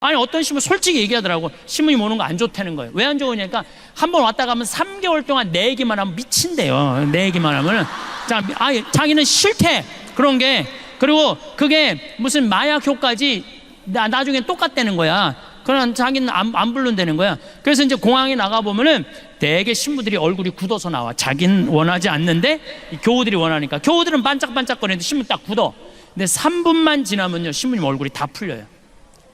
아니 어떤 신부 솔직히 얘기하더라고. 신부님 오는 거 안 좋다는 거예요. 왜 안 좋으냐니까 한 번 왔다 가면 3개월 동안 내 얘기만 하면 미친대요. 내 얘기만 하면 자기는 싫대 그런 게. 그리고 그게 무슨 마약 효과지 나중에 똑같다는 거야. 그러나 자기는 안 부른다는 거야. 그래서 이제 공항에 나가보면은 대개 신부들이 얼굴이 굳어서 나와. 자기는 원하지 않는데 교우들이 원하니까. 교우들은 반짝반짝거리는데 신부 딱 굳어. 근데 3분만 지나면요 신부님 얼굴이 다 풀려요.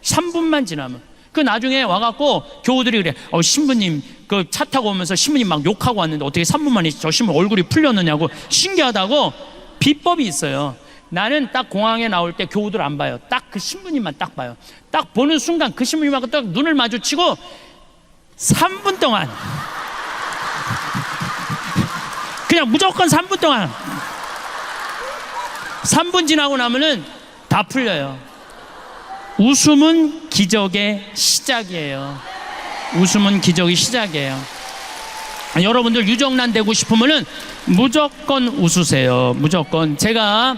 3분만 지나면. 그 나중에 와갖고 교우들이 그래. 신부님 그 차 타고 오면서 신부님 막 욕하고 왔는데 어떻게 3분 만에 저 신부 얼굴이 풀렸느냐고. 신기하다고. 비법이 있어요. 나는 딱 공항에 나올 때 교우들 안 봐요. 딱 그 신부님만 딱 봐요. 딱 보는 순간 그 신부님하고 딱 눈을 마주치고 3분 동안 그냥 무조건 3분 동안 3분 지나고 나면은 다 풀려요. 웃음은 기적의 시작이에요. 웃음은 기적의 시작이에요. 여러분들 유정란 되고 싶으면은 무조건 웃으세요. 무조건. 제가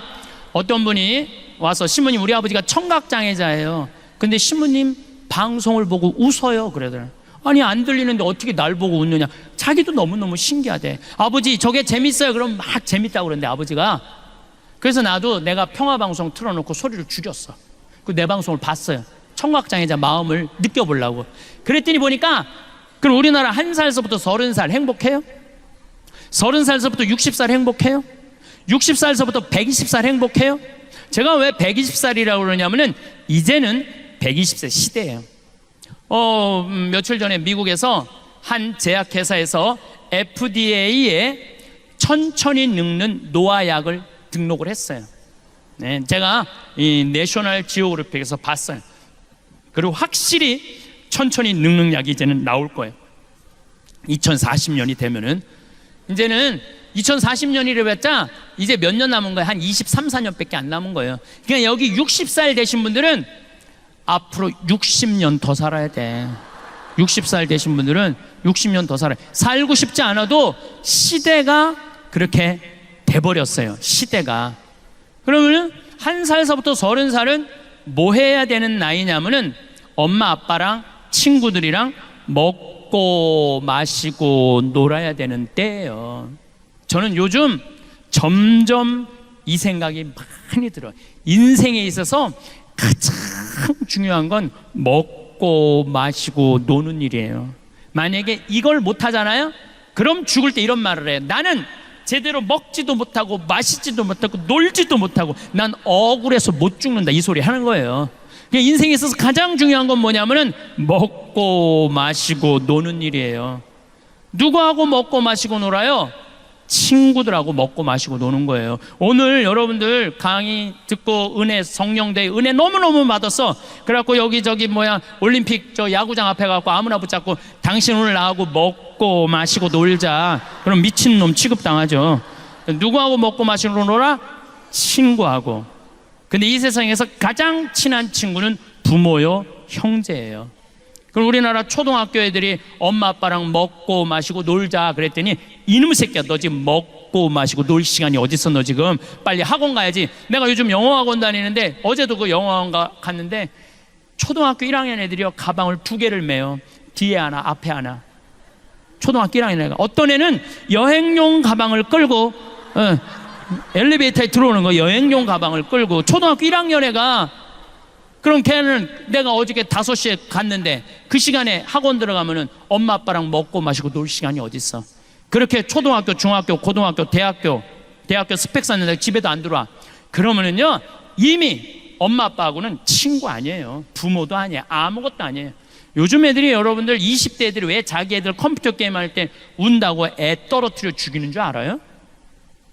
어떤 분이 와서 신부님 우리 아버지가 청각장애자예요. 근데 신부님 방송을 보고 웃어요. 그러더라고요. 아니 안 들리는데 어떻게 날 보고 웃느냐. 자기도 너무너무 신기하대. 아버지 저게 재밌어요. 그럼 막 재밌다고 그러는데 아버지가. 그래서 나도 내가 평화방송 틀어놓고 소리를 줄였어. 그 내 방송을 봤어요. 청각장애자 마음을 느껴보려고. 그랬더니 보니까 그럼 우리나라 1살서부터 30살 행복해요? 30살서부터 60살 행복해요? 60살서부터 120살 행복해요? 제가 왜 120살이라고 그러냐면은 이제는 120세 시대예요. 며칠 전에 미국에서 한 제약회사에서 FDA에 천천히 늙는 노화약을 등록을 했어요. 네, 제가 이 내셔널 지오그래픽에서 봤어요. 그리고 확실히 천천히 늙는 약이 이제는 나올 거예요. 2040년이 되면은. 이제는 2040년이래봤자 이제 몇 년 남은 거예요? 한 23, 4년밖에 안 남은 거예요. 그러니까 여기 60살 되신 분들은 앞으로 60년 더 살아야 돼. 60살 되신 분들은 60년 더 살아야 돼. 살고 싶지 않아도 시대가 그렇게 돼버렸어요. 시대가. 그러면은 1살서부터 30살은 뭐 해야 되는 나이냐면은 엄마 아빠랑 친구들이랑 먹고 마시고 놀아야 되는 때예요. 저는 요즘 점점 이 생각이 많이 들어요. 인생에 있어서 가장 중요한 건 먹고 마시고 노는 일이에요. 만약에 이걸 못하잖아요? 그럼 죽을 때 이런 말을 해요. 나는 제대로 먹지도 못하고 마시지도 못하고 놀지도 못하고 난 억울해서 못 죽는다, 이 소리 하는 거예요. 인생에 있어서 가장 중요한 건 뭐냐면은 먹고 마시고 노는 일이에요. 누구하고 먹고 마시고 놀아요? 친구들하고 먹고 마시고 노는 거예요. 오늘 여러분들 강의 듣고 성령대 은혜 너무너무 받았어. 그래갖고 여기저기 올림픽 저 야구장 앞에 가고 아무나 붙잡고 당신 오늘 나하고 먹고 마시고 놀자. 그럼 미친놈 취급당하죠. 누구하고 먹고 마시고 놀아? 친구하고. 근데 이 세상에서 가장 친한 친구는 부모요, 형제예요. 그럼 우리나라 초등학교 애들이 엄마 아빠랑 먹고 마시고 놀자 그랬더니 이놈의 새끼야, 너 지금 먹고 마시고 놀 시간이 어딨어? 너 지금 빨리 학원 가야지. 내가 요즘 영어학원 다니는데 어제도 그 영어학원 갔는데 초등학교 1학년 애들이요 가방을 2개를 메요. 뒤에 하나 앞에 하나. 초등학교 1학년 애가. 어떤 애는 여행용 가방을 끌고 엘리베이터에 들어오는 거 여행용 가방을 끌고. 초등학교 1학년 애가. 그럼 걔는 내가 어저께 5시에 갔는데 그 시간에 학원 들어가면은 엄마 아빠랑 먹고 마시고 놀 시간이 어딨어. 그렇게 초등학교, 중학교, 고등학교, 대학교 스펙 쌓는데 집에도 안 들어와. 그러면은요 이미 엄마 아빠하고는 친구 아니에요. 부모도 아니에요. 아무것도 아니에요. 요즘 애들이, 여러분들 20대 애들이 왜 자기 애들 컴퓨터 게임 할 때 운다고 애 떨어뜨려 죽이는 줄 알아요?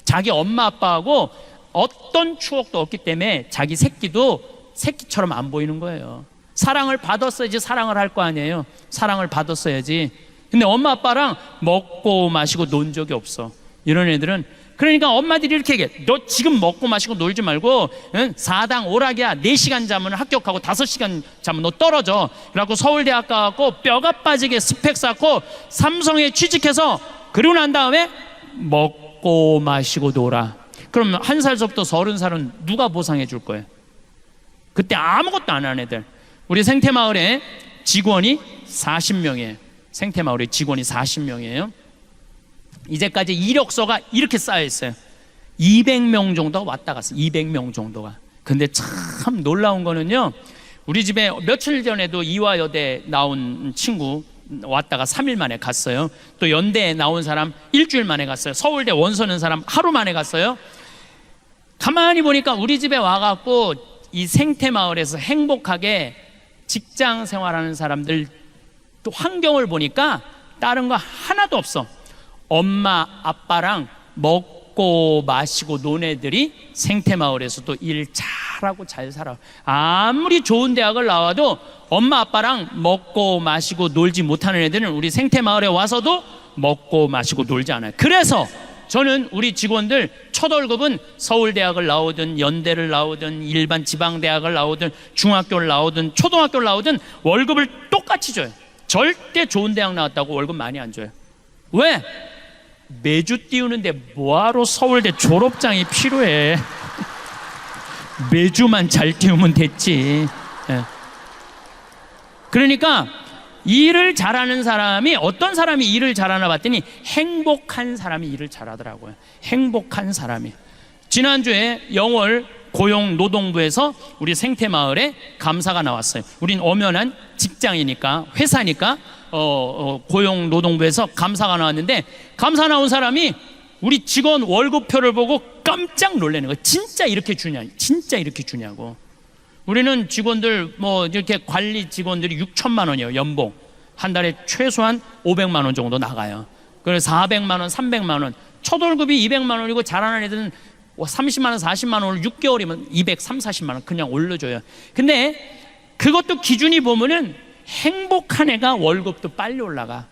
자기 엄마 아빠하고 어떤 추억도 없기 때문에 자기 새끼도 새끼처럼 안 보이는 거예요. 사랑을 받았어야지 사랑을 할 거 아니에요. 사랑을 받았어야지. 근데 엄마 아빠랑 먹고 마시고 논 적이 없어. 이런 애들은. 그러니까 엄마들이 이렇게 얘기해. 너 지금 먹고 마시고 놀지 말고 4당 오락이야. 4시간 자면 합격하고 5시간 자면 너 떨어져. 그래갖고 서울대학 가갖고 뼈가 빠지게 스펙 쌓고 삼성에 취직해서 그러고 난 다음에 먹고 마시고 놀아. 그럼 1살서부터 30살은 누가 보상해 줄 거예요? 그때 아무것도 안 하는 애들. 우리 생태마을에 직원이 40명이에요. 생태마을에 직원이 40명이에요. 이제까지 이력서가 이렇게 쌓여 있어요. 200명 정도가 왔다 갔어요. 200명 정도가. 근데 참 놀라운 거는요, 우리 집에 며칠 전에도 이화여대 나온 친구 왔다가 3일 만에 갔어요. 또 연대에 나온 사람 일주일 만에 갔어요. 서울대 원서는 사람 하루 만에 갔어요. 가만히 보니까 우리 집에 와갖고 이 생태마을에서 행복하게 직장 생활하는 사람들 또 환경을 보니까 다른 거 하나도 없어. 엄마 아빠랑 먹고 마시고 논 애들이 생태마을에서도 일 잘하고 잘 살아. 아무리 좋은 대학을 나와도 엄마 아빠랑 먹고 마시고 놀지 못하는 애들은 우리 생태마을에 와서도 먹고 마시고 놀지 않아요. 그래서 저는 우리 직원들 첫 월급은 서울대학을 나오든 연대를 나오든 일반 지방대학을 나오든 중학교를 나오든 초등학교를 나오든 월급을 똑같이 줘요. 절대 좋은 대학 나왔다고 월급 많이 안 줘요. 왜? 매주 띄우는데 뭐하러 서울대 졸업장이 필요해. 매주만 잘 띄우면 됐지. 그러니까 일을 잘하는 사람이, 어떤 사람이 일을 잘하나 봤더니 행복한 사람이 일을 잘하더라고요. 행복한 사람이. 지난주에 영월 고용노동부에서 우리 생태마을에 감사가 나왔어요. 우린 엄연한 직장이니까, 회사니까 고용노동부에서 감사가 나왔는데, 감사 나온 사람이 우리 직원 월급표를 보고 깜짝 놀라는 거예요. 진짜 이렇게 주냐? 진짜 이렇게 주냐고. 우리는 직원들 뭐 이렇게 관리 직원들이 6천만 원이에요. 연봉 한 달에 최소한 500만 원 정도 나가요. 그래서 400만 원, 300만 원, 첫 월급이 200만 원이고 잘하는 애들은 30만 원, 40만 원을 6개월이면 230, 40만 원 그냥 올려줘요. 근데 그것도 기준이 보면은 행복한 애가 월급도 빨리 올라가.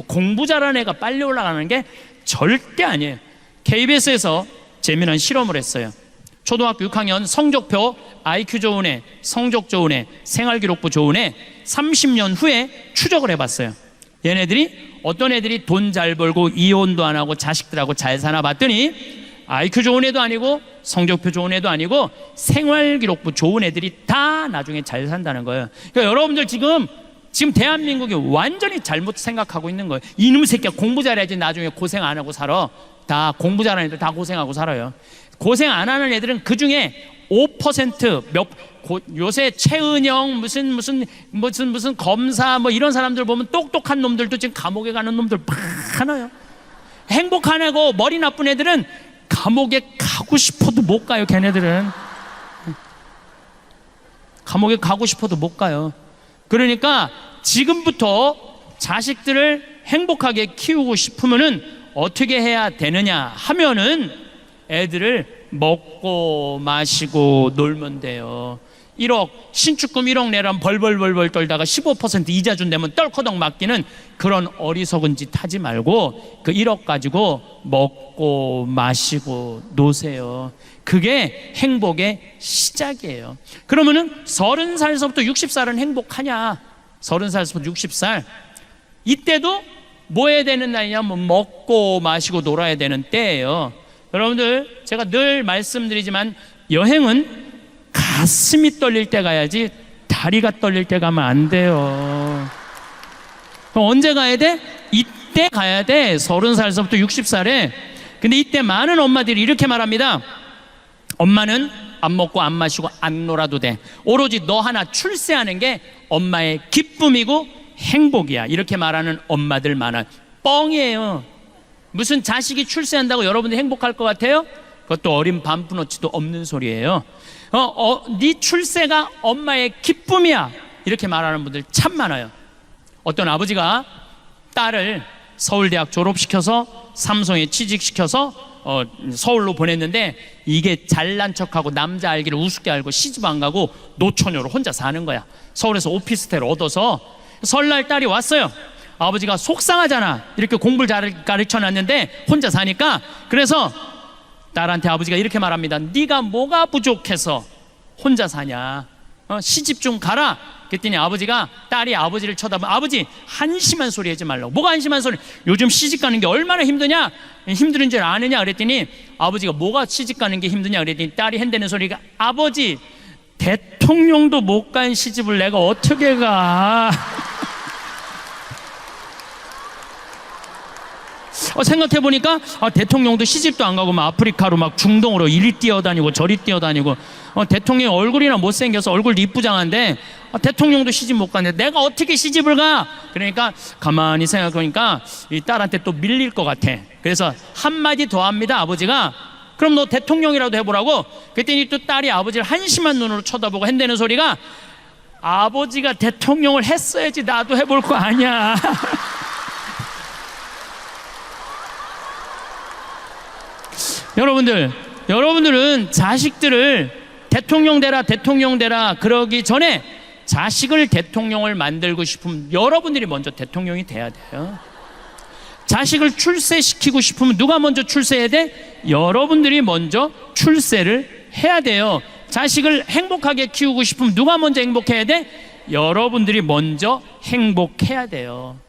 공부 잘하는 애가 빨리 올라가는 게 절대 아니에요. KBS에서 재미난 실험을 했어요. 초등학교 6학년 성적표 IQ 좋은 애, 성적 좋은 애, 생활기록부 좋은 애 30년 후에 추적을 해봤어요. 얘네들이 어떤 애들이 돈 잘 벌고 이혼도 안 하고 자식들하고 잘 사나 봤더니 IQ 좋은 애도 아니고 성적표 좋은 애도 아니고 생활기록부 좋은 애들이 다 나중에 잘 산다는 거예요. 그러니까 여러분들 지금 대한민국이 완전히 잘못 생각하고 있는 거예요. 이놈 새끼야 공부 잘해야지 나중에 고생 안 하고 살아. 다 공부 잘하는 애들 다 고생하고 살아요. 고생 안 하는 애들은 그 중에 5% 요새 최은영 무슨 검사 뭐 이런 사람들 보면 똑똑한 놈들도 지금 감옥에 가는 놈들 많아요. 행복한 애고 머리 나쁜 애들은 감옥에 가고 싶어도 못 가요. 걔네들은 감옥에 가고 싶어도 못 가요. 그러니까 지금부터 자식들을 행복하게 키우고 싶으면은 어떻게 해야 되느냐 하면은 애들을 먹고 마시고 놀면 돼요. 1억 신축금 1억 내라면 벌벌 떨다가 15% 이자 준다면 떨커덕 맡기는 그런 어리석은 짓 하지 말고 그 1억 가지고 먹고 마시고 노세요. 그게 행복의 시작이에요. 그러면은 30살서부터 60살은 행복하냐? 30살서부터 60살 이때도 뭐 해야 되는 날이냐면 먹고 마시고 놀아야 되는 때예요. 여러분들 제가 늘 말씀드리지만 여행은 가슴이 떨릴 때 가야지 다리가 떨릴 때 가면 안 돼요. 그럼 언제 가야 돼? 이때 가야 돼. 30살서부터 60살에. 근데 이때 많은 엄마들이 이렇게 말합니다. 엄마는 안 먹고 안 마시고 안 놀아도 돼. 오로지 너 하나 출세하는 게 엄마의 기쁨이고 행복이야. 이렇게 말하는 엄마들 많아요. 뻥이에요. 무슨 자식이 출세한다고 여러분들 행복할 것 같아요? 그것도 어린 반푼어치도 없는 소리예요. 네 출세가 엄마의 기쁨이야. 이렇게 말하는 분들 참 많아요. 어떤 아버지가 딸을 서울대학 졸업시켜서 삼성에 취직시켜서 서울로 보냈는데 이게 잘난 척하고 남자 알기를 우습게 알고 시집 안 가고 노처녀로 혼자 사는 거야. 서울에서 오피스텔 얻어서 설날 딸이 왔어요. 아버지가 속상하잖아. 이렇게 공부를 잘 가르쳐놨는데 혼자 사니까. 그래서 딸한테 아버지가 이렇게 말합니다. 네가 뭐가 부족해서 혼자 사냐? 시집 좀 가라. 그랬더니 아버지가 딸이 아버지를 쳐다보면 아버지 한심한 소리 하지 말라고. 뭐가 한심한 소리? 요즘 시집 가는 게 얼마나 힘드냐? 힘든 줄 아느냐? 그랬더니 아버지가 뭐가 시집 가는 게 힘드냐? 그랬더니 딸이 한다는 소리가 아버지 대통령도 못 간 시집을 내가 어떻게 가? 생각해보니까 대통령도 시집도 안 가고 막 아프리카로 막 중동으로 이리 뛰어다니고 저리 뛰어다니고 대통령 얼굴이나 못생겨서 얼굴도 이쁘장한데 대통령도 시집 못 가는데 내가 어떻게 시집을 가? 그러니까 가만히 생각해보니까 이 딸한테 또 밀릴 것 같아. 그래서 한마디 더 합니다. 아버지가 그럼 너 대통령이라도 해보라고. 그랬더니 또 딸이 아버지를 한심한 눈으로 쳐다보고 한다는 소리가 아버지가 대통령을 했어야지 나도 해볼 거 아니야. 여러분들은 자식들을 대통령 되라 그러기 전에 자식을 대통령을 만들고 싶으면 여러분들이 먼저 대통령이 돼야 돼요. 자식을 출세시키고 싶으면 누가 먼저 출세해야 돼? 여러분들이 먼저 출세를 해야 돼요. 자식을 행복하게 키우고 싶으면 누가 먼저 행복해야 돼? 여러분들이 먼저 행복해야 돼요.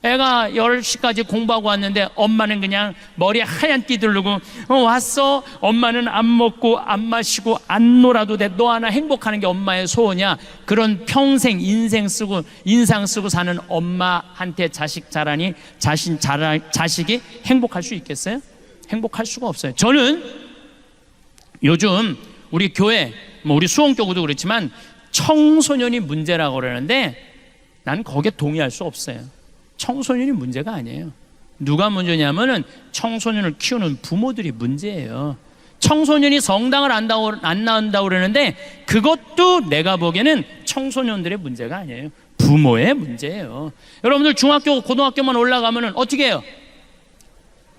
애가 10시까지 공부하고 왔는데 엄마는 그냥 머리에 하얀 띠 두르고 왔어? 엄마는 안 먹고 안 마시고 안 놀아도 돼. 너 하나 행복하는 게 엄마의 소원이야. 그런 평생 인상 쓰고 사는 엄마한테 자식 자라니 자식이 행복할 수 있겠어요? 행복할 수가 없어요. 저는 요즘 우리 교회 우리 수원교구도 그렇지만 청소년이 문제라고 그러는데 난 거기에 동의할 수 없어요. 청소년이 문제가 아니에요. 누가 문제냐면은 청소년을 키우는 부모들이 문제예요. 청소년이 성당을 안 나온다고 그러는데 그것도 내가 보기에는 청소년들의 문제가 아니에요. 부모의 문제예요. 여러분들 중학교 고등학교만 올라가면은 어떻게 해요?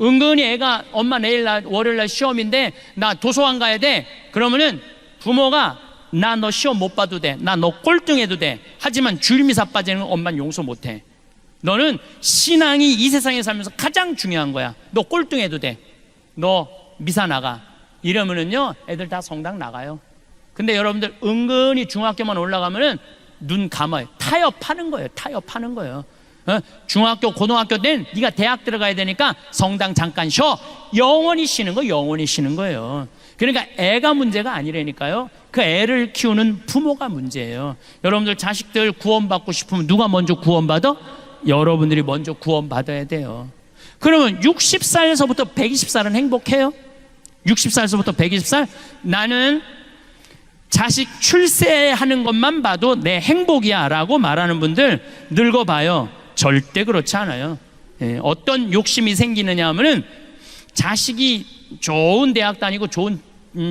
은근히 애가 엄마 내일 월요일날 시험인데 나 도서관 가야 돼. 그러면은 부모가 나 너 시험 못 봐도 돼. 나 너 꼴등해도 돼. 하지만 주일미사 빠지는 엄마는 용서 못해. 너는 신앙이 이 세상에 살면서 가장 중요한 거야. 너 꼴등해도 돼. 너 미사 나가. 이러면은요 애들 다 성당 나가요. 근데 여러분들 은근히 중학교만 올라가면은 눈 감아요. 타협하는 거예요. 중학교 고등학교 때는 네가 대학 들어가야 되니까 성당 잠깐 쉬어. 영원히 쉬는 거예요. 그러니까 애가 문제가 아니라니까요. 그 애를 키우는 부모가 문제예요. 여러분들 자식들 구원받고 싶으면 누가 먼저 구원받아? 여러분들이 먼저 구원받아야 돼요. 그러면 60살에서부터 120살은 행복해요? 60살에서부터 120살? 나는 자식 출세하는 것만 봐도 내 행복이야 라고 말하는 분들 늙어봐요. 절대 그렇지 않아요. 어떤 욕심이 생기느냐 하면은 자식이 좋은 대학 다니고 좋은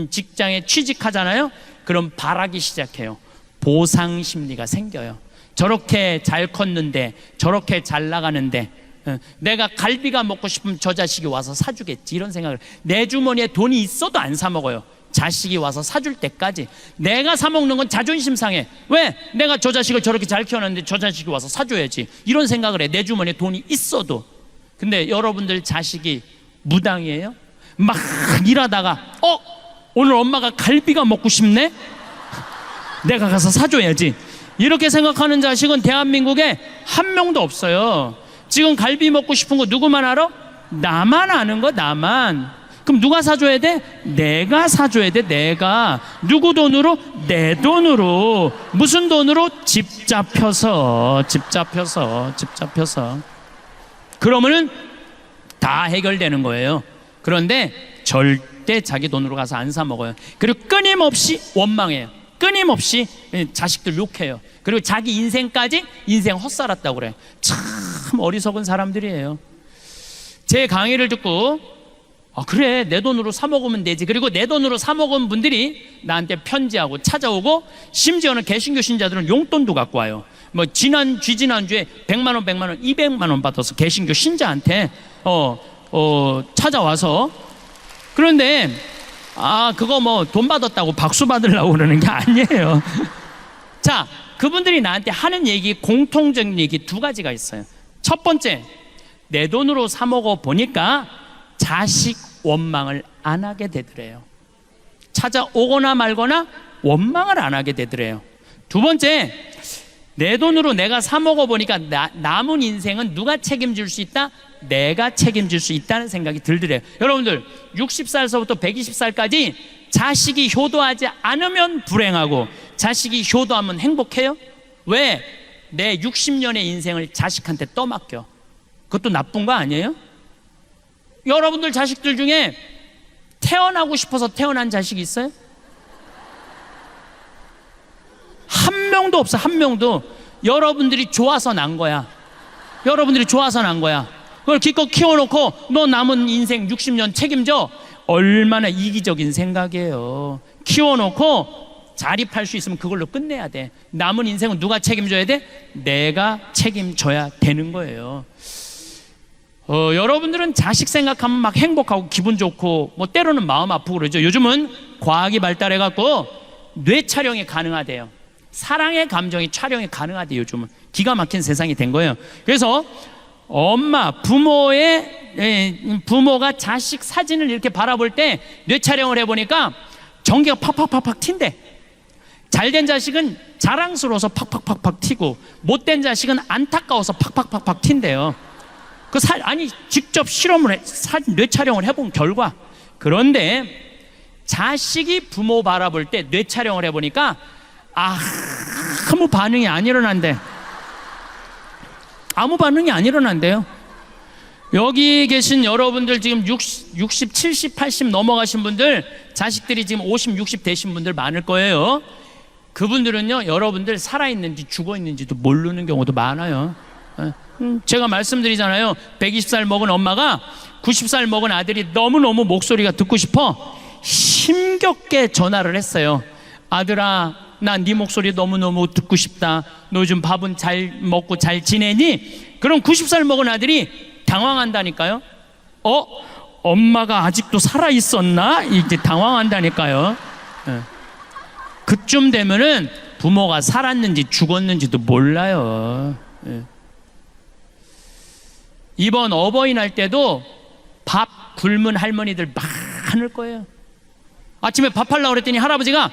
직장에 취직하잖아요. 그럼 바라기 시작해요. 보상 심리가 생겨요. 저렇게 잘 컸는데 저렇게 잘 나가는데 내가 갈비가 먹고 싶으면 저 자식이 와서 사주겠지 이런 생각을. 내 주머니에 돈이 있어도 안 사 먹어요. 자식이 와서 사줄 때까지. 내가 사 먹는 건 자존심 상해. 왜? 내가 저 자식을 저렇게 잘 키웠는데 저 자식이 와서 사줘야지 이런 생각을 해. 내 주머니에 돈이 있어도. 근데 여러분들 자식이 무당이에요? 막 일하다가 오늘 엄마가 갈비가 먹고 싶네? 내가 가서 사줘야지 이렇게 생각하는 자식은 대한민국에 한 명도 없어요. 지금 갈비 먹고 싶은 거 누구만 알아? 나만 아는 거. 나만. 그럼 누가 사줘야 돼? 내가 사줘야 돼. 내가. 누구 돈으로? 내 돈으로. 무슨 돈으로? 집 잡혀서. 그러면은 다 해결되는 거예요. 그런데 절대 자기 돈으로 가서 안 사 먹어요. 그리고 끊임없이 원망해요. 끊임없이 자식들 욕해요. 그리고 자기 인생까지 인생 헛살았다고 그래. 참 어리석은 사람들이에요. 제 강의를 듣고 그래 내 돈으로 사 먹으면 되지. 그리고 내 돈으로 사 먹은 분들이 나한테 편지하고 찾아오고 심지어는 개신교 신자들은 용돈도 갖고 와요. 뭐 지난주에 100만 원, 200만 원 받아서 개신교 신자한테 찾아와서. 그런데 그거 뭐 돈 받았다고 박수 받으려고 그러는 게 아니에요. 자, 그분들이 나한테 하는 얘기, 공통적인 얘기 두 가지가 있어요. 첫 번째, 내 돈으로 사 먹어 보니까 자식 원망을 안 하게 되더래요. 찾아오거나 말거나 원망을 안 하게 되더래요. 두 번째, 내 돈으로 내가 사 먹어 보니까 남은 인생은 누가 책임질 수 있다? 내가 책임질 수 있다는 생각이 들더래요. 여러분들 60살서부터 120살까지 자식이 효도하지 않으면 불행하고 자식이 효도하면 행복해요? 왜? 내 60년의 인생을 자식한테 떠맡겨. 그것도 나쁜 거 아니에요? 여러분들 자식들 중에 태어나고 싶어서 태어난 자식이 있어요? 한 명도 없어. 한 명도. 여러분들이 좋아서 난 거야. 여러분들이 좋아서 난 거야. 그걸 기껏 키워놓고 너 남은 인생 60년 책임져. 얼마나 이기적인 생각이에요. 키워놓고 자립할 수 있으면 그걸로 끝내야 돼. 남은 인생은 누가 책임져야 돼? 내가 책임져야 되는 거예요. 여러분들은 자식 생각하면 막 행복하고 기분 좋고 뭐 때로는 마음 아프고 그러죠. 요즘은 과학이 발달해갖고 뇌 촬영이 가능하대요. 사랑의 감정이 촬영이 가능하대요. 요즘은 기가 막힌 세상이 된 거예요. 그래서 부모가 자식 사진을 이렇게 바라볼 때 뇌 촬영을 해보니까 전기가 팍팍팍팍 튄대. 잘된 자식은 자랑스러워서 팍팍팍팍 튀고 못된 자식은 안타까워서 팍팍팍팍 튄대요. 직접 실험을 뇌 촬영을 해본 결과. 그런데 자식이 부모 바라볼 때 뇌 촬영을 해보니까 아무 반응이 안 일어난대. 아무 반응이 안 일어난대요. 여기 계신 여러분들 지금 60, 70, 80 넘어가신 분들, 자식들이 지금 50, 60 되신 분들 많을 거예요. 그분들은요, 여러분들 살아있는지 죽어있는지도 모르는 경우도 많아요. 제가 말씀드리잖아요. 120살 먹은 엄마가 90살 먹은 아들이 너무너무 목소리가 듣고 싶어 힘겹게 전화를 했어요. 아들아, 나 네 목소리 너무너무 듣고 싶다. 너 요즘 밥은 잘 먹고 잘 지내니? 그럼 90살 먹은 아들이 당황한다니까요. 엄마가 아직도 살아있었나? 이제 당황한다니까요. 그쯤 되면은 부모가 살았는지 죽었는지도 몰라요. 이번 어버이날 때도 밥 굶은 할머니들 많을 거예요. 아침에 밥 하려고 그랬더니 할아버지가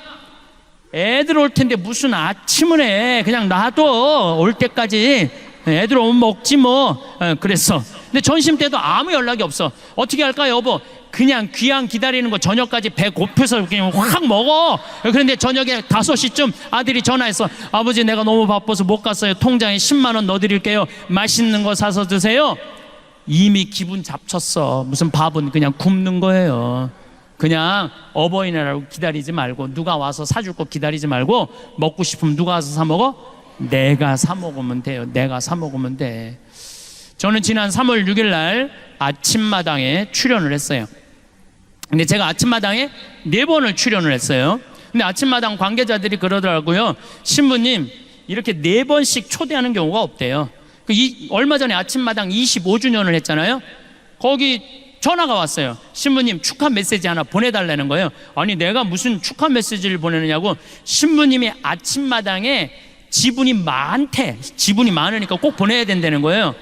애들 올 텐데 무슨 아침을 해. 그냥 놔둬. 올 때까지. 애들 오면 먹지 뭐. 그랬어. 근데 점심 때도 아무 연락이 없어. 어떻게 할까 여보? 그냥 귀양 기다리는 거 저녁까지 배 고파서 그냥 확 먹어. 그런데 저녁에 5시쯤 아들이 전화했어. 아버지, 내가 너무 바빠서 못 갔어요. 통장에 10만 원 넣어드릴게요. 맛있는 거 사서 드세요. 이미 기분 잡쳤어. 무슨 밥은 그냥 굶는 거예요. 그냥 어버이날하고 기다리지 말고, 누가 와서 사줄 거 기다리지 말고, 먹고 싶으면 누가 와서 사 먹어? 내가 사 먹으면 돼요. 내가 사 먹으면 돼. 저는 지난 3월 6일 날 아침마당에 출연을 했어요. 근데 제가 아침마당에 4번을 출연을 했어요. 근데 아침마당 관계자들이 그러더라고요. 신부님, 이렇게 4번씩 초대하는 경우가 없대요. 얼마 전에 아침마당 25주년을 했잖아요. 거기 전화가 왔어요. 신부님, 축하 메시지 하나 보내달라는 거예요. 아니, 내가 무슨 축하 메시지를 보내느냐고. 신부님이 아침마당에 지분이 많대. 지분이 많으니까 꼭 보내야 된다는 거예요.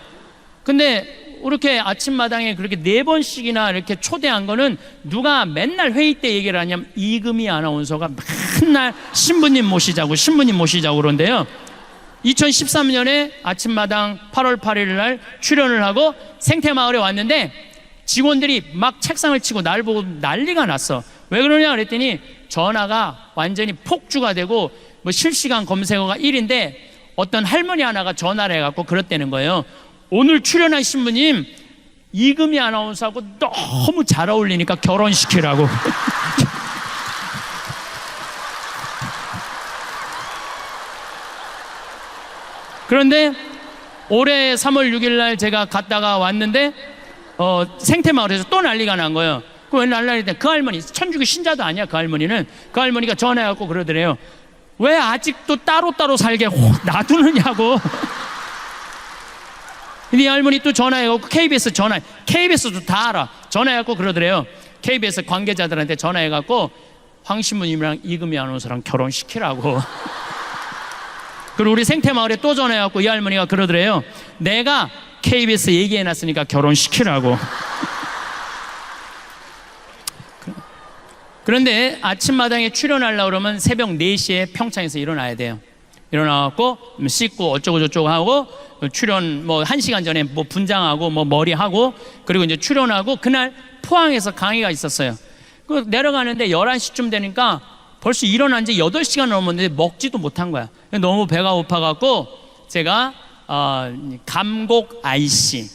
근데 이렇게 아침마당에 그렇게 4번씩이나 이렇게 초대한 거는 누가 맨날 회의 때 얘기를 하냐면 이금희 아나운서가 맨날 신부님 모시자고 그런데요. 2013년에 아침마당 8월 8일 날 출연을 하고 생태마을에 왔는데 직원들이 막 책상을 치고 날 보고 난리가 났어. 왜 그러냐 그랬더니 전화가 완전히 폭주가 되고 뭐 실시간 검색어가 1인데 어떤 할머니 하나가 전화를 해갖고 그랬다는 거예요. 오늘 출연한 신부님 이금희 아나운서하고 너무 잘 어울리니까 결혼시키라고. 그런데 올해 3월 6일 날 제가 갔다가 왔는데 생태마을에서 또 난리가 난 거예요. 왜 난리가 그 할머니 천주교 신자도 아니야. 그 할머니는 그 할머니가 전화해갖고 그러더래요. 왜 아직도 따로따로 살게 놔두느냐고. 근데 이 할머니 또 전화해갖고 KBS도 다 알아. 전화해갖고 그러더래요. KBS 관계자들한테 전화해갖고 황 신부님이랑 이금희 아나운서랑 결혼시키라고. 그리고 우리 생태마을에 또 전화해갖고 이 할머니가 그러더래요. 내가 KBS 얘기해놨으니까 결혼시키라고. 그런데 아침마당에 출연하려고 그러면 새벽 4시에 평창에서 일어나야 돼요. 일어나갖고 씻고 어쩌고 저쩌고 하고 출연 뭐 1시간 전에 뭐 분장하고 뭐 머리하고 그리고 이제 출연하고 그날 포항에서 강의가 있었어요. 그 내려가는데 11시쯤 되니까 벌써 일어난 지 8시간 넘었는데 먹지도 못한 거야. 너무 배가 고파갖고 제가 감곡 IC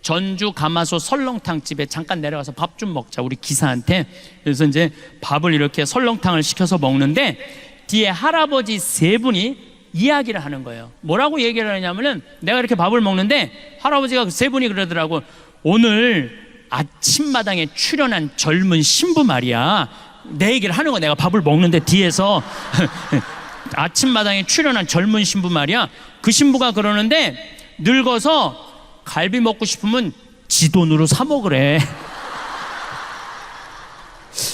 전주 가마솥 설렁탕 집에 잠깐 내려가서 밥 좀 먹자, 우리 기사한테. 그래서 이제 밥을 이렇게 설렁탕을 시켜서 먹는데 뒤에 할아버지 3분이 이야기를 하는 거예요. 뭐라고 얘기를 하냐면은, 내가 이렇게 밥을 먹는데 할아버지가 3분이 그러더라고. 오늘 아침마당에 출연한 젊은 신부 말이야. 내 얘기를 하는 거야. 내가 밥을 먹는데 뒤에서 아침마당에 출연한 젊은 신부 말이야. 그 신부가 그러는데 늙어서 갈비 먹고 싶으면 지 돈으로 사 먹으래.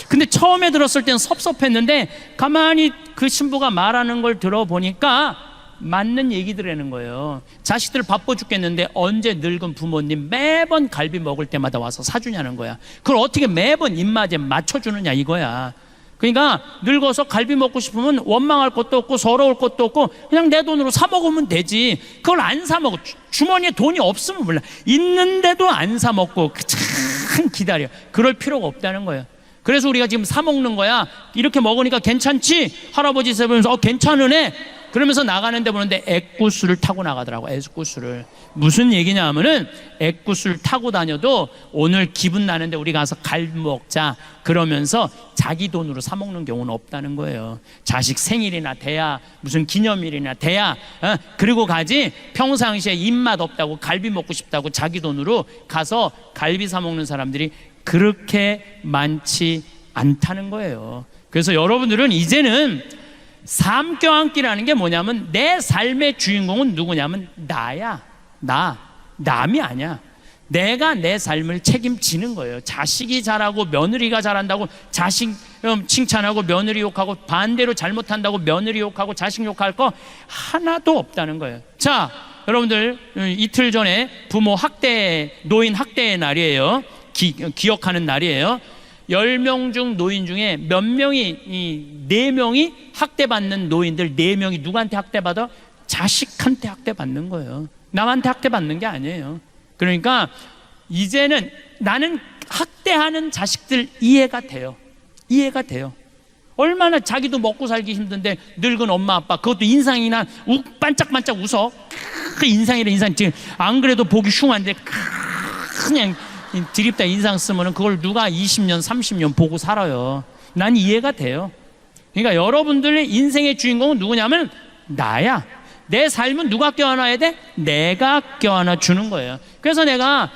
근데 처음에 들었을 땐 섭섭했는데 가만히 그 신부가 말하는 걸 들어보니까 맞는 얘기들이라는 거예요. 자식들 바빠 죽겠는데 언제 늙은 부모님 매번 갈비 먹을 때마다 와서 사주냐는 거야. 그걸 어떻게 매번 입맛에 맞춰주느냐 이거야. 그러니까 늙어서 갈비 먹고 싶으면 원망할 것도 없고 서러울 것도 없고 그냥 내 돈으로 사 먹으면 되지. 그걸 안 사 먹어. 주머니에 돈이 없으면 몰라. 있는데도 안 사 먹고 참 기다려. 그럴 필요가 없다는 거예요. 그래서 우리가 지금 사 먹는 거야. 이렇게 먹으니까 괜찮지? 할아버지 세보면서 괜찮으네? 그러면서 나가는데 보는데 액구수를 타고 나가더라고. 액구수를. 무슨 얘기냐 하면은 액구수를 타고 다녀도 오늘 기분 나는데 우리 가서 갈비 먹자 그러면서 자기 돈으로 사 먹는 경우는 없다는 거예요. 자식 생일이나 돼야, 무슨 기념일이나 돼야 그리고 가지. 평상시에 입맛 없다고 갈비 먹고 싶다고 자기 돈으로 가서 갈비 사 먹는 사람들이 그렇게 많지 않다는 거예요. 그래서 여러분들은 이제는 삶 껴안기라는 게 뭐냐면 내 삶의 주인공은 누구냐면 나야. 남이 아니야. 내가 내 삶을 책임지는 거예요. 자식이 잘하고 며느리가 잘한다고 자식 칭찬하고 며느리 욕하고, 반대로 잘못한다고 며느리 욕하고 자식 욕할 거 하나도 없다는 거예요. 자, 여러분들 이틀 전에 부모 학대, 노인 학대의 날이에요. 기억하는 날이에요. 10명 중 노인 중에 몇 명이, 4명이 학대받는 노인들 4명이 누구한테 학대받아? 자식한테 학대받는 거예요. 남한테 학대받는 게 아니에요. 그러니까 이제는 나는 학대하는 자식들 이해가 돼요. 얼마나 자기도 먹고 살기 힘든데 늙은 엄마 아빠, 그것도 인상이나 반짝반짝 웃어. 그 인상이라 인상, 지금 안 그래도 보기 흉한데 그냥 드립다 인상 쓰면은 그걸 누가 20년 30년 보고 살아요. 난 이해가 돼요. 그러니까 여러분들의 인생의 주인공은 누구냐면 나야. 내 삶은 누가 껴안아야 돼? 내가 껴안아 주는 거예요. 그래서 내가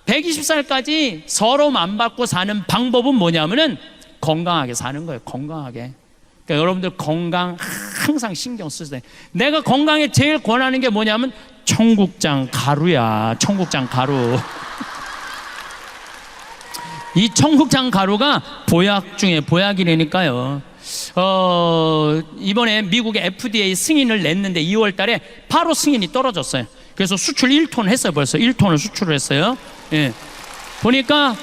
120살까지 서러움 안 받고 사는 방법은 뭐냐면은 건강하게 사는 거예요. 건강하게. 그러니까 여러분들 건강 항상 신경 쓰세요. 내가 건강에 제일 권하는 게 뭐냐면 청국장 가루야. 청국장 가루. 이 청국장 가루가 보약 중에 보약이라니까요. 이번에 미국의 FDA 승인을 냈는데 2월 달에 바로 승인이 떨어졌어요. 그래서 수출 1톤 했어요. 벌써 1톤을 수출을 했어요. 예. 보니까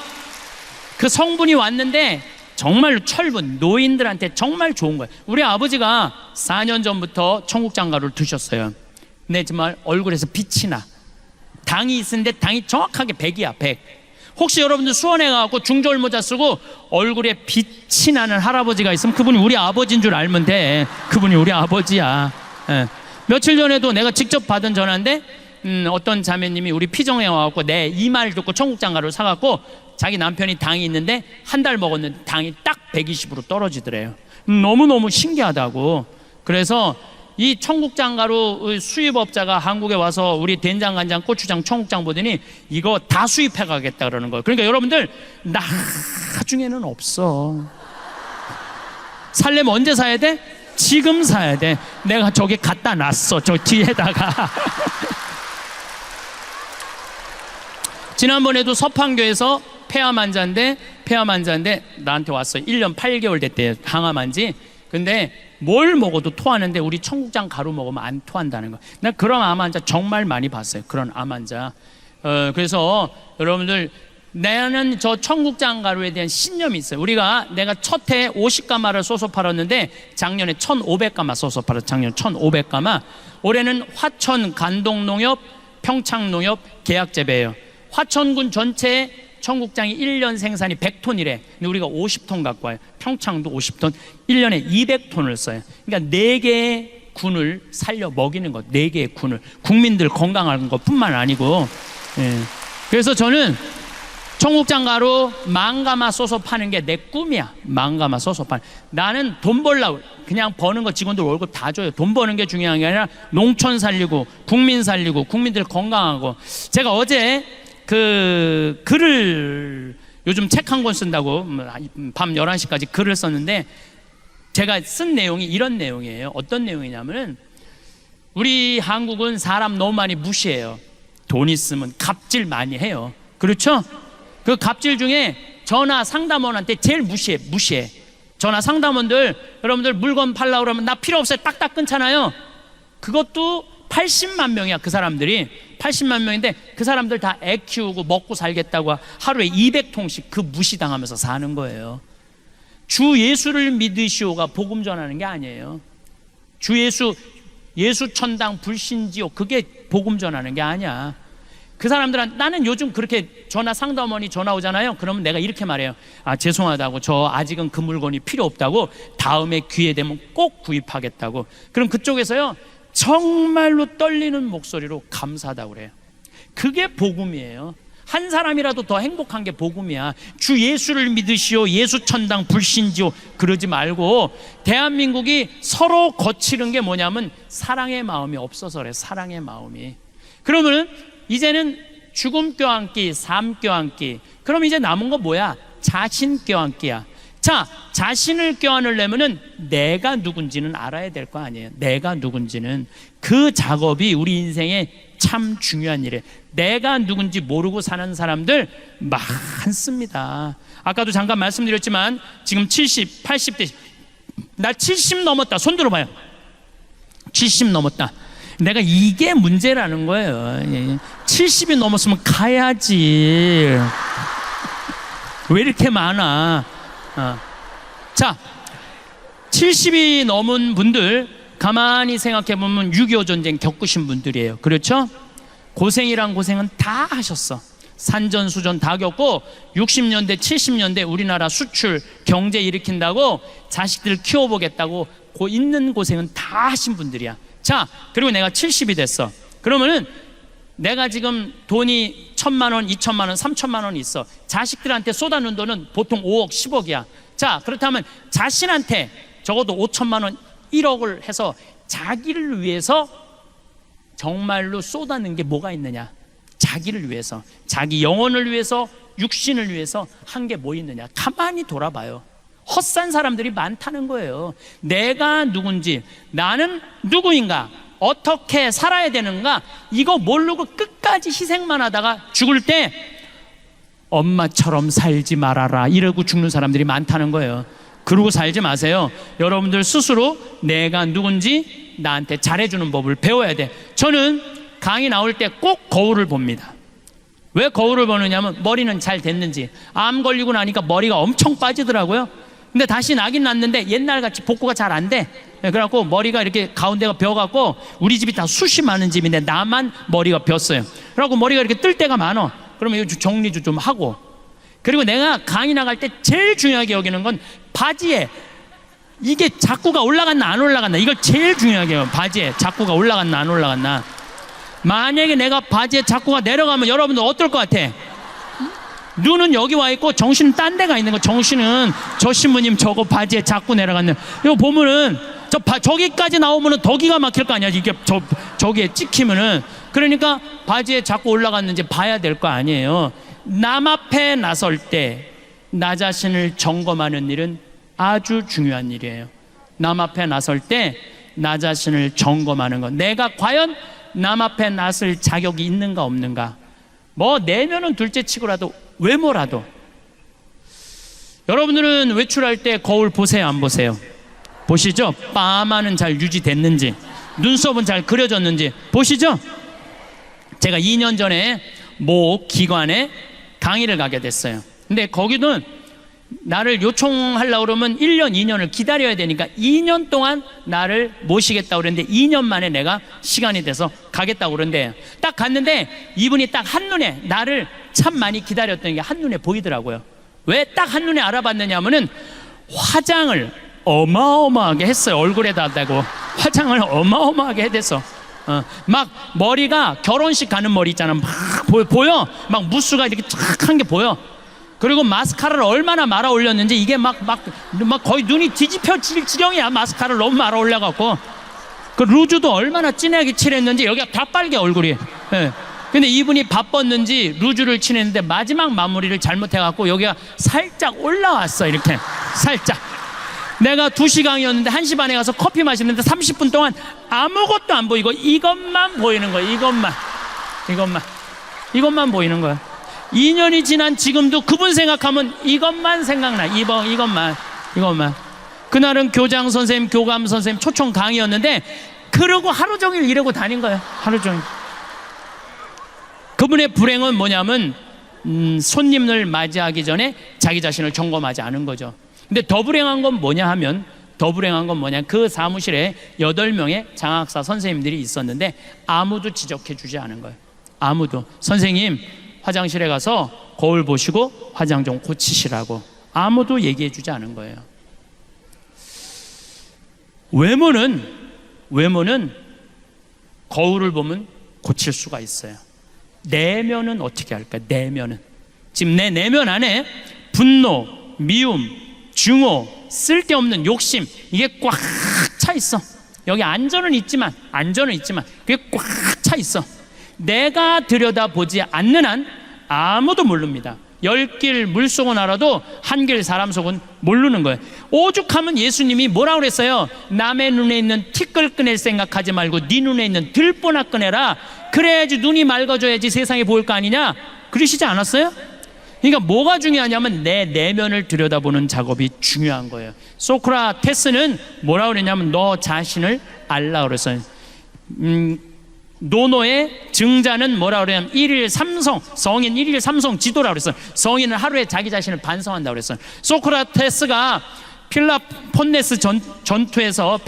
그 성분이 왔는데 정말로 철분, 노인들한테 정말 좋은 거예요. 우리 아버지가 4년 전부터 청국장 가루를 드셨어요. 근데 정말 얼굴에서 빛이 나. 당이 있는데 당이 정확하게 100이야 100. 혹시 여러분들 수원에 가고 중저울 모자 쓰고 얼굴에 빛이 나는 할아버지가 있으면 그분이 우리 아버지인 줄 알면 돼. 그분이 우리 아버지야. 예. 며칠 전에도 내가 직접 받은 전화인데 어떤 자매님이 우리 피정에 와갖고 내 이 말 듣고 청국장 가루를 사갖고 자기 남편이 당이 있는데 한 달 먹었는데 당이 딱 120으로 떨어지더래요. 너무너무 신기하다고. 그래서 이 청국장 가루 수입업자가 한국에 와서 우리 된장, 간장, 고추장, 청국장 보더니 이거 다 수입해 가겠다 그러는 거예요. 그러니까 여러분들 나중에는 없어. 살려면 언제 사야 돼? 지금 사야 돼. 내가 저기 갖다 놨어. 저 뒤에다가. 지난번에도 서판교에서 폐암 환자인데 나한테 왔어요. 1년 8개월 됐대요. 항암 환지. 근데 뭘 먹어도 토하는데 우리 청국장 가루 먹으면 안 토한다는 거. 나 그런 암 환자 정말 많이 봤어요. 그런 암 환자. 그래서 여러분들, 나는 저 청국장 가루에 대한 신념이 있어요. 내가 첫 해 50가마를 쏘서 팔았는데 작년에 1,500가마 쏘서 팔았어요. 작년 1,500가마. 올해는 화천, 간동농협, 평창농협 계약 재배예요. 화천군 전체에 청국장이 1년 생산이 100톤이래. 근데 우리가 50톤 갖고 와요. 평창도 50톤, 1년에 200톤을 써요. 그러니까 4개의 군을 살려 먹이는 것, 4개의 군을, 국민들 건강한 것뿐만 아니고. 예. 그래서 저는 청국장 가루 망가마 써서 파는 게 내 꿈이야. 망가마 써서 파는. 나는 돈 벌라고, 그냥 버는 거 직원들 월급 다 줘요. 돈 버는 게 중요한 게 아니라 농촌 살리고 국민 살리고 국민들 건강하고. 제가 어제 그 글을, 요즘 책 한 권 쓴다고 밤 11시까지 글을 썼는데, 제가 쓴 내용이 이런 내용이에요. 어떤 내용이냐면은, 우리 한국은 사람 너무 많이 무시해요. 돈 있으면 갑질 많이 해요. 그렇죠? 그 갑질 중에 전화 상담원한테 제일 무시해. 전화 상담원들, 여러분들 물건 팔라고 그러면 나 필요 없어요 딱딱 끊잖아요. 그것도 80만 명이야. 그 사람들이 80만 명인데, 그 사람들 다 애 키우고 먹고 살겠다고 하루에 200통씩 그 무시당하면서 사는 거예요. 주 예수를 믿으시오가 복음 전하는 게 아니에요. 주 예수 천당 불신지오, 그게 복음 전하는 게 아니야. 그 사람들은, 나는 요즘 그렇게 전화 상담원이 전화 오잖아요. 그러면 내가 이렇게 말해요. 아, 죄송하다고, 저 아직은 그 물건이 필요 없다고, 다음에 기회 되면 꼭 구입하겠다고. 그럼 그쪽에서요 정말로 떨리는 목소리로 감사하다고 그래요. 그게 복음이에요. 한 사람이라도 더 행복한 게 복음이야. 주 예수를 믿으시오, 예수 천당 불신지오 그러지 말고, 대한민국이 서로 거치는 게 뭐냐면 사랑의 마음이 없어서 그래. 사랑의 마음이. 그러면 이제는 죽음 껴안기, 삶 껴안기. 그럼 이제 남은 거 뭐야? 자신 껴안기야. 자, 자신을 껴안으려면은 내가 누군지는 알아야 될 거 아니에요. 내가 누군지는. 그 작업이 우리 인생에 참 중요한 일이에요. 내가 누군지 모르고 사는 사람들 많습니다. 아까도 잠깐 말씀드렸지만 지금 70, 80대, 나 70 넘었다. 손 들어봐요. 70 넘었다. 내가 이게 문제라는 거예요. 70이 넘었으면 가야지. 왜 이렇게 많아? 자, 70이 넘은 분들 가만히 생각해 보면 6.25 전쟁 겪으신 분들이에요. 그렇죠? 고생이란 고생은 다 하셨어. 산전수전 다 겪고 60년대 70년대 우리나라 수출 경제 일으킨다고 자식들 키워보겠다고 있는 고생은 다 하신 분들이야. 자, 그리고 내가 70이 됐어. 그러면은 내가 지금 돈이 1,000만 원, 2,000만 원, 3,000만 원이 있어. 자식들한테 쏟아놓은 돈은 보통 5억, 10억이야. 자, 그렇다면 자신한테 적어도 5천만 원, 1억을 해서 자기를 위해서 정말로 쏟아낸 게 뭐가 있느냐? 자기를 위해서, 자기 영혼을 위해서, 육신을 위해서 한 게 뭐 있느냐? 가만히 돌아봐요. 헛산 사람들이 많다는 거예요. 내가 누군지, 나는 누구인가, 어떻게 살아야 되는가, 이거 모르고 끝까지 희생만 하다가 죽을 때 엄마처럼 살지 말아라 이러고 죽는 사람들이 많다는 거예요. 그러고 살지 마세요. 여러분들 스스로 내가 누군지 나한테 잘해주는 법을 배워야 돼. 저는 강의 나올 때 꼭 거울을 봅니다. 왜 거울을 보느냐면 머리는 잘 됐는지. 암 걸리고 나니까 머리가 엄청 빠지더라고요. 근데 다시 나긴 났는데 옛날같이 복구가 잘 안 돼. 그래갖고 머리가 이렇게 가운데가 벼갖고, 우리 집이 다 숱이 많은 집인데 나만 머리가 벼어요. 그래갖고 머리가 이렇게 뜰 때가 많어. 그러면 이거 정리도 좀 하고. 그리고 내가 강의 나갈 때 제일 중요하게 여기는 건 바지에 이게 자꾸가 올라갔나 안 올라갔나, 이걸 제일 중요하게 해요. 바지에 자꾸가 올라갔나 안 올라갔나. 만약에 내가 바지에 자꾸가 내려가면 여러분들 어떨 것 같아? 눈은 여기 와 있고 정신은 딴 데가 있는 거. 정신은 저 신부님 저거 바지에 자꾸 내려갔네. 이거 보면은 저기까지 나오면은 더 기가 막힐 거 아니야. 이게 저기에 찍히면은. 그러니까 바지에 자꾸 올라갔는지 봐야 될 거 아니에요. 남 앞에 나설 때 나 자신을 점검하는 일은 아주 중요한 일이에요. 남 앞에 나설 때 나 자신을 점검하는 것. 내가 과연 남 앞에 나설 자격이 있는가 없는가. 뭐 내면은 둘째 치고라도 외모라도. 여러분들은 외출할 때 거울 보세요 안 보세요? 보시죠? 파마는 잘 유지됐는지, 눈썹은 잘 그려졌는지 보시죠? 제가 2년 전에 모 기관에 강의를 가게 됐어요. 근데 거기는 나를 요청하려고 그러면 1년, 2년을 기다려야 되니까 2년 동안 나를 모시겠다고 그랬는데 2년 만에 내가 시간이 돼서 가겠다고 그러는데 딱 갔는데 이분이 딱 한눈에 나를 참 많이 기다렸던 게 한눈에 보이더라고요. 왜 딱 한눈에 알아봤느냐 하면은 화장을 어마어마하게 했어요. 얼굴에다 대고 화장을 어마어마하게 해댔어. 막 머리가 결혼식 가는 머리 있잖아. 막 보여. 막 무스가 이렇게 쫙 한 게 보여. 그리고 마스카라를 얼마나 말아 올렸는지 이게 막 거의 눈이 뒤집혀질 지경이야. 마스카라를 너무 말아 올려갖고 그 루즈도 얼마나 진하게 칠했는지 여기가 다 빨개 얼굴이. 예. 근데 이분이 바빴는지 루즈를 칠했는데 마지막 마무리를 잘못해갖고 여기가 살짝 올라왔어. 이렇게 살짝. 내가 2시간이었는데 1시 반에 가서 커피 마시는데 30분 동안 아무것도 안 보이고 이것만 보이는 거야. 이것만 보이는 거야. 2년이 지난 지금도 그분 생각하면 이것만 생각나. 이것만. 그날은 교장 선생님, 교감 선생님 초청 강의였는데 그러고 하루 종일 이러고 다닌 거예요. 하루 종일. 그분의 불행은 뭐냐면 손님을 맞이하기 전에 자기 자신을 점검하지 않은 거죠. 근데 더 불행한 건 뭐냐 그 사무실에 8명의 장학사 선생님들이 있었는데 아무도 지적해 주지 않은 거예요. 아무도. 선생님 화장실에 가서 거울 보시고 화장 좀 고치시라고 아무도 얘기해 주지 않은 거예요. 외모는 거울을 보면 고칠 수가 있어요. 내면은 어떻게 할까요? 내면은 지금 내 내면 안에 분노, 미움, 증오, 쓸데없는 욕심 이게 꽉 차 있어. 여기 안전은 있지만 그게 꽉 차 있어. 내가 들여다보지 않는 한 아무도 모릅니다. 10길 물속은 알아도 한 길 사람 속은 모르는 거예요. 오죽하면 예수님이 뭐라고 그랬어요? 남의 눈에 있는 티끌 꺼낼 생각하지 말고 네 눈에 있는 들보나 꺼내라. 그래야지 눈이 맑아져야지 세상이 보일 거 아니냐? 그러시지 않았어요? 그러니까 뭐가 중요하냐면 내 내면을 들여다보는 작업이 중요한 거예요. 소크라테스는 뭐라고 그랬냐면 너 자신을 알라 그랬어요. 노노의 증자는 뭐라 그러냐면 1일 3성, 성인 1일 3성 지도라고 그랬어요. 성인은 하루에 자기 자신을 반성한다고 그랬어요. 소크라테스가 펠레폰네스 전투에서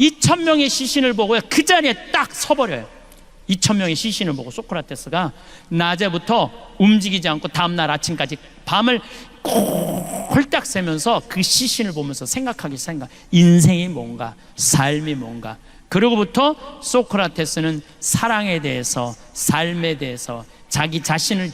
2,000명의 시신을 보고 그 자리에 딱 서버려요. 2,000명의 시신을 보고 소크라테스가 낮에부터 움직이지 않고 다음날 아침까지 밤을 홀딱 새면서 그 시신을 보면서 생각하기 시작한 인생이 뭔가, 삶이 뭔가. 그러고부터 소크라테스는 사랑에 대해서, 삶에 대해서, 자기 자신을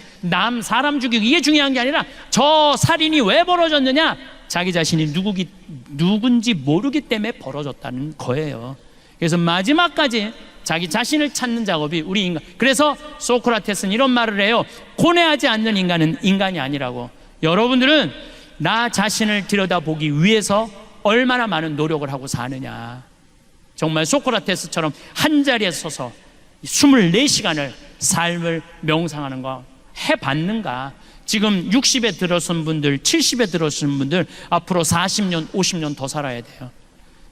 사람 죽이고 이게 중요한 게 아니라 저 살인이 왜 벌어졌느냐? 자기 자신이 누군지 모르기 때문에 벌어졌다는 거예요. 그래서 마지막까지 자기 자신을 찾는 작업이 우리 인간. 그래서 소크라테스는 이런 말을 해요. 고뇌하지 않는 인간은 인간이 아니라고. 여러분들은 나 자신을 들여다보기 위해서 얼마나 많은 노력을 하고 사느냐. 정말 소크라테스처럼 한 자리에 서서 24시간을 삶을 명상하는 거 해봤는가? 지금 60에 들어선 분들, 70에 들어선 분들 앞으로 40년, 50년 더 살아야 돼요.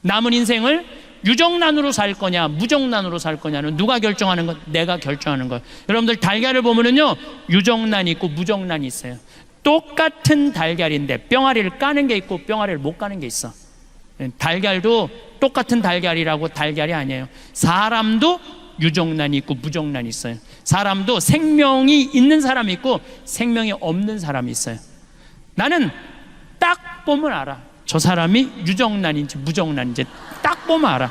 남은 인생을 유정란으로 살 거냐 무정란으로 살 거냐는 누가 결정하는 것? 내가 결정하는 거예요. 여러분들 달걀을 보면은요 유정란이 있고 무정란이 있어요. 똑같은 달걀인데 뿅아리를 까는 게 있고 뿅아리를 못 까는 게 있어. 달걀도 똑같은 달걀이라고 달걀이 아니에요. 사람도 유정란이 있고 무정란이 있어요. 사람도 생명이 있는 사람이 있고 생명이 없는 사람이 있어요. 나는 딱 보면 알아. 저 사람이 유정란인지 무정란인지 딱 보면 알아.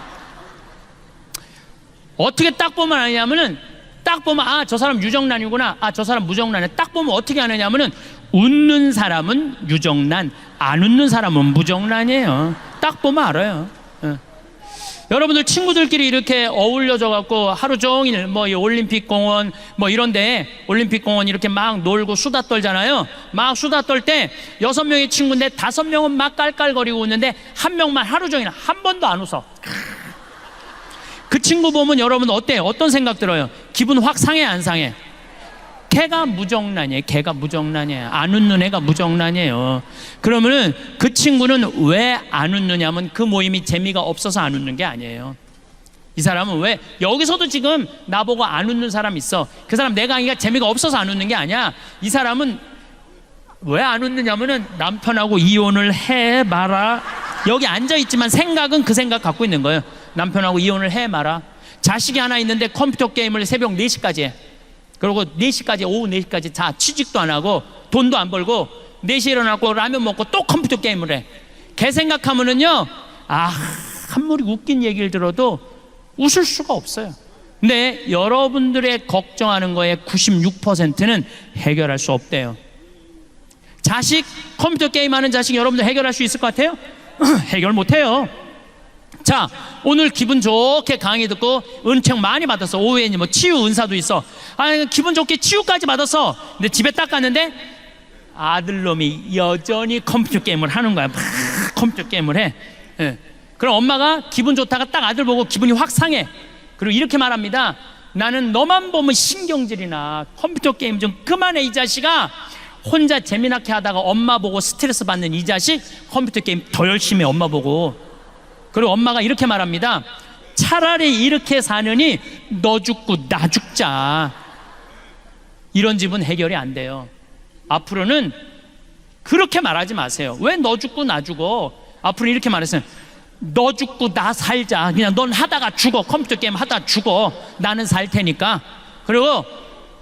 어떻게 딱 보면 아냐면은 딱 보면 아, 저 사람 유정란이구나. 아, 저 사람 무정란이야. 딱 보면 어떻게 아느냐면은 웃는 사람은 유정란, 안 웃는 사람은 무정란이에요. 딱 보면 알아요. 여러분들 친구들끼리 이렇게 어울려져 갖고 하루 종일 뭐 이 올림픽 공원 뭐 이런데 올림픽 공원 이렇게 막 놀고 수다 떨잖아요. 막 수다 떨 때 6명의 친구인데 5명은 막 깔깔거리고 웃는데 한 명만 하루 종일 한 번도 안 웃어. 그 친구 보면 여러분 어때요? 어떤 생각 들어요? 기분 확 상해 안 상해? 걔가 무정란이에요. 걔가 무정란이에요. 안 웃는 애가 무정란이에요. 그러면은 그 친구는 왜 안 웃느냐면 그 모임이 재미가 없어서 안 웃는 게 아니에요. 이 사람은 왜 여기서도 지금 나보고 안 웃는 사람 있어. 그 사람 내 강의가 재미가 없어서 안 웃는 게 아니야. 이 사람은 왜 안 웃느냐면은 남편하고 이혼을 해 마라. 여기 앉아있지만 생각은 그 생각 갖고 있는 거예요. 남편하고 이혼을 해 마라. 자식이 하나 있는데 컴퓨터 게임을 새벽 4시까지 해. 그리고 4시까지, 오후 4시까지 자 취직도 안 하고 돈도 안 벌고 4시에 일어나고 라면 먹고 또 컴퓨터 게임을 해. 걔 생각하면은요, 아무리 웃긴 얘기를 들어도 웃을 수가 없어요. 근데 여러분들의 걱정하는 거에 96%는 해결할 수 없대요. 자식, 컴퓨터 게임하는 자식 여러분들 해결할 수 있을 것 같아요? 해결 못해요. 자, 오늘 기분 좋게 강의 듣고 은총 많이 받았어. 오후에 뭐 치유 은사도 있어. 기분 좋게 치유까지 받았어. 근데 집에 딱 갔는데 아들놈이 여전히 컴퓨터 게임을 하는 거야. 막 컴퓨터 게임을 해. 예. 그럼 엄마가 기분 좋다가 딱 아들 보고 기분이 확 상해. 그리고 이렇게 말합니다. 나는 너만 보면 신경질이나 컴퓨터 게임 좀 그만해 이 자식아. 혼자 재미나게 하다가 엄마 보고 스트레스 받는 이 자식, 컴퓨터 게임 더 열심히 해 엄마 보고. 그리고 엄마가 이렇게 말합니다. 차라리 이렇게 사느니 너 죽고 나 죽자. 이런 집은 해결이 안 돼요. 앞으로는 그렇게 말하지 마세요. 왜 너 죽고 나 죽어? 앞으로 이렇게 말했어요. 너 죽고 나 살자. 그냥 넌 하다가 죽어. 컴퓨터 게임 하다가 죽어. 나는 살 테니까. 그리고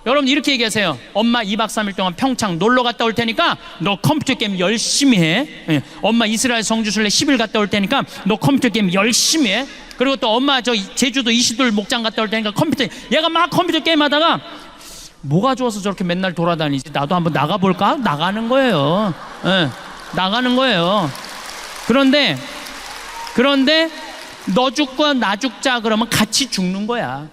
여러분 이렇게 얘기하세요. 엄마 2박 3일 동안 평창 놀러 갔다 올 테니까 너 컴퓨터 게임 열심히 해. 예. 엄마 이스라엘 성주순례 10일 갔다 올 테니까 너 컴퓨터 게임 열심히 해. 그리고 또 엄마 저 제주도 이시돌 목장 갔다 올 테니까 얘가 막 컴퓨터 게임 하다가 뭐가 좋아서 저렇게 맨날 돌아다니지? 나도 한번 나가볼까? 나가는 거예요. 예. 나가는 거예요. 그런데 너 죽고 나 죽자 그러면 같이 죽는 거야.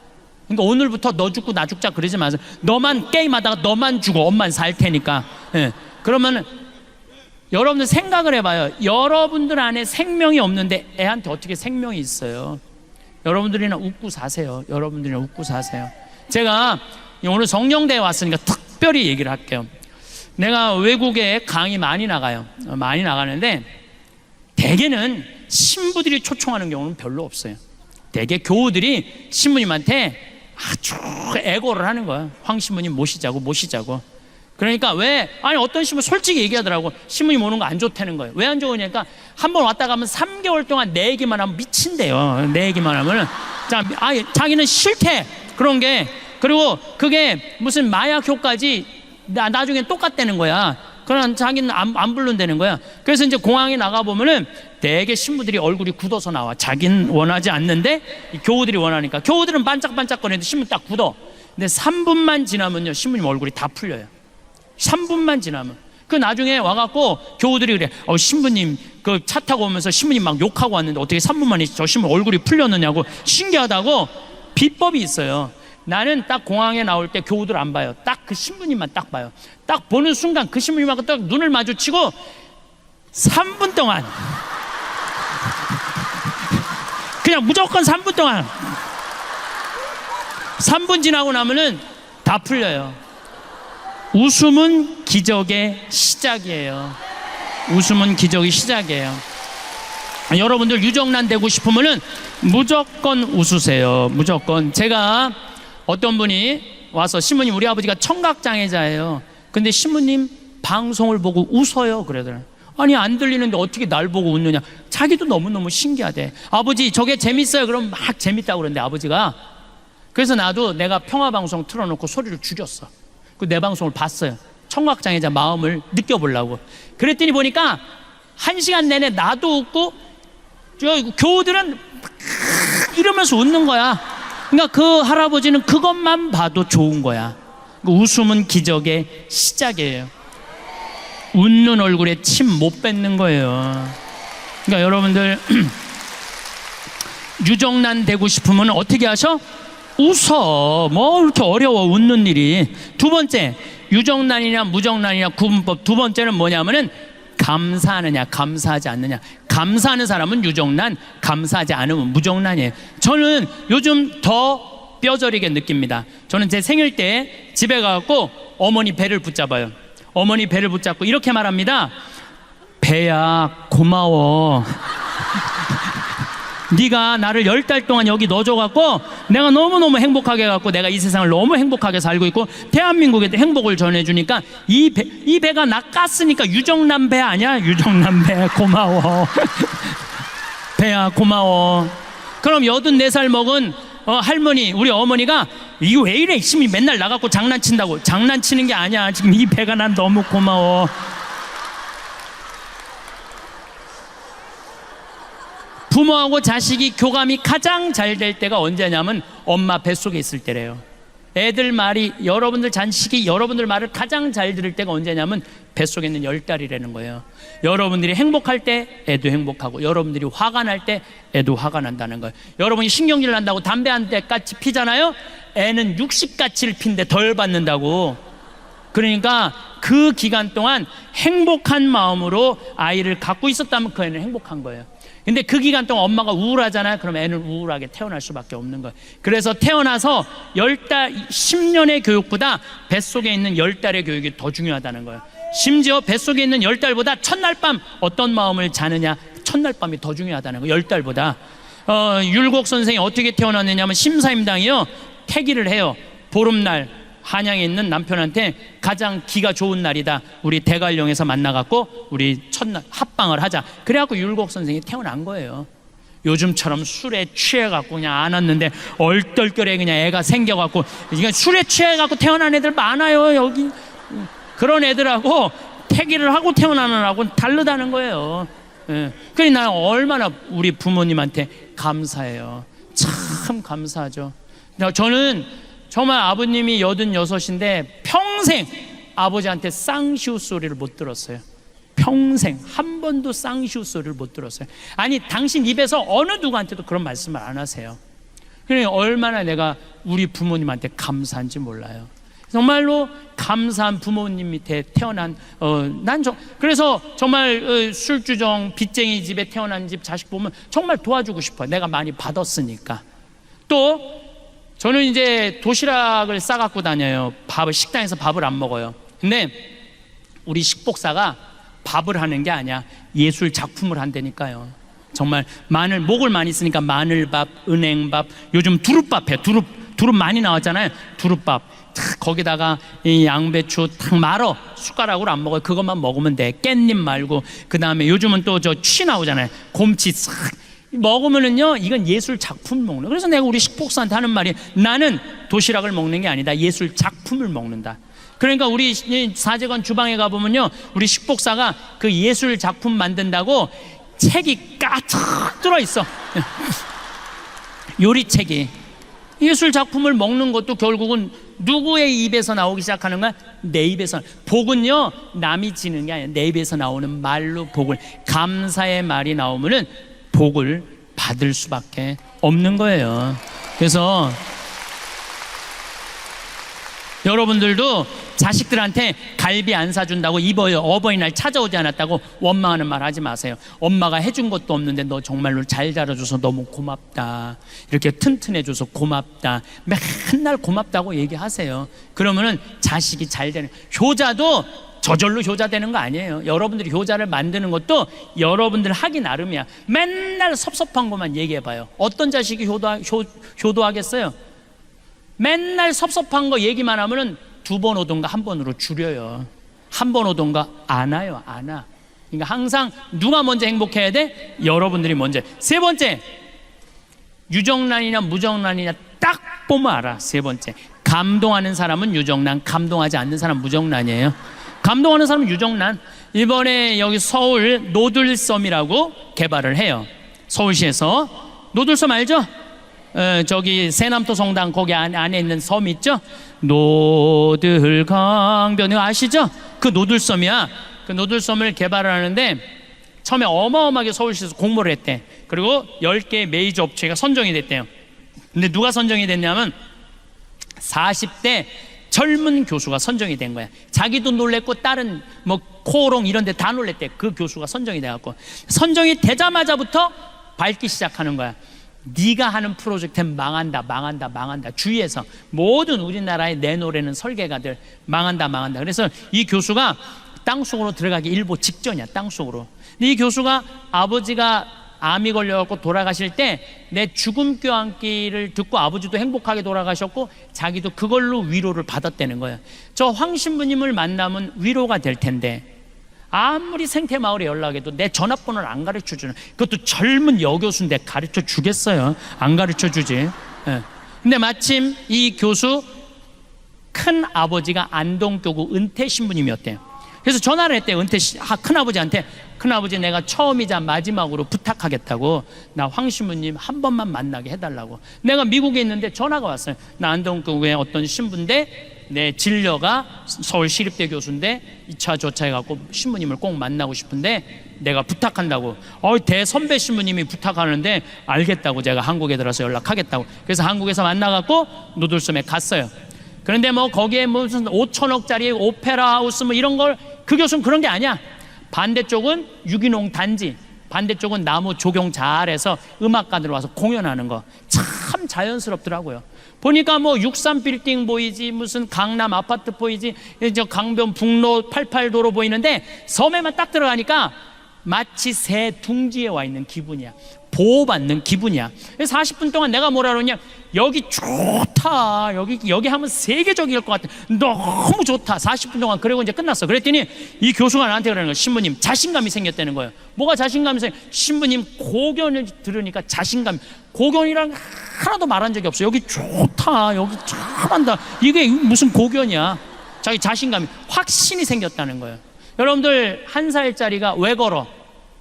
그러니까 오늘부터 너 죽고 나 죽자 그러지 마세요. 너만 게임하다가 너만 죽어. 엄만 살 테니까. 예. 그러면 여러분들 생각을 해봐요. 여러분들 안에 생명이 없는데 애한테 어떻게 생명이 있어요? 여러분들이나 웃고 사세요. 여러분들이나 웃고 사세요. 제가 오늘 성령대에 왔으니까 특별히 얘기를 할게요. 내가 외국에 강의 많이 나가요. 많이 나가는데 대개는 신부들이 초청하는 경우는 별로 없어요. 대개 교우들이 신부님한테 아주 애고를 하는 거야. 황 신부님 모시자고. 그러니까 어떤 신부 솔직히 얘기하더라고. 신부님 오는 거 안 좋다는 거예요. 왜 안 좋으냐니까 한 번 왔다 가면 3개월 동안 내 얘기만 하면 미친대요. 내 얘기만 하면은 자기는 싫대. 그런 게. 그리고 그게 무슨 마약 효과지 나중에 똑같다는 거야. 그러나 자기는 안 부른다는 거야. 그래서 이제 공항에 나가보면은 대개 신부들이 얼굴이 굳어서 나와. 자기는 원하지 않는데 교우들이 원하니까. 교우들은 반짝반짝거리는데 신부 딱 굳어. 근데 3분만 지나면요 신부님 얼굴이 다 풀려요. 3분만 지나면. 그 나중에 와갖고 교우들이 그래. 신부님 그 차 타고 오면서 신부님 막 욕하고 왔는데 어떻게 3분 만에 저 신부 얼굴이 풀렸느냐고. 신기하다고. 비법이 있어요. 나는 딱 공항에 나올 때 교우들 안 봐요. 딱 그 신부님만 딱 봐요. 딱 보는 순간 그 신부님하고 딱 눈을 마주치고 3분 동안 그냥 무조건 3분 동안 3분 지나고 나면은 다 풀려요. 웃음은 기적의 시작이에요. 웃음은 기적의 시작이에요. 여러분들 유정란 되고 싶으면은 무조건 웃으세요. 무조건. 제가 어떤 분이 와서 신부님 우리 아버지가 청각장애자예요. 근데 신부님 방송을 보고 웃어요. 그러더라고요. 아니 안 들리는데 어떻게 날 보고 웃느냐. 자기도 너무너무 신기하대. 아버지 저게 재밌어요. 그럼 막 재밌다고 그러는데 아버지가. 그래서 나도 내가 평화방송 틀어놓고 소리를 줄였어. 그 내 방송을 봤어요. 청각장애자 마음을 느껴보려고. 그랬더니 보니까 1시간 내내 나도 웃고 저 교우들은 이러면서 웃는 거야. 그러니까 그 할아버지는 그것만 봐도 좋은 거야. 웃음은 기적의 시작이에요. 웃는 얼굴에 침 못 뱉는 거예요. 그러니까 여러분들 유정란 되고 싶으면 어떻게 하셔? 웃어. 뭐 이렇게 어려워 웃는 일이. 두 번째, 유정란이냐 무정란이냐 구분법 두 번째는 뭐냐면은 감사하느냐 감사하지 않느냐. 감사하는 사람은 유정란, 감사하지 않으면 무정란이에요. 저는 요즘 더 뼈저리게 느낍니다. 저는 제 생일 때 집에 가서 어머니 배를 붙잡아요. 어머니 배를 붙잡고 이렇게 말합니다. 배야 고마워. 네가 나를 10달 동안 여기 넣어줘갖고 내가 너무너무 행복하게 해갖고 내가 이 세상을 너무 행복하게 살고 있고 대한민국에 행복을 전해주니까 이 배가 나 깠으니까 유정남 배 아니야? 유정남 배 고마워. 배야 고마워. 그럼 84살 먹은 할머니, 우리 어머니가 이거 왜 이래? 심히 맨날 나가고 장난친다고. 장난치는 게 아니야. 지금 이 배가 난 너무 고마워. 부모하고 자식이 교감이 가장 잘 될 때가 언제냐면 엄마 뱃속에 있을 때래요. 애들 말이, 여러분들 자식이 여러분들 말을 가장 잘 들을 때가 언제냐면 뱃속에 있는 10달이라는 거예요. 여러분들이 행복할 때 애도 행복하고, 여러분들이 화가 날 때 애도 화가 난다는 거예요. 여러분이 신경질 난다고 담배 한 대까지 피잖아요. 애는 60가치를 피는데 덜 받는다고. 그러니까 그 기간 동안 행복한 마음으로 아이를 갖고 있었다면 그 애는 행복한 거예요. 근데 그 기간 동안 엄마가 우울하잖아요. 그럼 애는 우울하게 태어날 수밖에 없는 거예요. 그래서 태어나서 10달, 10년의 교육보다 뱃속에 있는 10달의 교육이 더 중요하다는 거예요. 심지어 뱃속에 있는 10달보다 첫날 밤 어떤 마음을 자느냐, 첫날 밤이 더 중요하다는 거예요. 10달보다. 율곡 선생이 어떻게 태어났느냐면 심사임당이요, 태기를 해요. 보름날 한양에 있는 남편한테 가장 기가 좋은 날이다, 우리 대관령에서 만나갖고 우리 첫날 합방을 하자. 그래갖고 율곡 선생이 태어난 거예요. 요즘처럼 술에 취해갖고 그냥 안 왔는데 얼떨결에 그냥 애가 생겨갖고, 이게 술에 취해갖고 태어난 애들 많아요 여기. 그런 애들하고 태기를 하고 태어나는 애하고는 다르다는 거예요. 그러니 나는 얼마나 우리 부모님한테 감사해요. 참 감사하죠. 저는 정말 아버님이 86인데 평생 아버지한테 쌍시우 소리를 못 들었어요. 평생 한 번도 쌍시우 소리를 못 들었어요. 아니, 당신 입에서 어느 누구한테도 그런 말씀을 안 하세요. 그러니 얼마나 내가 우리 부모님한테 감사한지 몰라요. 정말로 감사한 부모님 밑에 태어난, 그래서 정말 술주정 빚쟁이 집에 태어난 집 자식 보면 정말 도와주고 싶어요. 내가 많이 받았으니까. 또 저는 이제 도시락을 싸갖고 다녀요. 식당에서 밥을 안 먹어요. 근데 우리 식복사가 밥을 하는 게 아니야, 예술 작품을 한다니까요. 정말 목을 많이 쓰니까 마늘밥, 은행밥, 요즘 두릅밥 해. 두릅 많이 나왔잖아요. 두릅밥 거기다가 이 양배추 탁 말어. 숟가락으로 안 먹어요. 그것만 먹으면 돼. 깻잎 말고. 그 다음에 요즘은 또 저 취 나오잖아요. 곰치 싹 먹으면은요, 이건 예술 작품 먹는. 그래서 내가 우리 식복사한테 하는 말이, 나는 도시락을 먹는 게 아니다, 예술 작품을 먹는다. 그러니까 우리 사제관 주방에 가보면요, 우리 식복사가 그 예술 작품 만든다고 책이 가득 들어있어. 요리책이. 예술 작품을 먹는 것도 결국은 누구의 입에서 나오기 시작하는 거야? 내 입에서. 복은요, 남이 지는 게 아니야. 내 입에서 나오는 말로 복을, 감사의 말이 나오면은 복을 받을 수밖에 없는 거예요. 그래서 여러분들도 자식들한테 갈비 안 사준다고 어버이날 찾아오지 않았다고 원망하는 말 하지 마세요. 엄마가 해준 것도 없는데 너 정말로 잘 자라줘서 너무 고맙다, 이렇게 튼튼해줘서 고맙다, 맨날 고맙다고 얘기하세요. 그러면은 자식이 잘 되는. 효자도 저절로 효자 되는 거 아니에요. 여러분들이 효자를 만드는 것도 여러분들 하기 나름이야. 맨날 섭섭한 것만 얘기해봐요. 어떤 자식이 효도하겠어요? 맨날 섭섭한 거 얘기만 하면은 2번 오던가 1번으로 줄여요. 1번 오던가 안 와요. 안 와. 그러니까 항상 누가 먼저 행복해야 돼? 여러분들이 먼저. 세 번째, 유정란이냐 무정란이냐 딱 보면 알아. 세 번째, 감동하는 사람은 유정란, 감동하지 않는 사람은 무정란이에요. 감동하는 사람은 유정란. 이번에 여기 서울 노들섬이라고 개발을 해요. 서울시에서. 노들섬 알죠? 저기 세남토 성당 거기 안에 있는 섬 있죠? 노들강변, 이거 아시죠? 그 노들섬이야. 그 노들섬을 개발을 하는데 처음에 어마어마하게 서울시에서 공모를 했대. 그리고 10개의 메이저 업체가 선정이 됐대요. 근데 누가 선정이 됐냐면 40대 젊은 교수가 선정이 된 거야. 자기도 놀랬고 다른 뭐 코오롱 이런 데 다 놀랬대. 그 교수가 선정이 돼갖고, 선정이 되자마자부터 밟기 시작하는 거야. 네가 하는 프로젝트는 망한다. 주위에서 모든 우리나라에 내놓으려는 설계가들 망한다. 그래서 이 교수가 땅속으로 들어가기 일보 직전이야. 땅속으로. 근데 이 교수가 암이 걸려갖고 돌아가실 때 내 죽음 껴안기를 듣고 아버지도 행복하게 돌아가셨고 자기도 그걸로 위로를 받았다는 거예요. 저 황 신부님을 만나면 위로가 될 텐데 아무리 생태마을에 연락해도 내 전화번호를 안 가르쳐주는, 그것도 젊은 여교수인데 가르쳐 주겠어요? 안 가르쳐 주지. 예. 근데 마침 이 교수 큰 아버지가 안동교구 은퇴 신부님이었대요. 그래서 전화를 했대요. 큰아버지한테. 큰아버지, 내가 처음이자 마지막으로 부탁하겠다고, 나 황 신부님 한 번만 만나게 해달라고. 내가 미국에 있는데 전화가 왔어요. 나 안동교구의 어떤 신부인데 내 진료가 서울시립대 교수인데 2차 조차해갖고 신부님을 꼭 만나고 싶은데 내가 부탁한다고. 대선배 신부님이 부탁하는데 알겠다고 제가 한국에 들어서 연락하겠다고. 그래서 한국에서 만나갖고 노들섬에 갔어요. 그런데 뭐 거기에 무슨 5천억짜리 오페라 하우스 뭐 이런 걸, 그 교수는 그런 게 아니야. 반대쪽은 유기농 단지, 반대쪽은 나무 조경 잘해서 음악가들 와서 공연하는 거 참 자연스럽더라고요. 보니까 뭐 63빌딩 보이지, 무슨 강남 아파트 보이지, 저 강변북로 88도로 보이는데 섬에만 딱 들어가니까 마치 새 둥지에 와 있는 기분이야. 보호받는 기분이야. 40분 동안 내가 뭐라 그러냐, 여기 좋다, 여기 하면 세계적일 것 같아, 너무 좋다. 40분 동안. 그리고 이제 끝났어. 그랬더니 이 교수가 나한테 그러는 거야. 신부님 자신감이 생겼다는 거예요. 뭐가 자신감이 신부님 고견을 들으니까 자신감. 고견이랑 하나도 말한 적이 없어. 여기 좋다, 여기 잘한다, 이게 무슨 고견이야. 자기 자신감이, 확신이 생겼다는 거예요. 여러분들 1살짜리가 왜 걸어?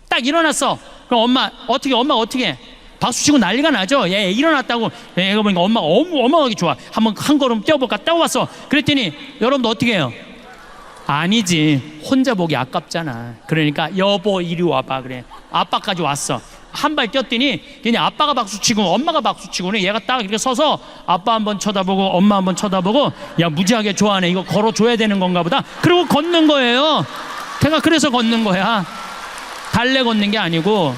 딱 일어났어. 그럼 엄마 어떻게 해? 박수치고 난리가 나죠. 얘 일어났다고. 얘가 보니까 엄마가 어마어마하게 좋아. 한번 한 걸음 뛰어볼까? 뛰어봤어. 그랬더니 여러분들 어떻게 해요? 아니지, 혼자 보기 아깝잖아. 그러니까 여보 이리 와봐. 그래, 아빠까지 왔어. 한 발 뛰었더니 걔네 아빠가 박수치고 엄마가 박수치고, 얘가 딱 이렇게 서서 아빠 한번 쳐다보고 엄마 한번 쳐다보고, 야 무지하게 좋아하네, 이거 걸어줘야 되는 건가 보다. 그리고 걷는 거예요. 걔가 그래서 걷는 거야. 달래 걷는 게 아니고.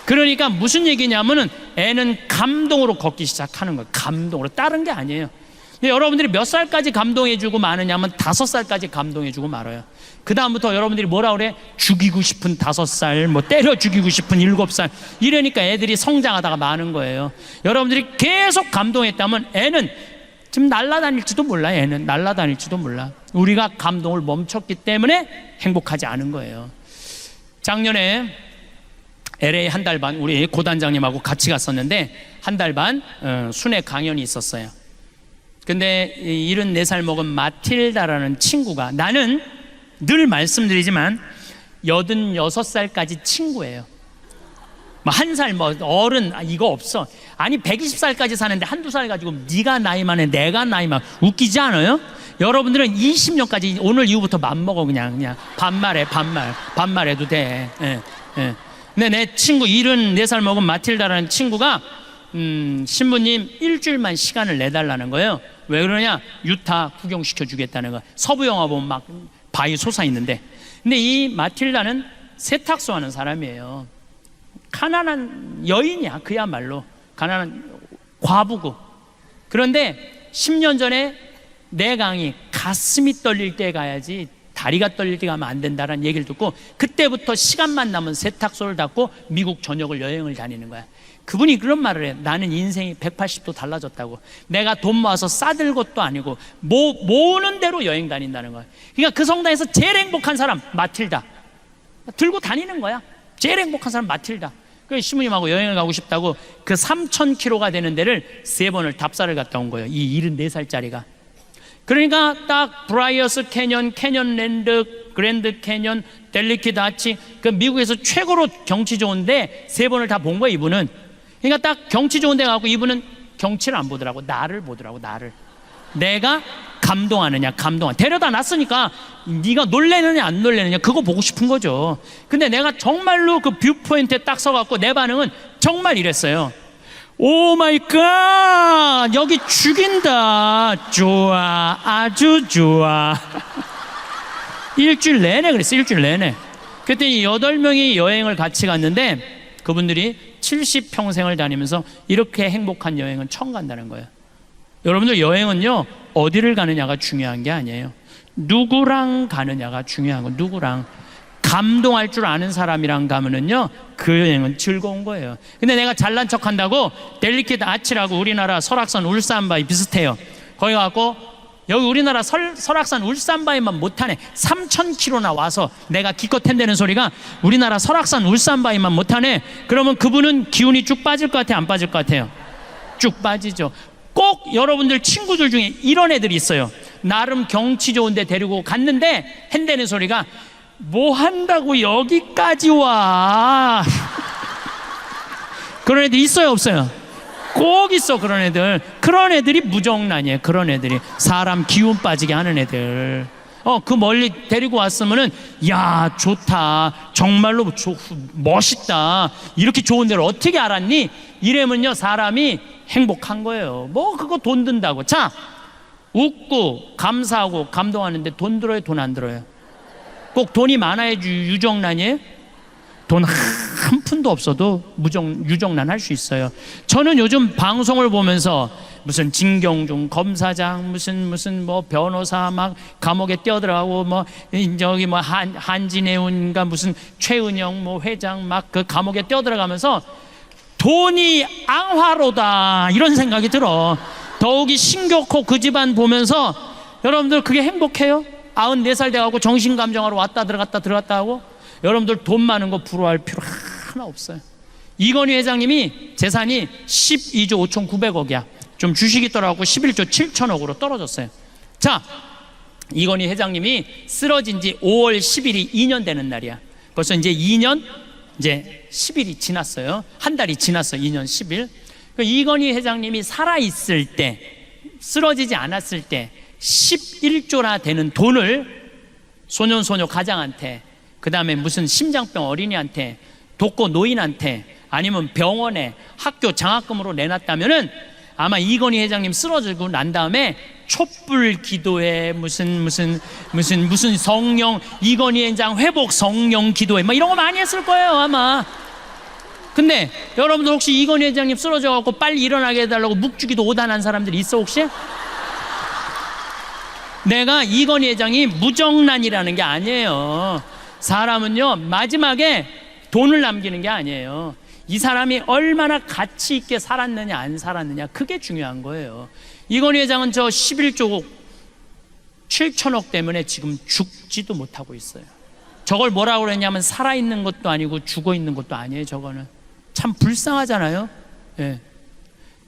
그러니까 무슨 얘기냐면은 애는 감동으로 걷기 시작하는 거예요. 감동으로. 다른 게 아니에요. 근데 여러분들이 몇 살까지 감동해주고 마느냐면 5살까지 감동해주고 말아요. 그 다음부터 여러분들이 뭐라 그래? 죽이고 싶은 5살, 뭐 때려 죽이고 싶은 7살, 이러니까 애들이 성장하다가 마는 거예요. 여러분들이 계속 감동했다면 애는 지금 날아다닐지도 몰라. 애는 날아다닐지도 몰라. 우리가 감동을 멈췄기 때문에 행복하지 않은 거예요. 작년에 LA 한 달 반 우리 고단장님하고 같이 갔었는데, 한 달 반 순회 강연이 있었어요. 근데 74살 먹은 마틸다라는 친구가, 나는 늘 말씀드리지만 86살까지 친구예요. 뭐 1살 뭐 어른 이거 없어. 아니 120살까지 사는데 한두 살 가지고 네가 나이 많아 내가 나이 많아, 웃기지 않아요? 여러분들은 20년까지 오늘 이후부터 맘먹어. 그냥 반말해도 돼. 예. 근데 내 친구 74살 먹은 마틸다라는 친구가 신부님 일주일만 시간을 내달라는 거예요. 왜 그러냐? 유타 구경시켜 주겠다는 거야. 서부 영화 보면 막 바위 솟아있는데. 근데 이 마틸다는 세탁소 하는 사람이에요. 가난한 여인이야. 그야말로 가난한 과부고. 그런데 10년 전에 내 강의 가슴이 떨릴 때 가야지 다리가 떨릴 때 가면 안 된다라는 얘기를 듣고, 그때부터 시간만 나면 세탁소를 닫고 미국 전역을 여행을 다니는 거야. 그분이 그런 말을 해. 나는 인생이 180도 달라졌다고. 내가 돈 모아서 싸들 것도 아니고 모으는 대로 여행 다닌다는 거야. 그러니까 그 성당에서 제일 행복한 사람 마틸다. 들고 다니는 거야. 제일 행복한 사람 마틸다. 그래서 신부님하고 여행을 가고 싶다고 그 3,000km가 되는 데를 3번을 답사를 갔다 온 거예요. 이 74살짜리가. 그러니까 딱 브라이어스 캐년, 캐년랜드, 그랜드 캐년, 델리키 다치, 그 미국에서 최고로 경치 좋은데 3번을 다 본 거야, 이분은. 그러니까 딱 경치 좋은 데 가고 이분은 경치를 안 보더라고. 나를 보더라고, 나를. 내가 감동하느냐, 데려다 놨으니까 네가 놀래느냐 안 놀래느냐 그거 보고 싶은 거죠. 근데 내가 정말로 그 뷰포인트에 딱 서갖고 내 반응은 정말 이랬어요. 오 마이 갓, 여기 죽인다. 좋아, 아주 좋아. 일주일 내내 그랬어. 일주일 내내. 그랬더니 8명이 여행을 같이 갔는데 그분들이 70평생을 다니면서 이렇게 행복한 여행은 처음 간다는 거예요. 여러분들 여행은요, 어디를 가느냐가 중요한 게 아니에요. 누구랑 가느냐가 중요한 거예요. 누구랑. 감동할 줄 아는 사람이랑 가면은요, 그 여행은 즐거운 거예요. 근데 내가 잘난 척 한다고 델리케이트 아치라고 우리나라 설악산 울산바위 비슷해요. 거기 가고 여기 우리나라 설악산 울산바위만 못하네, 3,000km나 와서 내가 기껏 핸대는 소리가 우리나라 설악산 울산바위만 못하네. 그러면 그분은 기운이 쭉 빠질 것 같아요, 안 빠질 것 같아요? 쭉 빠지죠. 꼭 여러분들 친구들 중에 이런 애들이 있어요. 나름 경치 좋은 데 데리고 갔는데 핸대는 소리가 뭐 한다고 여기까지 와. 그런 애들 있어요, 없어요? 꼭 있어. 그런 애들이 무정란이에요. 그런 애들이 사람 기운 빠지게 하는 애들. 그 멀리 데리고 왔으면은 야, 좋다, 정말로 멋있다, 이렇게 좋은 데를 어떻게 알았니? 이러면요 사람이 행복한 거예요. 뭐 그거 돈 든다고. 자, 웃고 감사하고 감동하는데 돈 들어요, 돈 안 들어요? 꼭 돈이 많아야지 유정란이에요? 돈 한 푼도 없어도 유정란 할 수 있어요. 저는 요즘 방송을 보면서 무슨 진경중 검사장, 무슨 뭐 변호사 막 감옥에 뛰어들어가고, 뭐 저기 뭐 한진해운가 무슨 최은영 뭐 회장 막 그 감옥에 뛰어들어가면서 돈이 앙화로다 이런 생각이 들어. 더욱이 신교코 그 집안 보면서 여러분들 그게 행복해요? 94살 돼가고 정신감정하러 왔다 들어갔다 하고, 여러분들 돈 많은 거 부러워할 필요 하나 없어요. 이건희 회장님이 재산이 12조 5,900억이야. 좀 주식이 떨어지고 11조 7천억으로 떨어졌어요. 자, 이건희 회장님이 쓰러진 지 5월 10일이 2년 되는 날이야. 벌써 이제 2년 이제 10일이 지났어요. 한 달이 지났어요. 2년 10일. 이건희 회장님이 살아있을 때, 쓰러지지 않았을 때 11조나 되는 돈을 소년소녀 가장한테, 그 다음에 무슨 심장병 어린이한테, 독거 노인한테, 아니면 병원에 학교 장학금으로 내놨다면은 아마 이건희 회장님 쓰러지고 난 다음에 촛불 기도회, 무슨 성령, 이건희 회장 회복 성령 기도회 막 이런 거 많이 했을 거예요 아마. 근데 여러분들 혹시 이건희 회장님 쓰러져갖고 빨리 일어나게 해달라고 묵주기도 오단한 사람들이 있어 혹시? 내가 이건희 회장이 무정란이라는 게 아니에요. 사람은요 마지막에 돈을 남기는 게 아니에요. 이 사람이 얼마나 가치 있게 살았느냐 안 살았느냐, 그게 중요한 거예요. 이건희 회장은 저 11조 7천억 때문에 지금 죽지도 못하고 있어요. 저걸 뭐라고 그랬냐면 살아있는 것도 아니고 죽어있는 것도 아니에요. 저거는 참 불쌍하잖아요. 예.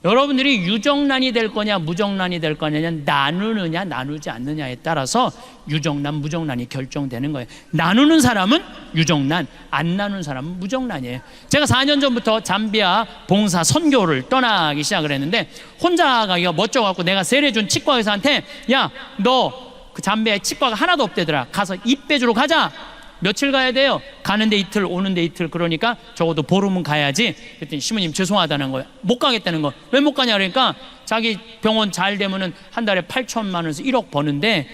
여러분들이 유정란이 될 거냐 무정란이 될 거냐, 나누느냐 나누지 않느냐에 따라서 유정란 무정란이 결정되는 거예요. 나누는 사람은 유정란, 안 나누는 사람은 무정란이에요. 제가 4년 전부터 잠비아 봉사 선교를 떠나기 시작을 했는데, 혼자 가기가 멋져갖고 내가 세례준 치과 의사한테 야, 너 그 잠비아에 치과가 하나도 없대더라, 가서 입 빼주러 가자. 며칠 가야 돼요? 가는데 이틀 오는데 이틀. 그러니까 적어도 보름은 가야지. 그랬더니 시모님 죄송하다는 거예요. 못 가겠다는 거. 왜 못 가냐 그러니까 자기 병원 잘 되면은 한 달에 8천만 원에서 1억 버는데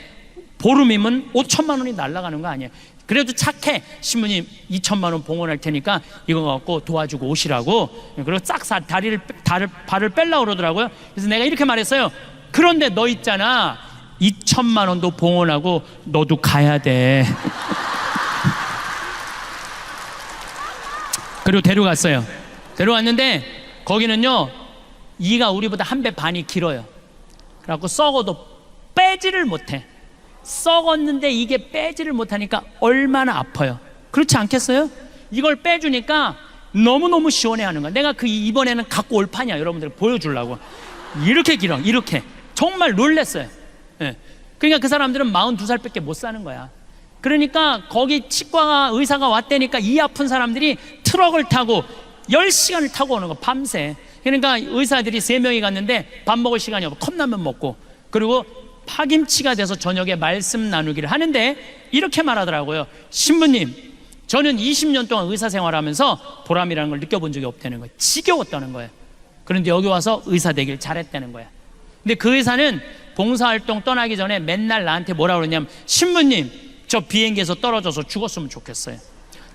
보름이면 5천만 원이 날아가는 거 아니에요. 그래도 착해. 시모님 2천만 원 봉헌할 테니까 이거 갖고 도와주고 오시라고. 그리고 싹 발을 뺄라고 그러더라고요. 그래서 내가 이렇게 말했어요. 그런데 너 있잖아, 2천만 원도 봉헌하고 너도 가야 돼. 그리고 데려갔어요. 데려왔는데 거기는요 이가 우리보다 한 배 반이 길어요. 그래갖고 썩어도 빼지를 못해. 썩었는데 이게 빼지를 못하니까 얼마나 아파요. 그렇지 않겠어요? 이걸 빼주니까 너무너무 시원해하는 거야. 내가 그 이번에는 갖고 올 판이야. 여러분들 보여주려고. 이렇게 길어, 이렇게. 정말 놀랬어요. 예. 그러니까 그 사람들은 42살밖에 못 사는 거야. 그러니까 거기 치과 의사가 왔다니까 이 아픈 사람들이 트럭을 타고 10시간을 타고 오는 거, 밤새. 그러니까 의사들이 3명이 갔는데 밥 먹을 시간이 없고 컵라면 먹고, 그리고 파김치가 돼서 저녁에 말씀 나누기를 하는데 이렇게 말하더라고요. 신부님, 저는 20년 동안 의사 생활하면서 보람이라는 걸 느껴본 적이 없다는 거예요. 지겨웠다는 거예요. 그런데 여기 와서 의사 되길 잘했다는 거야. 근데 그 의사는 봉사활동 떠나기 전에 맨날 나한테 뭐라 그러냐면, 신부님, 저 비행기에서 떨어져서 죽었으면 좋겠어요.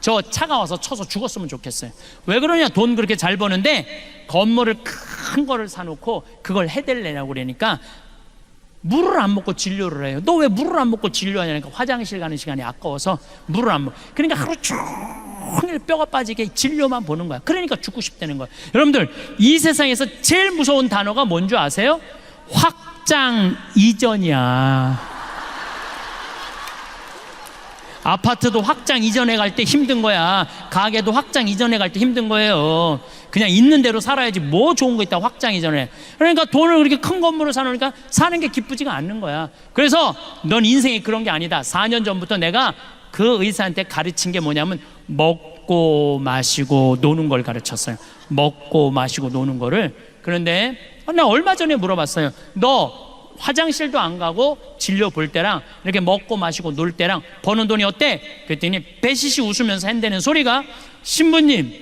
저 차가 와서 쳐서 죽었으면 좋겠어요. 왜 그러냐, 돈 그렇게 잘 버는데 건물을 큰 거를 사놓고 그걸 해달래라고 그러니까 물을 안 먹고 진료를 해요. 너 왜 물을 안 먹고 진료하냐니까 화장실 가는 시간이 아까워서 물을 안 먹어. 그러니까 하루 종일 뼈가 빠지게 진료만 보는 거야. 그러니까 죽고 싶다는 거야. 여러분들, 이 세상에서 제일 무서운 단어가 뭔지 아세요? 확장 이전이야. 아파트도 확장 이전해 갈 때 힘든 거야. 가게도 확장 이전해 갈 때 힘든 거예요. 그냥 있는 대로 살아야지 뭐 좋은 거 있다 확장 이전해. 그러니까 돈을 그렇게 큰 건물을 사놓으니까 사는 게 기쁘지가 않는 거야. 그래서 넌 인생이 그런 게 아니다. 4년 전부터 내가 그 의사한테 가르친 게 뭐냐면 먹고 마시고 노는 걸 가르쳤어요. 먹고 마시고 노는 거를. 그런데 나 얼마 전에 물어봤어요. 너 화장실도 안 가고 진료 볼 때랑 이렇게 먹고 마시고 놀 때랑 버는 돈이 어때? 그랬더니 배시시 웃으면서 한다는 소리가, 신부님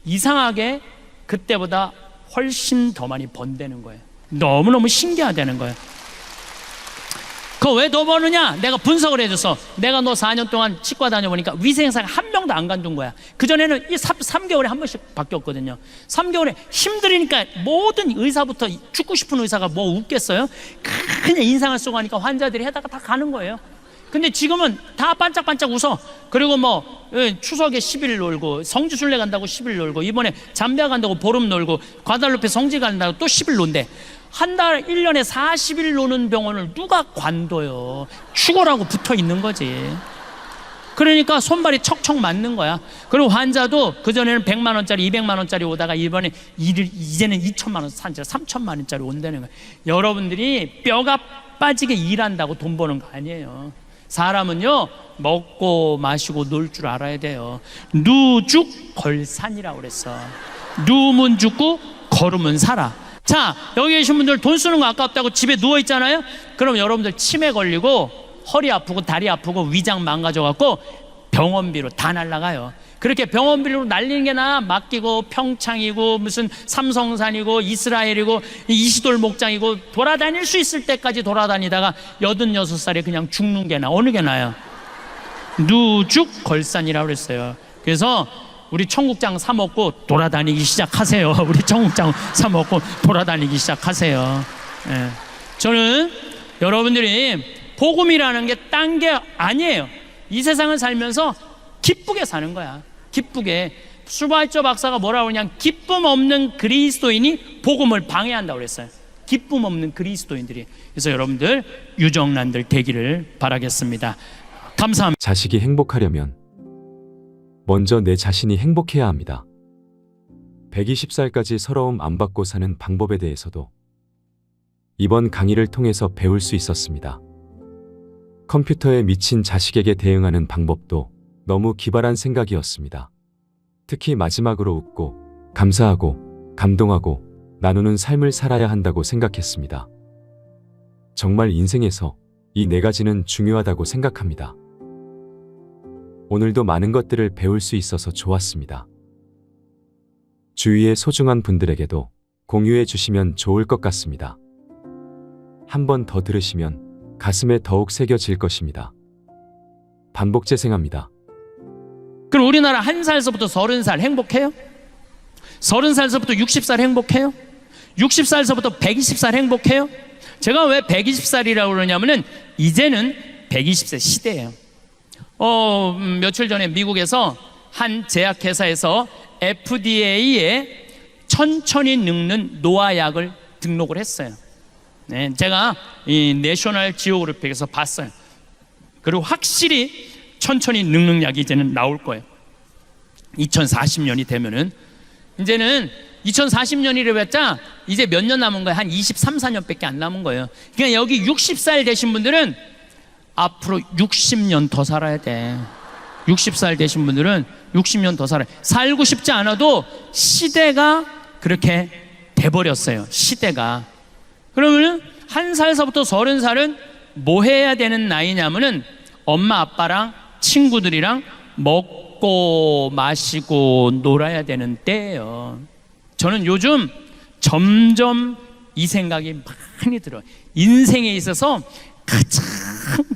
이상하게 그때보다 훨씬 더 많이 번다는 거예요. 너무너무 신기하다는 거예요. 그거 왜 더 버느냐? 내가 분석을 해줘서, 내가 너 4년 동안 치과 다녀보니까 위생사가 한 명도 안 간둔 거야. 그전에는 이 3개월에 한 번씩 바뀌었거든요. 3개월에 힘들으니까 모든 의사부터, 죽고 싶은 의사가 뭐 웃겠어요? 그냥 인상을 쓰고 하니까 환자들이 해다가 다 가는 거예요. 근데 지금은 다 반짝반짝 웃어. 그리고 뭐 추석에 10일 놀고, 성지순례 간다고 10일 놀고, 이번에 잠비아 간다고 보름 놀고, 과달루페 성지 간다고 또 10일 논대. 한 달 1년에 40일 노는 병원을 누가 관둬요? 죽어라고 붙어 있는 거지. 그러니까 손발이 척척 맞는 거야. 그리고 환자도 그전에는 100만 원짜리 200만 원짜리 오다가 이번에 이제는 2천만 원, 3천만 원짜리 온다는 거야. 여러분들이 뼈가 빠지게 일한다고 돈 버는 거 아니에요. 사람은요, 먹고 마시고 놀 줄 알아야 돼요. 누죽걸산이라고 그랬어. 누우면 죽고 걸으면 살아. 자, 여기 계신 분들 돈 쓰는 거 아깝다고 집에 누워 있잖아요. 그럼 여러분들 치매 걸리고 허리 아프고 다리 아프고 위장 망가져갖고 병원비로 다 날라가요. 그렇게 병원비로 날리는 게 나아. 맡기고 평창이고 무슨 삼성산이고 이스라엘이고 이시돌 목장이고 돌아다닐 수 있을 때까지 돌아다니다가 86살에 그냥 죽는 게 나아. 어느 게 나아요? 누죽걸산이라고 그랬어요. 그래서 우리 청국장 사 먹고 돌아다니기 시작하세요. 우리 청국장 사 먹고 돌아다니기 시작하세요. 예. 저는 여러분들이 복음이라는 게 딴 게 아니에요. 이 세상을 살면서 기쁘게 사는 거야. 기쁘게. 슈바이처 박사가 뭐라고 그러냐, 기쁨 없는 그리스도인이 복음을 방해한다고 그랬어요. 기쁨 없는 그리스도인들이. 그래서 여러분들 유정란들 되기를 바라겠습니다. 감사합니다. 자식이 행복하려면 먼저 내 자신이 행복해야 합니다. 120살까지 서러움 안 받고 사는 방법에 대해서도 이번 강의를 통해서 배울 수 있었습니다. 컴퓨터에 미친 자식에게 대응하는 방법도 너무 기발한 생각이었습니다. 특히 마지막으로 웃고 감사하고 감동하고 나누는 삶을 살아야 한다고 생각했습니다. 정말 인생에서 이 4가지는 중요하다고 생각합니다. 오늘도 많은 것들을 배울 수 있어서 좋았습니다. 주위의 소중한 분들에게도 공유해 주시면 좋을 것 같습니다. 한 번 더 들으시면 가슴에 더욱 새겨질 것입니다. 반복 재생합니다. 그럼 우리나라 1살서부터 30살 행복해요? 30살서부터 60살 행복해요? 60살서부터 120살 행복해요? 제가 왜 120살이라고 그러냐면은 이제는 120세 시대예요. 며칠 전에 미국에서 한 제약회사에서 FDA에 천천히 늙는 노화약을 등록을 했어요. 네, 제가 이 내셔널 지오그래픽에서 봤어요. 그리고 확실히 천천히 늙는 약이 이제는 나올 거예요. 2040년이 되면은, 이제는 2040년이래 봤자 이제 몇 년 남은 거예요? 한 23, 4년밖에 안 남은 거예요. 그러니까 여기 60살 되신 분들은 앞으로 60년 더 살아야 돼. 60살 되신 분들은 60년 더 살아야 돼. 살고 싶지 않아도 시대가 그렇게 돼버렸어요. 시대가. 그러면 1살서부터 30살은 뭐 해야 되는 나이냐면은 엄마 아빠랑 친구들이랑 먹고 마시고 놀아야 되는 때예요. 저는 요즘 점점 이 생각이 많이 들어요. 인생에 있어서 가장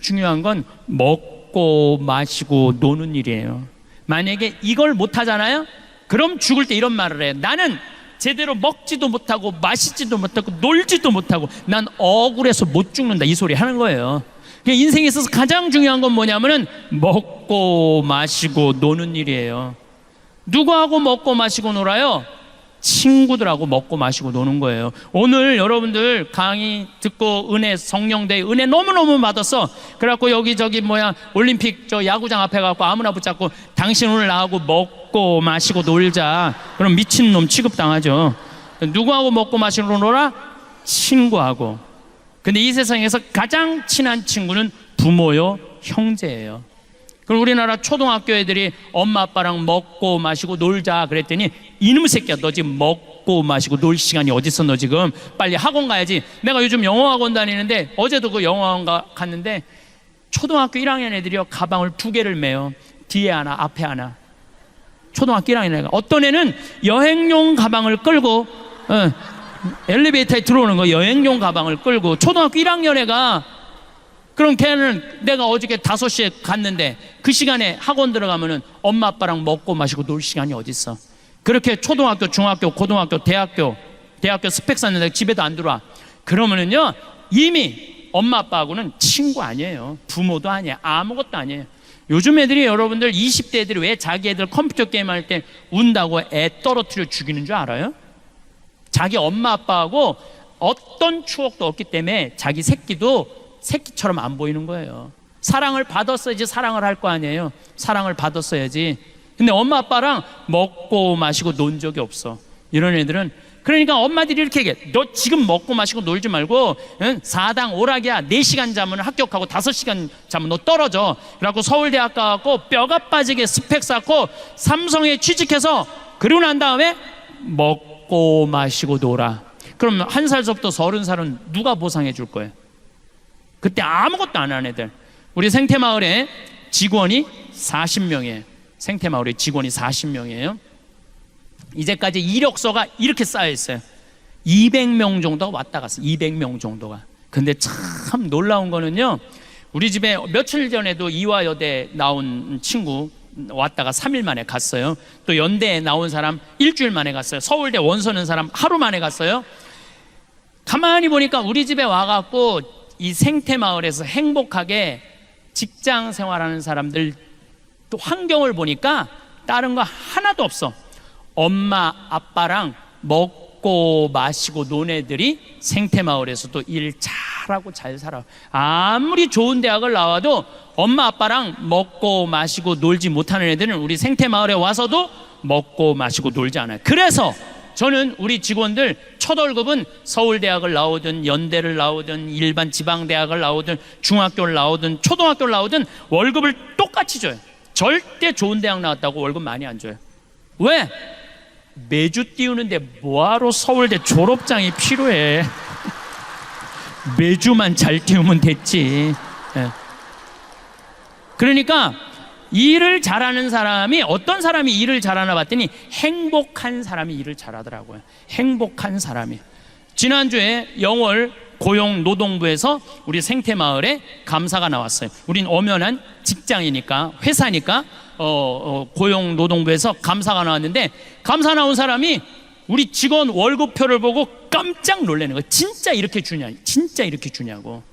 중요한 건 먹고 마시고 노는 일이에요. 만약에 이걸 못 하잖아요? 그럼 죽을 때 이런 말을 해요. 나는 제대로 먹지도 못하고 마시지도 못하고 놀지도 못하고 난 억울해서 못 죽는다 이 소리 하는 거예요. 인생에 있어서 가장 중요한 건 뭐냐면은 먹고 마시고 노는 일이에요. 누구하고 먹고 마시고 놀아요? 친구들하고 먹고 마시고 노는 거예요. 오늘 여러분들 강의 듣고 은혜, 성령대 은혜 너무너무 받았어. 그래갖고 여기저기 올림픽 저 야구장 앞에 가고 아무나 붙잡고 당신 오늘 나하고 먹고 마시고 놀자. 그럼 미친놈 취급당하죠. 누구하고 먹고 마시고 놀아? 친구하고. 근데 이 세상에서 가장 친한 친구는 부모요, 형제예요. 그럼 우리나라 초등학교 애들이 엄마 아빠랑 먹고 마시고 놀자 그랬더니 이놈 새끼야, 너 지금 먹고 마시고 놀 시간이 어딨어? 너 지금 빨리 학원 가야지. 내가 요즘 영어학원 다니는데 어제도 그 영어학원 갔는데 초등학교 1학년 애들이요 가방을 2개를 메요. 뒤에 하나 앞에 하나. 초등학교 1학년 애가 어떤 애는 여행용 가방을 끌고 엘리베이터에 들어오는 거 여행용 가방을 끌고 초등학교 1학년 애가. 그럼 걔는 내가 어저께 5시에 갔는데 그 시간에 학원 들어가면은 엄마 아빠랑 먹고 마시고 놀 시간이 어딨어. 그렇게 초등학교, 중학교, 고등학교, 대학교 스펙 쌓는데 집에도 안 들어와. 그러면은요 이미 엄마 아빠하고는 친구 아니에요. 부모도 아니에요. 아무것도 아니에요. 요즘 애들이 여러분들 20대 애들이 왜 자기 애들 컴퓨터 게임 할 때 운다고 애 떨어뜨려 죽이는 줄 알아요? 자기 엄마 아빠하고 어떤 추억도 없기 때문에 자기 새끼도 새끼처럼 안 보이는 거예요. 사랑을 받았어야지 사랑을 할 거 아니에요. 사랑을 받았어야지. 근데 엄마 아빠랑 먹고 마시고 논 적이 없어. 이런 애들은. 그러니까 엄마들이 이렇게 얘기해. 너 지금 먹고 마시고 놀지 말고 4당 오락이야. 4시간 자면 합격하고 5시간 자면 너 떨어져. 그래갖고 서울대학 가갖고 뼈가 빠지게 스펙 쌓고 삼성에 취직해서 그러고 난 다음에 먹고 마시고 놀아. 그럼 1살서부터 30살은 누가 보상해 줄 거예요? 그때 아무것도 안 하는 애들. 우리 생태마을에 직원이 40명이에요. 생태마을에 직원이 40명이에요. 이제까지 이력서가 이렇게 쌓여 있어요. 200명 정도가 왔다 갔어요. 200명 정도가. 근데 참 놀라운 거는요, 우리 집에 며칠 전에도 이화여대 나온 친구 왔다가 3일 만에 갔어요. 또 연대에 나온 사람 일주일 만에 갔어요. 서울대 원서는 사람 하루 만에 갔어요. 가만히 보니까 우리 집에 와갖고 이 생태마을에서 행복하게 직장 생활하는 사람들 또 환경을 보니까 다른 거 하나도 없어. 엄마 아빠랑 먹고 마시고 논 애들이 생태마을에서도 일 잘하고 잘 살아. 아무리 좋은 대학을 나와도 엄마 아빠랑 먹고 마시고 놀지 못하는 애들은 우리 생태마을에 와서도 먹고 마시고 놀지 않아요. 그래서 저는 우리 직원들 첫 월급은 서울대학을 나오든 연대를 나오든 일반 지방대학을 나오든 중학교를 나오든 초등학교를 나오든 월급을 똑같이 줘요. 절대 좋은 대학 나왔다고 월급 많이 안 줘요. 왜? 매주 띄우는데 뭐하러 서울대 졸업장이 필요해. 매주만 잘 띄우면 됐지. 그러니까 일을 잘하는 사람이, 어떤 사람이 일을 잘하나 봤더니 행복한 사람이 일을 잘하더라고요. 행복한 사람이. 지난주에 영월 고용노동부에서 우리 생태마을에 감사가 나왔어요. 우린 엄연한 직장이니까, 회사니까 고용노동부에서 감사가 나왔는데, 감사 나온 사람이 우리 직원 월급표를 보고 깜짝 놀라는 거예요. 진짜 이렇게 주냐? 진짜 이렇게 주냐고.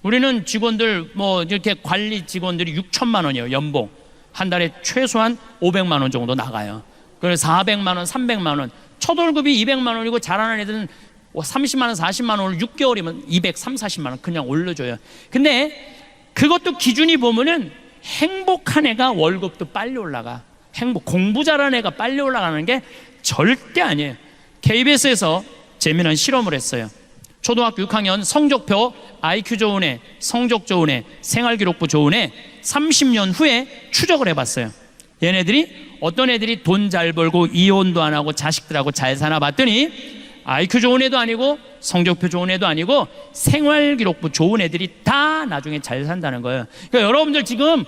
우리는 직원들 이렇게 관리 직원들이 6천만 원이에요. 연봉 한 달에 최소한 500만 원 정도 나가요. 그래서 400만 원, 300만 원. 첫 월급이 200만 원이고 잘하는 애들은 30만 원, 40만 원을 6개월이면 230, 40만 원 그냥 올려줘요. 근데 그것도 기준이 보면은 행복한 애가 월급도 빨리 올라가. 공부 잘하는 애가 빨리 올라가는 게 절대 아니에요. KBS에서 재미난 실험을 했어요. 초등학교 6학년 성적표 IQ 좋은 애, 성적 좋은 애, 생활기록부 좋은 애 30년 후에 추적을 해봤어요. 얘네들이 어떤 애들이 돈 잘 벌고 이혼도 안 하고 자식들하고 잘 사나 봤더니 IQ 좋은 애도 아니고 성적표 좋은 애도 아니고 생활기록부 좋은 애들이 다 나중에 잘 산다는 거예요. 그러니까 여러분들 지금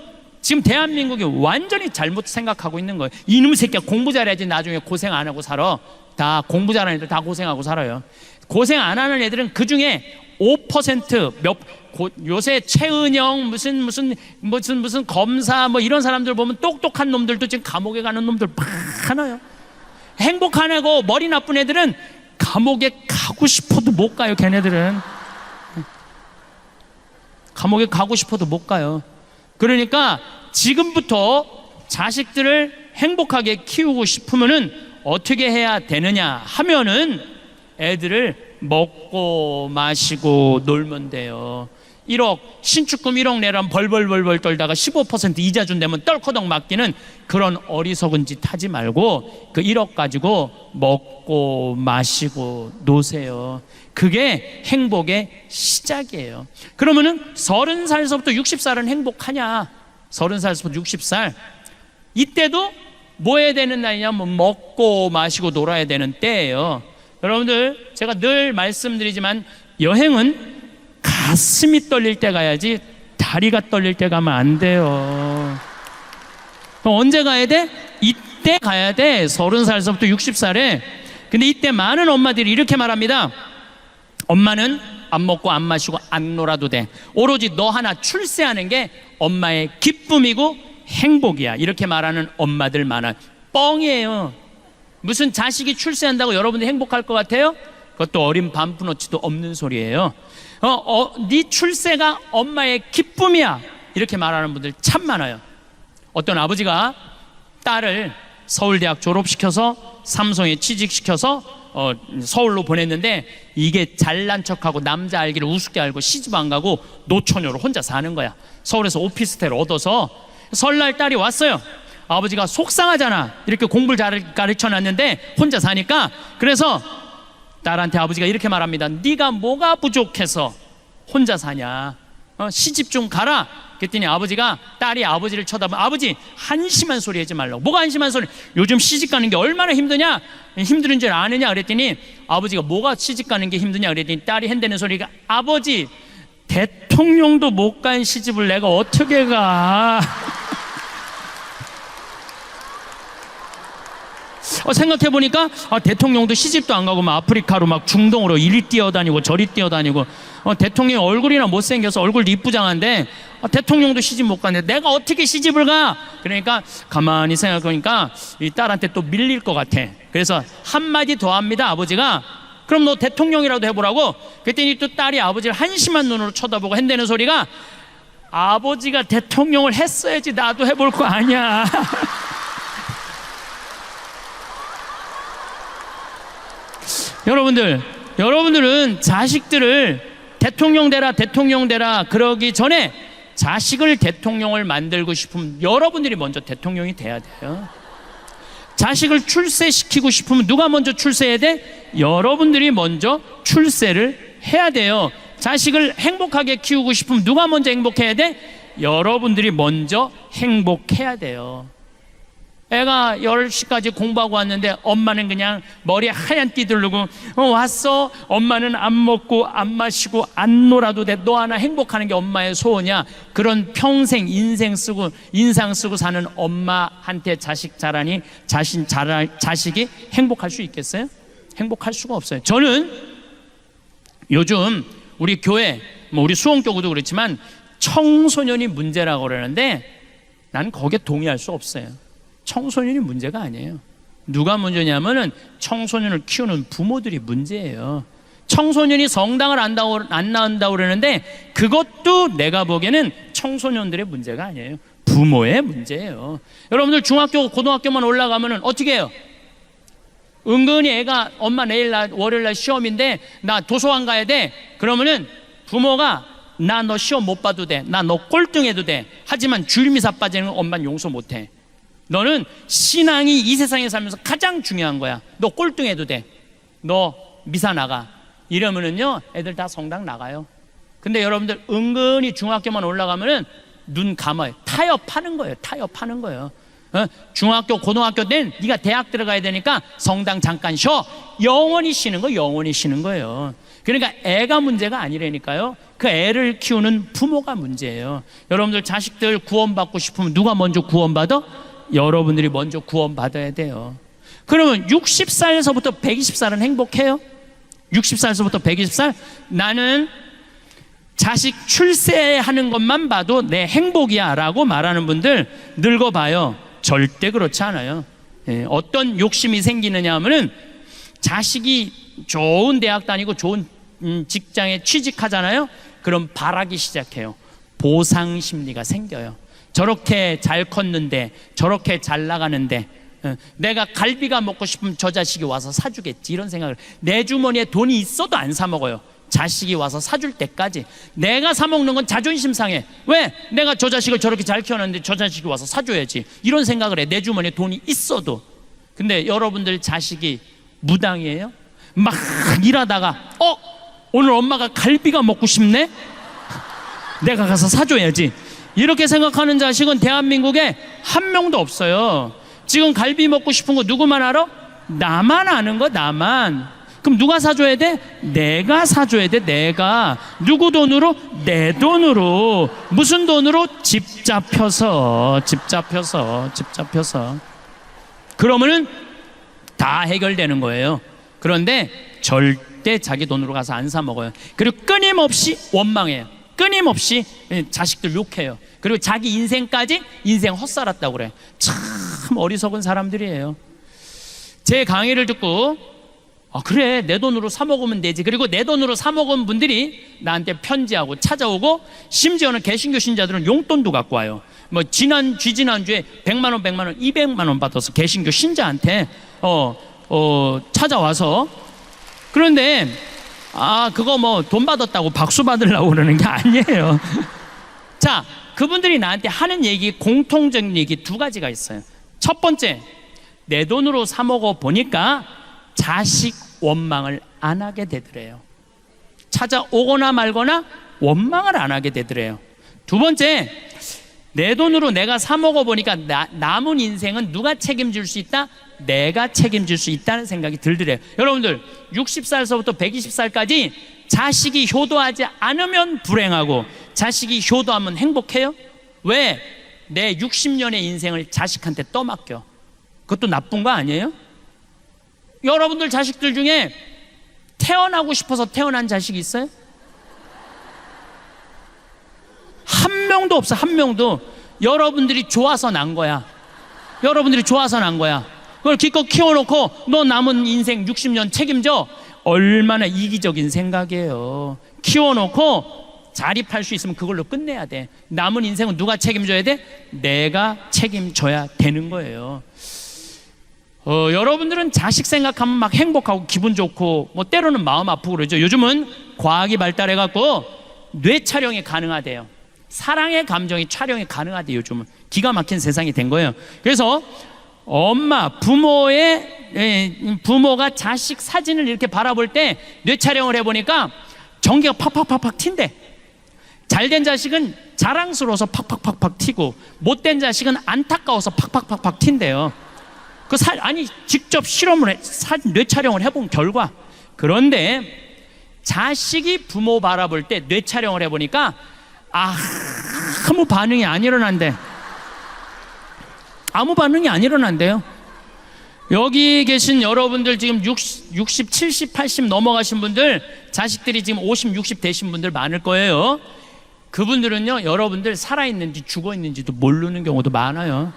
대한민국이 완전히 잘못 생각하고 있는 거예요. 이놈 새끼야 공부 잘해야지 나중에 고생 안 하고 살아. 다 공부 잘하는 애들 다 고생하고 살아요. 고생 안 하는 애들은 그 중에 5% 요새 최은영 무슨 검사 이런 사람들 보면 똑똑한 놈들도 지금 감옥에 가는 놈들 많아요. 행복하고 머리 나쁜 애들은 감옥에 가고 싶어도 못 가요. 걔네들은 감옥에 가고 싶어도 못 가요. 그러니까 지금부터 자식들을 행복하게 키우고 싶으면은 어떻게 해야 되느냐 하면은 애들을 먹고 마시고 놀면 돼요. 1억 신축금 1억 내라면 벌벌벌벌 떨다가 15% 이자 준다면 떨커덕 맡기는 그런 어리석은 짓 하지 말고 그 1억 가지고 먹고 마시고 노세요. 그게 행복의 시작이에요. 그러면은 30살서부터 60살은 행복하냐? 30살서부터 60살 이때도 뭐 해야 되는 나이냐면 먹고 마시고 놀아야 되는 때예요. 여러분들 제가 늘 말씀드리지만 여행은 가슴이 떨릴 때 가야지 다리가 떨릴 때 가면 안 돼요. 그럼 언제 가야 돼? 이때 가야 돼. 30살서부터 60살에. 근데 이때 많은 엄마들이 이렇게 말합니다. 엄마는 안 먹고 안 마시고 안 놀아도 돼. 오로지 너 하나 출세하는 게 엄마의 기쁨이고 행복이야. 이렇게 말하는 엄마들 많아요. 뻥이에요. 무슨 자식이 출세한다고 여러분들이 행복할 것 같아요? 그것도 어린 반푼어치도 없는 소리예요. 네 출세가 엄마의 기쁨이야. 이렇게 말하는 분들 참 많아요. 어떤 아버지가 딸을 서울대학 졸업시켜서 삼성에 취직시켜서 서울로 보냈는데 이게 잘난 척하고 남자 알기를 우습게 알고 시집 안 가고 노처녀로 혼자 사는 거야. 서울에서 오피스텔 얻어서 설날 딸이 왔어요. 아버지가 속상하잖아. 이렇게 공부를 잘 가르쳐놨는데 혼자 사니까. 그래서 딸한테 아버지가 이렇게 말합니다. 네가 뭐가 부족해서 혼자 사냐? 시집 좀 가라. 그랬더니 아버지가 딸이 아버지를 쳐다보면 아버지 한심한 소리 하지 말라고. 뭐가 한심한 소리? 요즘 시집 가는 게 얼마나 힘드냐? 힘든 줄 아느냐? 그랬더니 아버지가 뭐가 시집 가는 게 힘드냐? 그랬더니 딸이 한다는 소리가 아버지 대통령도 못 간 시집을 내가 어떻게 가? 생각해보니까 대통령도 시집도 안 가고 막 아프리카로 막 중동으로 이리 뛰어다니고 저리 뛰어다니고 대통령 얼굴이나 못생겨서 얼굴도 이쁘장한데 대통령도 시집 못 가는데 내가 어떻게 시집을 가? 그러니까 가만히 생각해보니까 이 딸한테 또 밀릴 것 같아. 그래서 한마디 더 합니다. 아버지가 그럼 너 대통령이라도 해보라고. 그랬더니 또 딸이 아버지를 한심한 눈으로 쳐다보고 한다는 소리가 아버지가 대통령을 했어야지 나도 해볼 거 아니야. 여러분들은 자식들을 대통령 되라 그러기 전에 자식을 대통령을 만들고 싶으면 여러분들이 먼저 대통령이 돼야 돼요. 자식을 출세시키고 싶으면 누가 먼저 출세해야 돼? 여러분들이 먼저 출세를 해야 돼요. 자식을 행복하게 키우고 싶으면 누가 먼저 행복해야 돼? 여러분들이 먼저 행복해야 돼요. 애가 10시까지 공부하고 왔는데 엄마는 그냥 머리에 하얀 띠 두르고 왔어? 엄마는 안 먹고 안 마시고 안 놀아도 돼. 너 하나 행복하는 게 엄마의 소원이야. 그런 평생 인상 쓰고 사는 엄마한테 자식 자라니 자식이 행복할 수 있겠어요? 행복할 수가 없어요. 저는 요즘 우리 교회 우리 수원교구도 그렇지만 청소년이 문제라고 그러는데 나는 거기에 동의할 수 없어요. 청소년이 문제가 아니에요. 누가 문제냐면은 청소년을 키우는 부모들이 문제예요. 청소년이 성당을 안 나온다고 그러는데 그것도 내가 보기에는 청소년들의 문제가 아니에요. 부모의 문제예요. 여러분들 중학교 고등학교만 올라가면은 어떻게 해요? 은근히 애가 엄마 내일 월요일날 시험인데 나 도서관 가야 돼. 그러면은 부모가 나 너 시험 못 봐도 돼. 나 너 꼴등해도 돼. 하지만 줄미사 빠지는 건 엄마는 용서 못해. 너는 신앙이 이 세상에 살면서 가장 중요한 거야. 너 꼴등해도 돼. 너 미사 나가. 이러면은요 애들 다 성당 나가요. 근데 여러분들 은근히 중학교만 올라가면은 눈 감아요. 타협하는 거예요. 타협하는 거예요. 중학교 고등학교 땐 네가 대학 들어가야 되니까 성당 잠깐 쉬어. 영원히 쉬는 거 영원히 쉬는 거예요. 그러니까 애가 문제가 아니라니까요. 그 애를 키우는 부모가 문제예요. 여러분들 자식들 구원받고 싶으면 누가 먼저 구원받아? 여러분들이 먼저 구원받아야 돼요. 그러면 60살에서부터 120살은 행복해요? 60살에서부터 120살? 나는 자식 출세하는 것만 봐도 내 행복이야 라고 말하는 분들 늙어봐요. 절대 그렇지 않아요. 어떤 욕심이 생기느냐 하면은 자식이 좋은 대학 다니고 좋은 직장에 취직하잖아요. 그럼 바라기 시작해요. 보상 심리가 생겨요. 저렇게 잘 컸는데, 저렇게 잘 나가는데, 내가 갈비가 먹고 싶으면 저 자식이 와서 사주겠지, 이런 생각을. 내 주머니에 돈이 있어도 안 사 먹어요. 자식이 와서 사줄 때까지. 내가 사 먹는 건 자존심 상해. 왜? 내가 저 자식을 저렇게 잘 키웠는데 저 자식이 와서 사줘야지, 이런 생각을 해. 내 주머니에 돈이 있어도. 근데 여러분들 자식이 무당이에요? 막 일하다가 오늘 엄마가 갈비가 먹고 싶네? 내가 가서 사줘야지, 이렇게 생각하는 자식은 대한민국에 한 명도 없어요. 지금 갈비 먹고 싶은 거 누구만 알아? 나만 아는 거, 나만. 그럼 누가 사줘야 돼? 내가 사줘야 돼. 내가. 누구 돈으로? 내 돈으로. 무슨 돈으로? 집 잡혀서. 그러면은 다 해결되는 거예요. 그런데 절대 자기 돈으로 가서 안 사 먹어요. 그리고 끊임없이 원망해요. 끊임없이 자식들 욕해요. 그리고 자기 인생까지 인생 헛살았다고 그래. 참 어리석은 사람들이에요. 제 강의를 듣고 그래, 내 돈으로 사 먹으면 되지. 그리고 내 돈으로 사 먹은 분들이 나한테 편지하고 찾아오고, 심지어는 개신교 신자들은 용돈도 갖고 와요. 뭐 지난주에 100만 원, 200만 원 받아서 개신교 신자한테 찾아와서. 그런데 그거 뭐 돈 받았다고 박수 받으려고 그러는 게 아니에요. 자, 그분들이 나한테 하는 얘기, 공통적인 얘기 두 가지가 있어요. 첫 번째, 내 돈으로 사 먹어 보니까 자식 원망을 안 하게 되더래요. 찾아오거나 말거나 원망을 안 하게 되더래요. 두 번째, 내 돈으로 내가 사 먹어 보니까 남은 인생은 누가 책임질 수 있다? 내가 책임질 수 있다는 생각이 들더래요. 여러분들 60살서부터 120살까지 자식이 효도하지 않으면 불행하고, 자식이 효도하면 행복해요? 왜? 내 60년의 인생을 자식한테 떠맡겨. 그것도 나쁜 거 아니에요? 여러분들 자식들 중에 태어나고 싶어서 태어난 자식이 있어요? 한 명도 없어. 한 명도. 여러분들이 좋아서 난 거야. 여러분들이 좋아서 난 거야. 그걸 기껏 키워놓고 너 남은 인생 60년 책임져. 얼마나 이기적인 생각이에요. 키워놓고 자립할 수 있으면 그걸로 끝내야 돼. 남은 인생은 누가 책임져야 돼? 내가 책임져야 되는 거예요. 여러분들은 자식 생각하면 막 행복하고 기분 좋고, 뭐 때로는 마음 아프고 그러죠. 요즘은 과학이 발달해갖고 뇌 촬영이 가능하대요. 사랑의 감정이 촬영이 가능하대요. 요즘은 기가 막힌 세상이 된 거예요. 그래서 부모가 자식 사진을 이렇게 바라볼 때 뇌 촬영을 해보니까 전기가 팍팍팍팍 튄대. 잘된 자식은 자랑스러워서 팍팍팍팍 튀고, 못된 자식은 안타까워서 팍팍팍팍 튄대요. 직접 실험을 뇌 촬영을 해본 결과. 그런데 자식이 부모 바라볼 때 뇌 촬영을 해보니까 아무 반응이 안 일어난대. 아무 반응이 안 일어난대요. 여기 계신 여러분들 지금 60, 70, 80 넘어가신 분들, 자식들이 지금 50, 60 되신 분들 많을 거예요. 그분들은요, 여러분들 살아있는지 죽어있는지도 모르는 경우도 많아요.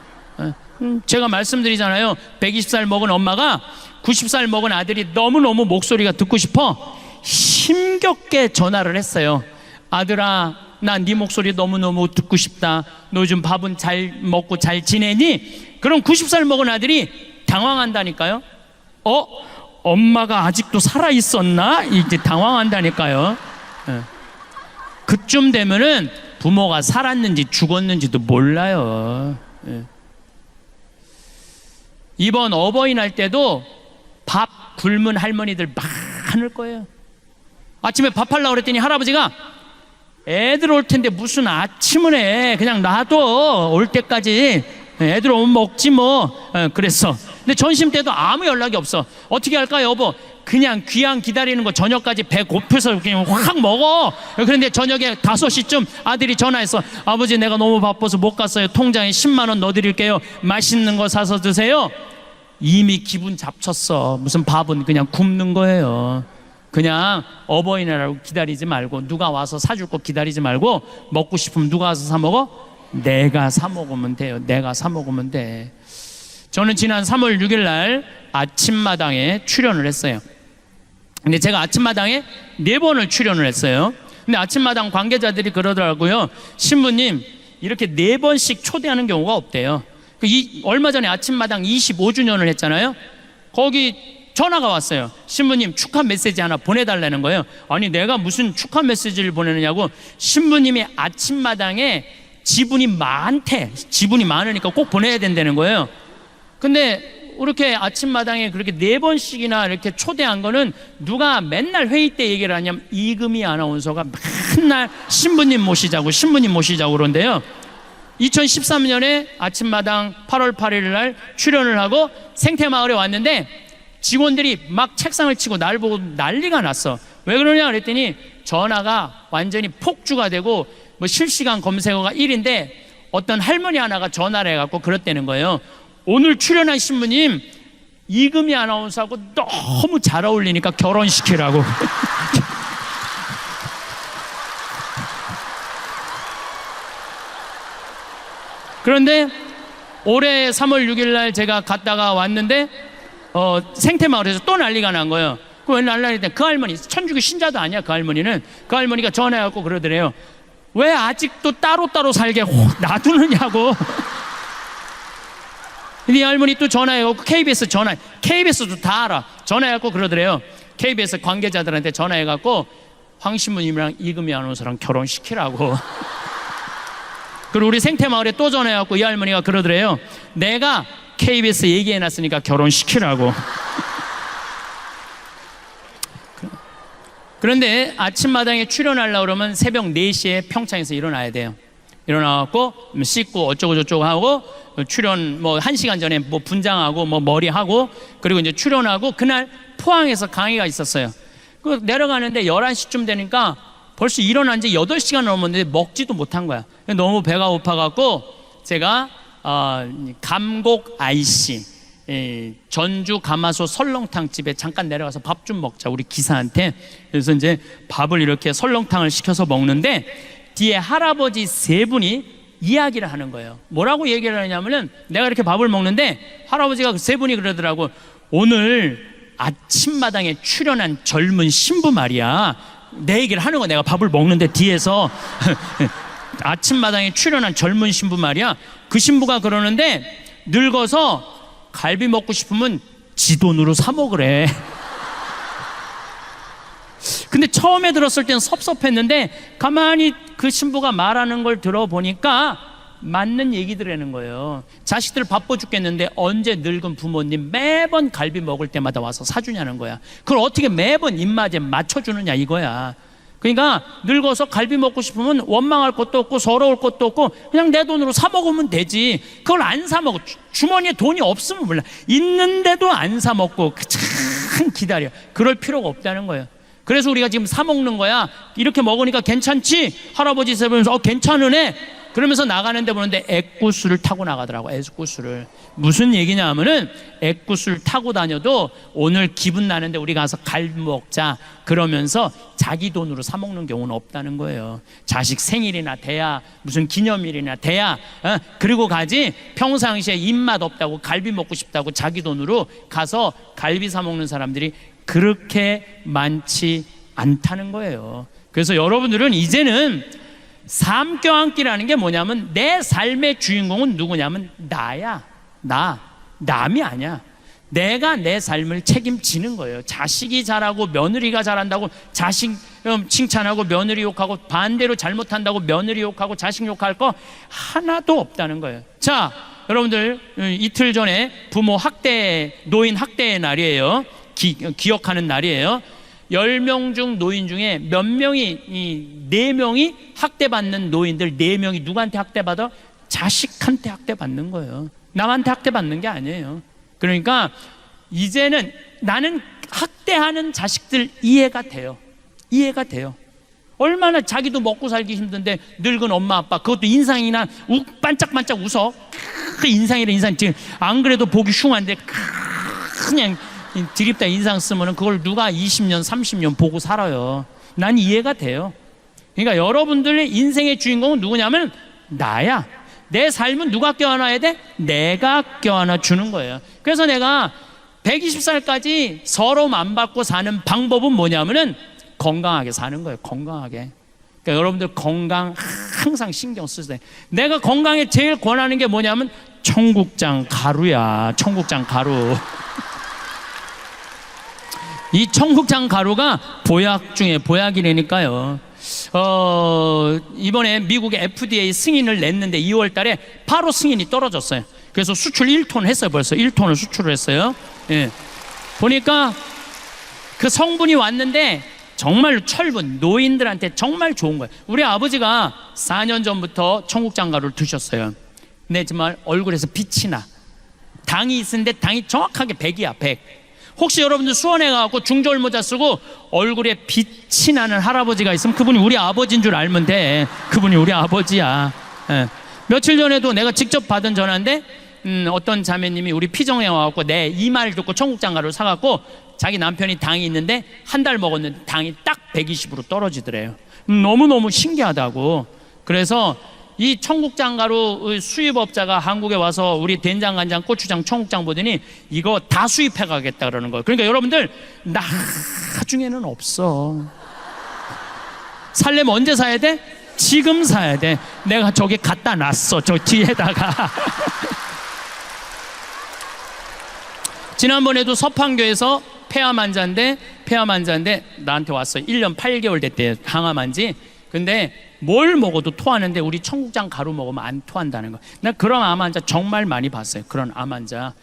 제가 말씀드리잖아요. 120살 먹은 엄마가 90살 먹은 아들이 너무너무 목소리가 듣고 싶어 힘겹게 전화를 했어요. 아들아, 나 네 목소리 너무너무 듣고 싶다. 너 요즘 밥은 잘 먹고 잘 지내니? 그럼 90살 먹은 아들이 당황한다니까요. 엄마가 아직도 살아있었나? 이제 당황한다니까요. 그쯤 되면은 부모가 살았는지 죽었는지도 몰라요. 이번 어버이날 때도 밥 굶은 할머니들 많을 거예요. 아침에 밥 하려고 그랬더니 할아버지가 애들 올 텐데 무슨 아침을 해, 그냥 놔둬, 올 때까지 애들 오면 먹지 뭐. 그랬어. 근데 점심 때도 아무 연락이 없어. 어떻게 할까 여보? 그냥 귀양 기다리는 거, 저녁까지 배 고파서 그냥 확 먹어. 그런데 저녁에 5시쯤 아들이 전화했어. 아버지, 내가 너무 바빠서 못 갔어요. 통장에 10만 원 넣어드릴게요. 맛있는 거 사서 드세요. 이미 기분 잡쳤어. 무슨 밥은 그냥 굶는 거예요. 그냥 어버이날하고 기다리지 말고, 누가 와서 사줄 거 기다리지 말고, 먹고 싶으면 누가 와서 사 먹어? 내가 사 먹으면 돼요. 내가 사 먹으면 돼. 저는 지난 3월 6일 날 아침마당에 출연을 했어요. 근데 제가 아침마당에 4번을 출연을 했어요. 근데 아침마당 관계자들이 그러더라고요. 신부님, 이렇게 4번씩 초대하는 경우가 없대요. 얼마 전에 아침마당 25주년을 했잖아요. 거기 전화가 왔어요. 신부님, 축하 메시지 하나 보내달라는 거예요. 아니, 내가 무슨 축하 메시지를 보내느냐고. 신부님이 아침마당에 지분이 많대. 지분이 많으니까 꼭 보내야 된다는 거예요. 근데 이렇게 아침마당에 그렇게 4번씩이나 이렇게 초대한 거는 누가 맨날 회의 때 얘기를 하냐면 이금희 아나운서가 맨날 신부님 모시자고 그러는데요. 2013년에 아침마당 8월 8일 날 출연을 하고 생태마을에 왔는데 직원들이 막 책상을 치고 날 보고 난리가 났어. 왜 그러냐 그랬더니 전화가 완전히 폭주가 되고 뭐 실시간 검색어가 1인데 어떤 할머니 하나가 전화를 해갖고 그랬다는 거예요. 오늘 출연한 신부님 이금희 아나운서하고 너무 잘 어울리니까 결혼시키라고. 그런데 올해 3월 6일 날 제가 갔다가 왔는데 생태마을에서 또 난리가 난 거예요. 왜 난리가 그 할머니 천주교 신자도 아니야. 그 할머니는 그 할머니가 전화해갖고 그러더래요. 왜 아직도 따로따로 살게 놔두느냐고. 이 할머니 또 전화해갖고 KBS도 다 알아. 전화해갖고 그러더래요. KBS 관계자들한테 전화해갖고 황 신부님이랑 이금희 아나운서랑 결혼시키라고. 그리고 우리 생태마을에 또 전화해갖고 이 할머니가 그러더래요. 내가 KBS 얘기해놨으니까 결혼시키라고. 그런데 아침마당에 출연하려고 그러면 새벽 4시에 평창에서 일어나야 돼요. 일어나갖고 씻고 어쩌고 저쩌고 하고 출연 뭐 1시간 전에 뭐 분장하고 뭐 머리하고 그리고 이제 출연하고 그날 포항에서 강의가 있었어요. 그 내려가는데 11시쯤 되니까 벌써 일어난 지 8시간 넘었는데 먹지도 못한 거야. 너무 배가 고파갖고 제가 감곡 IC 전주 가마솥 설렁탕 집에 잠깐 내려가서 밥 좀 먹자 우리 기사한테. 그래서 이제 밥을 이렇게 설렁탕을 시켜서 먹는데 뒤에 할아버지 3분이 이야기를 하는 거예요. 뭐라고 얘기를 하냐면은 내가 이렇게 밥을 먹는데 할아버지가 3분이 그러더라고. 오늘 아침마당에 출연한 젊은 신부 말이야. 내 얘기를 하는 거야. 내가 밥을 먹는데 뒤에서 아침마당에 출연한 젊은 신부 말이야. 그 신부가 그러는데 늙어서 갈비 먹고 싶으면 지 돈으로 사 먹으래. 근데 처음에 들었을 땐 섭섭했는데 가만히 그 신부가 말하는 걸 들어보니까 맞는 얘기들이라는 거예요. 자식들 바빠 죽겠는데 언제 늙은 부모님 매번 갈비 먹을 때마다 와서 사주냐는 거야. 그걸 어떻게 매번 입맛에 맞춰주느냐 이거야. 그러니까 늙어서 갈비 먹고 싶으면 원망할 것도 없고 서러울 것도 없고 그냥 내 돈으로 사 먹으면 되지. 그걸 안 사 먹어. 주머니에 돈이 없으면 몰라. 있는데도 안 사 먹고 참 기다려. 그럴 필요가 없다는 거예요. 그래서 우리가 지금 사 먹는 거야. 이렇게 먹으니까 괜찮지? 할아버지 세보면서 괜찮으네? 그러면서 나가는데 보는데 액구수를 타고 나가더라고. 액구수를. 무슨 얘기냐 하면은 액구수를 타고 다녀도 오늘 기분 나는데 우리 가서 갈비 먹자 그러면서 자기 돈으로 사 먹는 경우는 없다는 거예요. 자식 생일이나 돼야 무슨 기념일이나 돼야 그리고 가지. 평상시에 입맛 없다고 갈비 먹고 싶다고 자기 돈으로 가서 갈비 사 먹는 사람들이 그렇게 많지 않다는 거예요. 그래서 여러분들은 이제는 삶 껴안기라는 게 뭐냐면 내 삶의 주인공은 누구냐면 나야. 남이 아니야. 내가 내 삶을 책임지는 거예요. 자식이 잘하고 며느리가 잘한다고 자식 칭찬하고 며느리 욕하고 반대로 잘못한다고 며느리 욕하고 자식 욕할 거 하나도 없다는 거예요. 자, 여러분들 이틀 전에 부모 학대, 노인 학대의 날이에요. 기억하는 날이에요. 10명 중 노인 중에 몇 명이 4명이 학대받는 노인들 4명이 누구한테 학대받아? 자식한테 학대받는 거예요. 남한테 학대받는 게 아니에요. 그러니까 이제는 나는 학대하는 자식들 이해가 돼요. 얼마나 자기도 먹고 살기 힘든데 늙은 엄마 아빠 그것도 인상이나 반짝반짝 웃어. 인상이라 인상 지금 안 그래도 보기 흉한데 그냥 드립다 인상 쓰면은 그걸 누가 20년 30년 보고 살아요. 난 이해가 돼요. 그러니까 여러분들의 인생의 주인공은 누구냐면 나야. 내 삶은 누가 껴안아야 돼? 내가 껴안아 주는 거예요. 그래서 내가 120살까지 서러움 안 받고 사는 방법은 뭐냐면은 건강하게 사는 거예요. 건강하게. 그러니까 여러분들 건강 항상 신경 쓰세요. 내가 건강에 제일 권하는 게 뭐냐면 청국장 가루야. 청국장 가루. 이 청국장 가루가 보약 중에 보약이라니까요. 이번에 미국의 FDA 승인을 냈는데 2월 달에 바로 승인이 떨어졌어요. 그래서 수출 1톤 했어요. 벌써 1톤을 수출을 했어요. 예. 보니까 그 성분이 왔는데 정말 철분, 노인들한테 정말 좋은 거예요. 우리 아버지가 4년 전부터 청국장 가루를 드셨어요. 근데 정말 얼굴에서 빛이 나. 당이 있는데 당이 정확하게 100이야, 100. 혹시 여러분들 수원에 가고 중저울 모자 쓰고 얼굴에 빛이 나는 할아버지가 있으면 그분이 우리 아버지인 줄 알면 돼. 그분이 우리 아버지야. 예. 며칠 전에도 내가 직접 받은 전화인데 어떤 자매님이 우리 피정에 와갖고 내 이 말 듣고 청국장 가루를 사갖고 자기 남편이 당이 있는데 한 달 먹었는데 당이 딱 120으로 떨어지더래요. 너무너무 신기하다고. 그래서 이 청국장 가루 수입업자가 한국에 와서 우리 된장, 간장, 고추장, 청국장 보더니 이거 다 수입해 가겠다 그러는 거예요. 그러니까 여러분들 나중에는 없어. 살려면 언제 사야 돼? 지금 사야 돼. 내가 저기 갖다 놨어. 저 뒤에다가. 지난번에도 서판교에서 폐암 환자인데 나한테 왔어요. 1년 8개월 됐대요. 항암 환지. 근데 뭘 먹어도 토하는데 우리 청국장 가루 먹으면 안 토한다는 거. 나 그런 암 환자 정말 많이 봤어요. 그런 암 환자.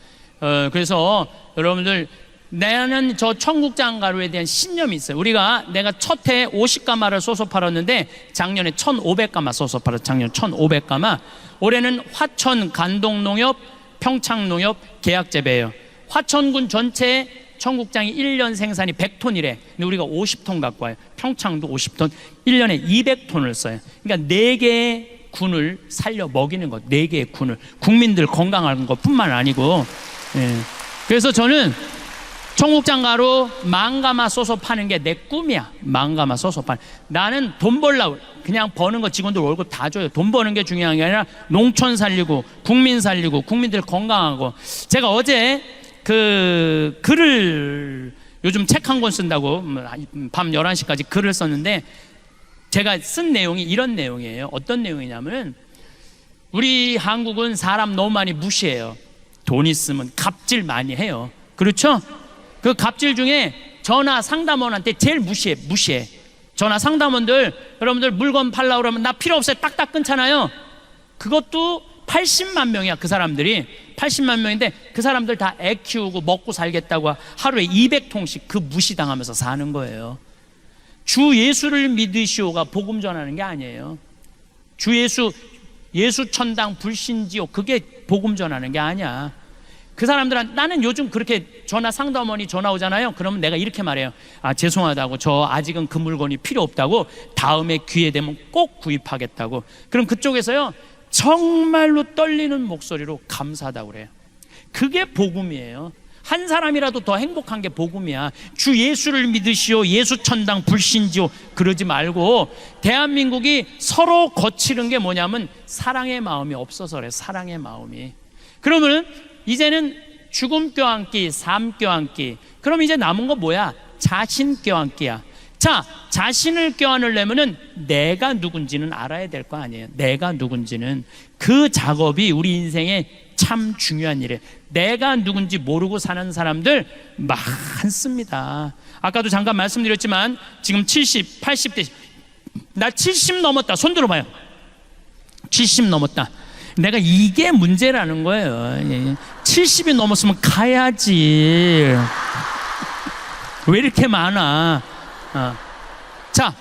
그래서 여러분들 나는 저 청국장 가루에 대한 신념이 있어요. 내가 첫 해에 50가마를 쏘서 팔았는데 작년에 1,500가마 쏘서 팔았어요. 작년 1,500가마. 올해는 화천 간동농협, 평창농협 계약재배예요. 화천군 전체에 청국장이 1년 생산이 100톤이래. 근데 우리가 50톤 갖고 와요. 평창도 50톤. 1년에 200톤을 써요. 그러니까 4개의 군을 살려 먹이는 것. 4개의 군을. 국민들 건강한 것뿐만 아니고. 예. 그래서 저는 청국장 가루 10,000가마 쏘서 파는 게 내 꿈이야. 10,000가마 쏘서 파는. 나는 돈 벌려고 그냥 버는 거 직원들 월급 다 줘요. 돈 버는 게 중요한 게 아니라 농촌 살리고 국민 살리고 국민들 건강하고. 제가 어제 그 글을 요즘 책 한 권 쓴다고 밤 11시까지 글을 썼는데 제가 쓴 내용이 이런 내용이에요. 어떤 내용이냐면 우리 한국은 사람 너무 많이 무시해요. 돈 있으면 갑질 많이 해요. 그렇죠? 그 갑질 중에 전화 상담원한테 제일 무시해. 전화 상담원들 여러분들 물건 팔려고 그러면 나 필요 없어요. 딱딱 끊잖아요. 그것도 80만 명이야. 그 사람들이 80만 명인데 그 사람들 다 애 키우고 먹고 살겠다고 하루에 200통씩 그 무시당하면서 사는 거예요. 주 예수를 믿으시오가 복음 전하는 게 아니에요. 주 예수 천당 불신지옥 그게 복음 전하는 게 아니야. 그 사람들은 나는 요즘 그렇게 전화 상담원이 전화 오잖아요. 그러면 내가 이렇게 말해요. 죄송하다고 저 아직은 그 물건이 필요 없다고 다음에 기회 되면 꼭 구입하겠다고. 그럼 그쪽에서요 정말로 떨리는 목소리로 감사하다고 그래요. 그게 복음이에요. 한 사람이라도 더 행복한 게 복음이야. 주 예수를 믿으시오. 예수 천당 불신지오 그러지 말고 대한민국이 서로 거치는 게 뭐냐면 사랑의 마음이 없어서 그래. 사랑의 마음이. 그러면 이제는 죽음 껴안기, 삶 껴안기. 그럼 이제 남은 거 뭐야? 자신 껴안기야. 자, 자신을 껴안으려면은 내가 누군지는 알아야 될 거 아니에요. 내가 누군지는. 그 작업이 우리 인생에 참 중요한 일이에요. 내가 누군지 모르고 사는 사람들 많습니다. 아까도 잠깐 말씀드렸지만 지금 70, 80대 나 70 넘었다. 손 들어봐요. 70 넘었다. 내가 이게 문제라는 거예요. 70이 넘었으면 가야지. 왜 이렇게 많아? 자,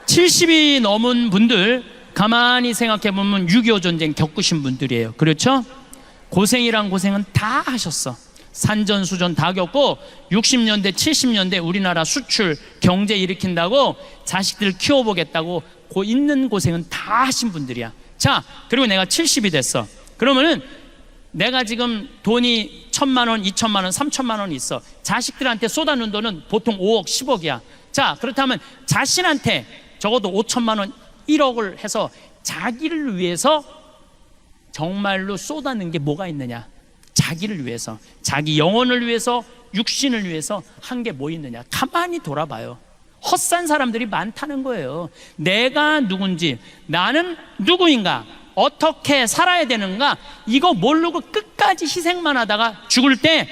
70이 넘은 분들 가만히 생각해 보면 6.25 전쟁 겪으신 분들이에요. 그렇죠? 고생이란 고생은 다 하셨어. 산전수전 다 겪고 60년대 70년대 우리나라 수출 경제 일으킨다고 자식들 키워보겠다고 있는 고생은 다 하신 분들이야. 자, 그리고 내가 70이 됐어. 그러면은 내가 지금 돈이 1,000만 원, 2,000만 원, 3,000만 원 있어. 자식들한테 쏟아놓은 돈은 보통 5억, 10억이야. 자, 그렇다면 자신한테 적어도 5,000만 원, 1억을 해서 자기를 위해서 정말로 쏟아낸 게 뭐가 있느냐? 자기를 위해서, 자기 영혼을 위해서, 육신을 위해서 한 게 뭐 있느냐? 가만히 돌아봐요. 헛산 사람들이 많다는 거예요. 내가 누군지, 나는 누구인가, 어떻게 살아야 되는가, 이거 모르고 끝까지 희생만 하다가 죽을 때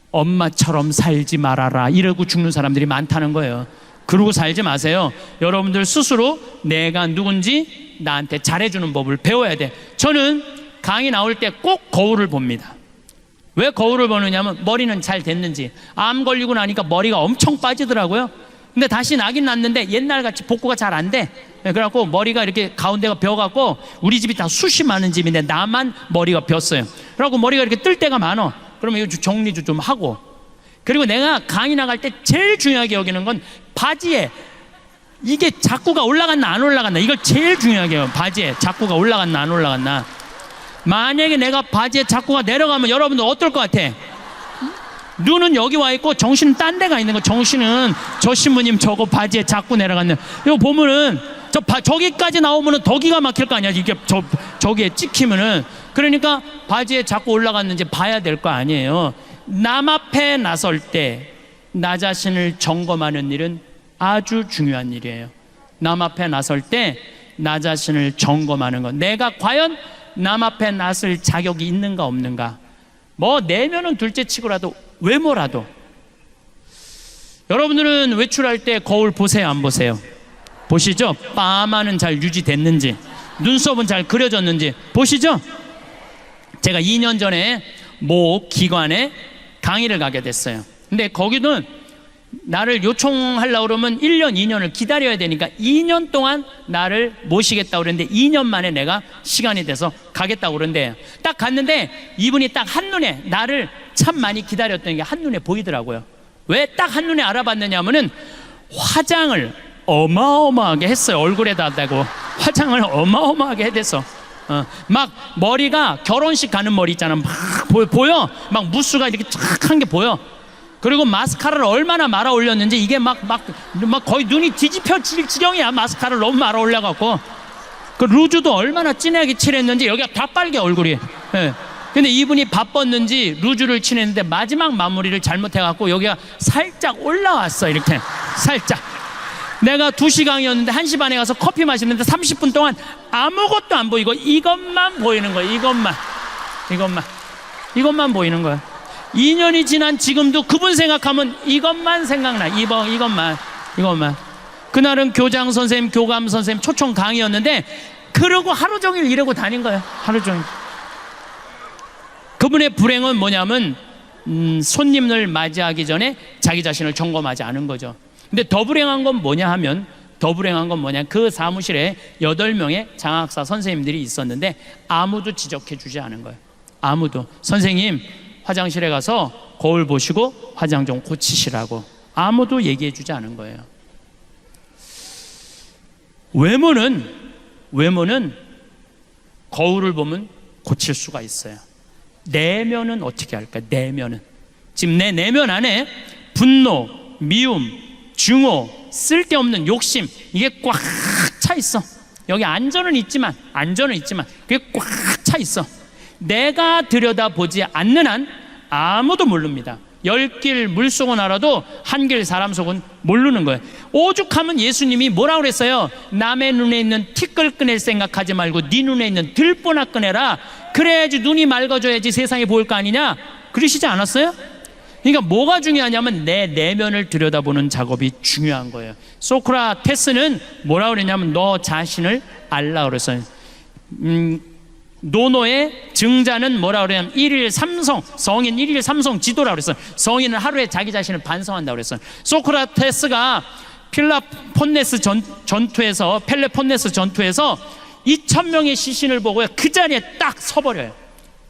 엄마처럼 살지 말아라 이러고 죽는 사람들이 많다는 거예요. 그러고 살지 마세요. 여러분들 스스로 내가 누군지 나한테 잘해주는 법을 배워야 돼. 저는 강의 나올 때 꼭 거울을 봅니다. 왜 거울을 보느냐면 머리는 잘 됐는지. 암 걸리고 나니까 머리가 엄청 빠지더라고요. 근데 다시 나긴 났는데 옛날같이 복구가 잘 안 돼. 그래갖고 머리가 이렇게 가운데가 벼갖고, 우리 집이 다 숱이 많은 집인데 나만 머리가 벼어요. 그래갖고 머리가 이렇게 뜰 때가 많어. 그러면 이거 정리도 좀 하고. 그리고 내가 강의 나갈 때 제일 중요하게 여기는 건 바지에 이게 자꾸가 올라갔나 안 올라갔나, 이걸 제일 중요하게 해요. 바지에 자꾸가 올라갔나 안 올라갔나. 만약에 내가 바지에 자꾸가 내려가면 여러분들 어떨 것 같아? 눈은 여기 와 있고 정신은 딴 데가 있는 거. 정신은 저 신부님 저거 바지에 자꾸 내려갔네. 이거 보면은 저기까지 나오면은 더 기가 막힐 거 아니야. 이게 저기에 찍히면은. 그러니까 바지에 자꾸 올라갔는지 봐야 될 거 아니에요. 남 앞에 나설 때 나 자신을 점검하는 일은 아주 중요한 일이에요. 남 앞에 나설 때 나 자신을 점검하는 것. 내가 과연 남 앞에 나설 자격이 있는가 없는가. 뭐 내면은 둘째 치고라도 외모라도. 여러분들은 외출할 때 거울 보세요 안 보세요? 보시죠? 파마는 잘 유지됐는지, 눈썹은 잘 그려졌는지 보시죠? 제가 2년 전에 모 기관에 강의를 가게 됐어요. 근데 거기는 나를 요청하려고 그러면 1년 2년을 기다려야 되니까 2년 동안 나를 모시겠다고 그랬는데 2년 만에 내가 시간이 돼서 가겠다고 그러는데, 딱 갔는데 이분이 딱 한눈에 나를 참 많이 기다렸던 게 한눈에 보이더라고요. 왜 딱 한눈에 알아봤느냐 하면은 화장을 어마어마하게 했어요. 얼굴에다 대고 화장을 어마어마하게 해댔어. 막 머리가 결혼식 가는 머리 있잖아. 막 보여. 막 무스가 이렇게 쫙 한 게 보여. 그리고 마스카라를 얼마나 말아 올렸는지 이게 막 거의 눈이 뒤집혀질 지경이야. 마스카라를 너무 말아 올려갖고. 그 루즈도 얼마나 진하게 칠했는지 여기가 다 빨개 얼굴이. 예. 근데 이분이 바빴는지 루즈를 칠했는데 마지막 마무리를 잘못해갖고 여기가 살짝 올라왔어. 이렇게 살짝. 내가 2시 강의였는데 1시 반에 가서 커피 마시는데 30분 동안 아무것도 안 보이고 이것만 보이는 거야. 이것만 보이는 거야. 2년이 지난 지금도 그분 생각하면 이것만 생각나. 이것만. 그날은 교장 선생님, 교감 선생님 초청 강의였는데 그러고 하루 종일 이러고 다닌 거예요. 하루 종일. 그분의 불행은 뭐냐면 손님을 맞이하기 전에 자기 자신을 점검하지 않은 거죠. 근데 더 불행한 건 뭐냐 하면, 그 사무실에 8명의 장학사 선생님들이 있었는데 아무도 지적해 주지 않은 거예요. 아무도. 선생님 화장실에 가서 거울 보시고 화장 좀 고치시라고 아무도 얘기해 주지 않은 거예요. 외모는 거울을 보면 고칠 수가 있어요. 내면은 어떻게 할까? 내면은 지금 내 내면 안에 분노, 미움, 증오, 쓸데없는 욕심, 이게 꽉 차 있어. 여기 안전은 있지만 그게 꽉 차 있어. 내가 들여다보지 않는 한 아무도 모릅니다. 10길 물속은 알아도 한 길 사람 속은 모르는 거예요. 오죽하면 예수님이 뭐라고 그랬어요? 남의 눈에 있는 티끌 꺼낼 생각하지 말고 네 눈에 있는 들보나 꺼내라. 그래야지 눈이 맑아져야지 세상이 보일 거 아니냐? 그러시지 않았어요? 그러니까 뭐가 중요하냐면 내 내면을 들여다보는 작업이 중요한 거예요. 소크라테스는 뭐라고 그랬냐면 너 자신을 알라 그랬어요. 노노의 증자는 뭐라고 그러냐면 1일 3성, 성인 1일 3성 지도라고 그랬어요. 성인은 하루에 자기 자신을 반성한다고 그랬어요. 소크라테스가 펠레폰네스 전투에서 2,000명의 시신을 보고요, 그 자리에 딱 서버려요.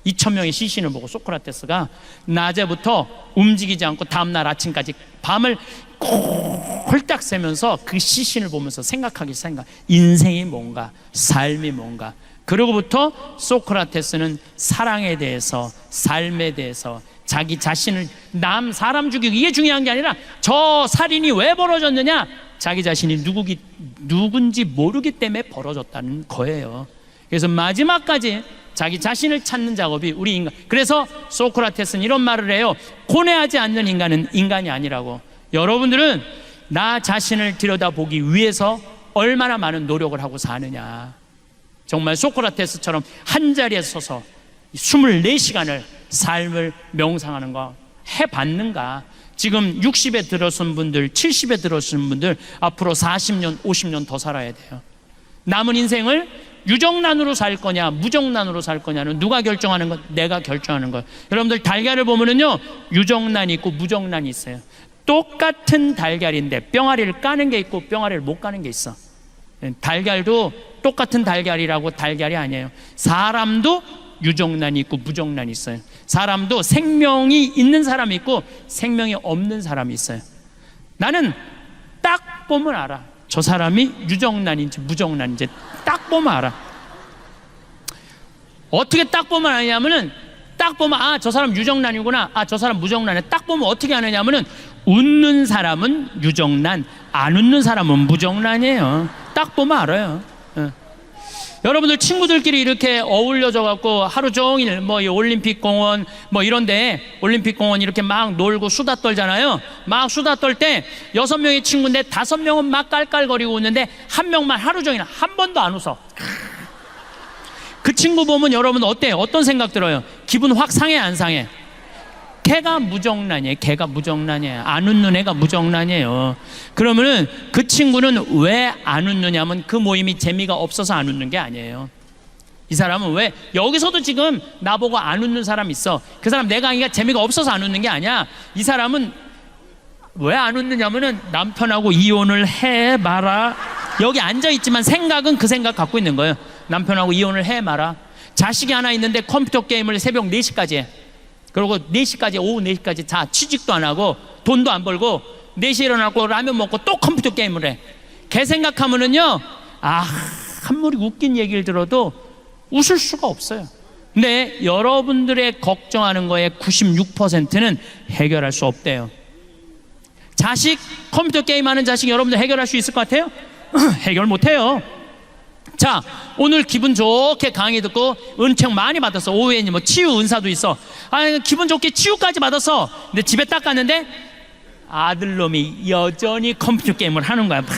2,000명의 시신을 보고 소크라테스가 낮에부터 움직이지 않고 다음날 아침까지 밤을 홀딱 새면서 그 시신을 보면서 생각. 인생이 뭔가, 삶이 뭔가. 그러고부터 소크라테스는 사랑에 대해서, 삶에 대해서, 자기 자신을, 사람 죽이고, 이게 중요한 게 아니라 저 살인이 왜 벌어졌느냐? 자기 자신이 누군지 모르기 때문에 벌어졌다는 거예요. 그래서 마지막까지 자기 자신을 찾는 작업이 우리 인간. 그래서 소크라테스는 이런 말을 해요. 고뇌하지 않는 인간은 인간이 아니라고. 여러분들은 나 자신을 들여다보기 위해서 얼마나 많은 노력을 하고 사느냐. 정말 소크라테스처럼 한자리에 서서 24시간을 삶을 명상하는 거 해봤는가? 지금 60에 들어선 분들, 70에 들어선 분들 앞으로 40년, 50년 더 살아야 돼요. 남은 인생을 유정란으로 살 거냐 무정란으로 살 거냐는 누가 결정하는 것? 내가 결정하는 것. 여러분들 달걀을 보면은요, 유정란이 있고 무정란이 있어요. 똑같은 달걀인데 뿅아리를 까는 게 있고 뿅아리를 못 까는 게 있어. 달걀도 똑같은 달걀이라고 달걀이 아니에요. 사람도 유정란이 있고 무정란이 있어요. 사람도 생명이 있는 사람이 있고 생명이 없는 사람이 있어요. 나는 딱 보면 알아. 저 사람이 유정란인지 무정란인지 딱 보면 알아. 어떻게 딱 보면 아냐면은, 딱 보면 아, 저 사람 유정란이구나, 아, 저 사람 무정란이야. 딱 보면 어떻게 아느냐면은, 웃는 사람은 유정란, 안 웃는 사람은 무정란이에요. 딱 보면 알아요. 여러분들 친구들끼리 이렇게 어울려져 갖고 하루 종일 뭐 이 올림픽 공원 뭐 이런데, 올림픽 공원 이렇게 막 놀고 수다 떨잖아요. 막 수다 떨 때 6명의 친구인데 5명은 막 깔깔거리고 웃는데 한 명만 하루 종일 한 번도 안 웃어. 그 친구 보면 여러분 어때요? 어떤 생각 들어요? 기분 확 상해 안 상해? 걔가 무정란이에요. 걔가 무정란이에요. 안 웃는 애가 무정란이에요. 그러면은 그 친구는 왜 안 웃느냐면 그 모임이 재미가 없어서 안 웃는 게 아니에요. 이 사람은 왜, 여기서도 지금 나보고 안 웃는 사람 있어. 그 사람 내 강의가 재미가 없어서 안 웃는 게 아니야. 이 사람은 왜 안 웃느냐면은 남편하고 이혼을 해 마라. 여기 앉아있지만 생각은 그 생각 갖고 있는 거예요. 남편하고 이혼을 해 마라. 자식이 하나 있는데 컴퓨터 게임을 새벽 4시까지 해. 그리고 4시까지, 오후 4시까지 자, 취직도 안 하고 돈도 안 벌고 4시에 일어나고 라면 먹고 또 컴퓨터 게임을 해. 걔 생각하면은요, 아, 아무리 웃긴 얘기를 들어도 웃을 수가 없어요. 근데 여러분들의 걱정하는 거에 96%는 해결할 수 없대요. 자식, 컴퓨터 게임하는 자식 여러분들 해결할 수 있을 것 같아요? 해결 못해요. 자, 오늘 기분 좋게 강의 듣고 은총 많이 받았어. 오후에 뭐 치유 은사도 있어. 아, 기분 좋게 치유까지 받았어. 근데 집에 딱 갔는데 아들놈이 여전히 컴퓨터 게임을 하는 거야. 막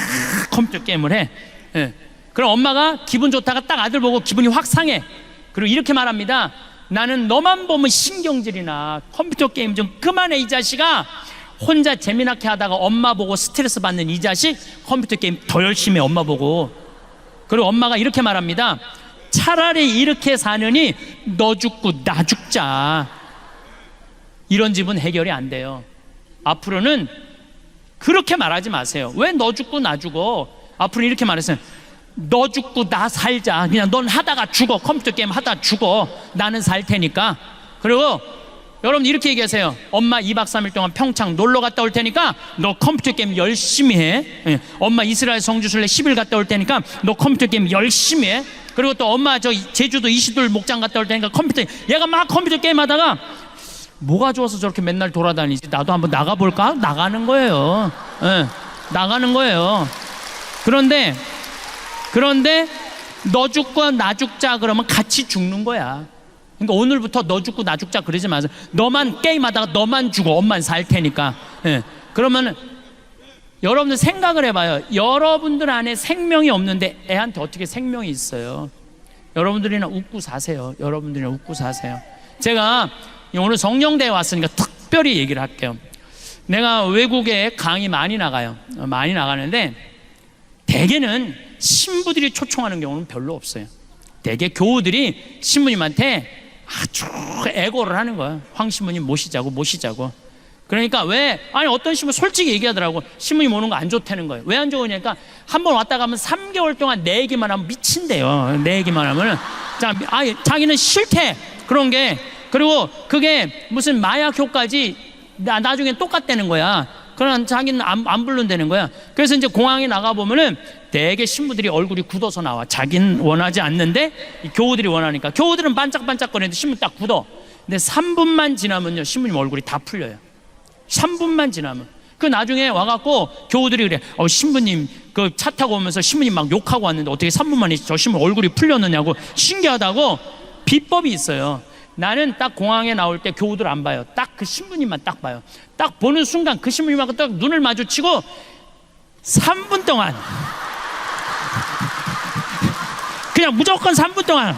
컴퓨터 게임을 해. 예. 그럼 엄마가 기분 좋다가 딱 아들 보고 기분이 확 상해. 그리고 이렇게 말합니다. 나는 너만 보면 신경질이나 컴퓨터 게임 좀 그만해 이 자식아. 혼자 재미나게 하다가 엄마 보고 스트레스 받는 이 자식, 컴퓨터 게임 더 열심히 해 엄마 보고. 그리고 엄마가 이렇게 말합니다. 차라리 이렇게 사느니 너 죽고 나 죽자. 이런 집은 해결이 안 돼요. 앞으로는 그렇게 말하지 마세요. 왜 너 죽고 나 죽어? 앞으로 이렇게 말했어요. 너 죽고 나 살자. 그냥 넌 하다가 죽어. 컴퓨터 게임 하다가 죽어. 나는 살 테니까. 그리고 여러분 이렇게 얘기하세요. 엄마 2박 3일 동안 평창 놀러 갔다 올 테니까 너 컴퓨터 게임 열심히 해. 예. 엄마 이스라엘 성지순례 10일 갔다 올 테니까 너 컴퓨터 게임 열심히 해. 그리고 또 엄마 저 제주도 이시돌 목장 갔다 올 테니까 컴퓨터, 얘가 막 컴퓨터 게임 하다가 뭐가 좋아서 저렇게 맨날 돌아다니지? 나도 한번 나가볼까? 나가는 거예요. 예. 나가는 거예요. 그런데 너 죽고 나 죽자 그러면 같이 죽는 거야. 그러니까 오늘부터 너 죽고 나 죽자 그러지 마세요. 너만 게임하다가 너만 죽어. 엄만 살 테니까. 예. 그러면 여러분들 생각을 해봐요. 여러분들 안에 생명이 없는데 애한테 어떻게 생명이 있어요? 여러분들이나 웃고 사세요. 여러분들이나 웃고 사세요. 제가 오늘 성령대에 왔으니까 특별히 얘기를 할게요. 내가 외국에 강의 많이 나가요. 많이 나가는데 대개는 신부들이 초청하는 경우는 별로 없어요. 대개 교우들이 신부님한테 아주 애고를 하는 거야. 황 신부님 모시자고. 그러니까 왜, 아니 어떤 신부 솔직히 얘기하더라고. 신부님 오는 거 안 좋다는 거예요. 왜 안 좋으냐니까 한 번 왔다 가면 3개월 동안 내 얘기만 하면 미친대요. 내 얘기만 하면은 자기는 싫대 그런 게. 그리고 그게 무슨 마약 효과지 나중에 똑같다는 거야. 그러나 자기는 안 부른다는 거야. 그래서 이제 공항에 나가보면은 대개 신부들이 얼굴이 굳어서 나와. 자기는 원하지 않는데 교우들이 원하니까. 교우들은 반짝반짝거리는데 신부 딱 굳어. 근데 3분만 지나면요 신부님 얼굴이 다 풀려요. 3분만 지나면. 그 나중에 와갖고 교우들이 그래. 신부님 그 차 타고 오면서 신부님 막 욕하고 왔는데 어떻게 3분 만에 저 신부 얼굴이 풀렸느냐고 신기하다고. 비법이 있어요. 나는 딱 공항에 나올 때 교우들 안 봐요. 딱 그 신부님만 딱 봐요. 딱 보는 순간 그 신부님하고 딱 눈을 마주치고 3분 동안 그냥 무조건 3분 동안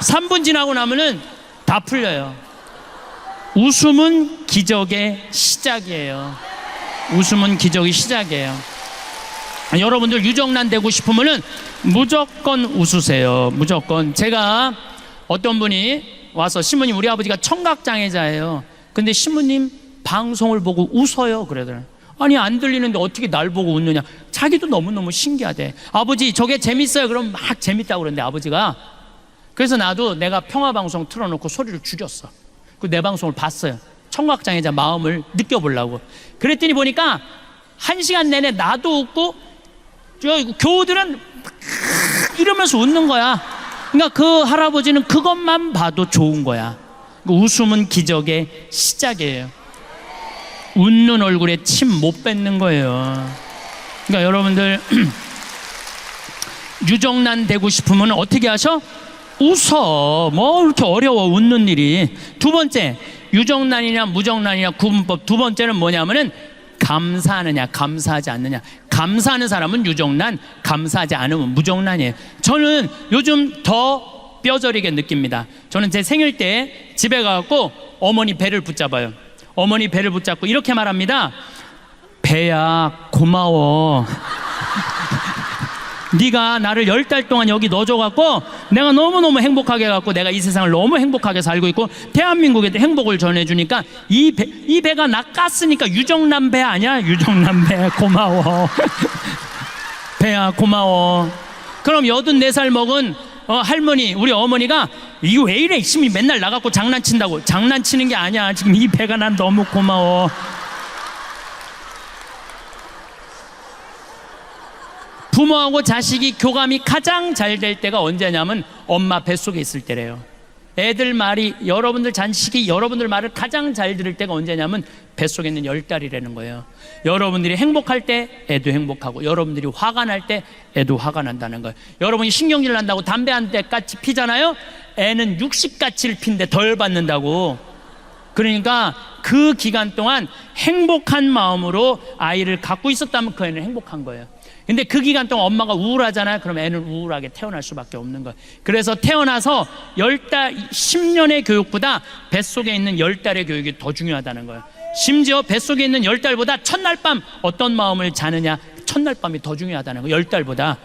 3분 지나고 나면은 다 풀려요. 웃음은 기적의 시작이에요. 웃음은 기적의 시작이에요. 여러분들 유정란 되고 싶으면은 무조건 웃으세요. 무조건. 제가 어떤 분이 와서 신부님 우리 아버지가 청각장애자예요. 근데 신부님 방송을 보고 웃어요. 그러더라고요. 아니 안 들리는데 어떻게 날 보고 웃느냐. 자기도 너무너무 신기하대. 아버지 저게 재밌어요. 그럼 막 재밌다고 그러는데 아버지가. 그래서 나도 내가 평화방송 틀어놓고 소리를 줄였어. 그 내 방송을 봤어요. 청각장애자 마음을 느껴보려고. 그랬더니 보니까 1시간 내내 나도 웃고 저 교우들은 이러면서 웃는 거야. 그러니까 그 할아버지는 그것만 봐도 좋은 거야. 웃음은 기적의 시작이에요. 웃는 얼굴에 침 못 뱉는 거예요. 그러니까 여러분들 유정란 되고 싶으면 어떻게 하셔? 웃어. 뭐 이렇게 어려워 웃는 일이. 두 번째, 유정란이냐 무정란이냐 구분법. 두 번째는 뭐냐면은 감사하느냐 감사하지 않느냐. 감사하는 사람은 유정란, 감사하지 않으면 무정란이에요. 저는 요즘 더 뼈저리게 느낍니다. 저는 제 생일 때 집에 가갖고 어머니 배를 붙잡아요. 어머니 배를 붙잡고 이렇게 말합니다. 배야 고마워. 네가 나를 10달 동안 여기 넣어줘갖고 내가 너무너무 행복하게 해갖고 내가 이 세상을 너무 행복하게 살고 있고 대한민국에 행복을 전해주니까 이 배가 나 깠으니까 유정란 배 아니야? 유정란 배 고마워. 배야 고마워. 그럼 84살 먹은 할머니, 우리 어머니가 이거 왜 이래? 심이 맨날 나갖고 장난친다고. 장난치는 게 아니야. 지금 이 배가 난 너무 고마워. 부모하고 자식이 교감이 가장 잘 될 때가 언제냐면 엄마 뱃속에 있을 때래요. 애들 말이, 여러분들 자식이 여러분들 말을 가장 잘 들을 때가 언제냐면 뱃속에 있는 10달이라는 거예요. 여러분들이 행복할 때 애도 행복하고, 여러분들이 화가 날 때 애도 화가 난다는 거예요. 여러분이 신경질 난다고 담배 한 대까지 피잖아요. 애는 60가치를 피는데 덜 받는다고. 그러니까 그 기간 동안 행복한 마음으로 아이를 갖고 있었다면 그 애는 행복한 거예요. 근데 그 기간 동안 엄마가 우울하잖아요. 그럼 애는 우울하게 태어날 수밖에 없는 거예요. 그래서 태어나서 10달, 10년의 교육보다 뱃속에 있는 10달의 교육이 더 중요하다는 거예요. 심지어 뱃속에 있는 10달보다 첫날 밤 어떤 마음을 자느냐, 첫날 밤이 더 중요하다는 거예요. 10달보다.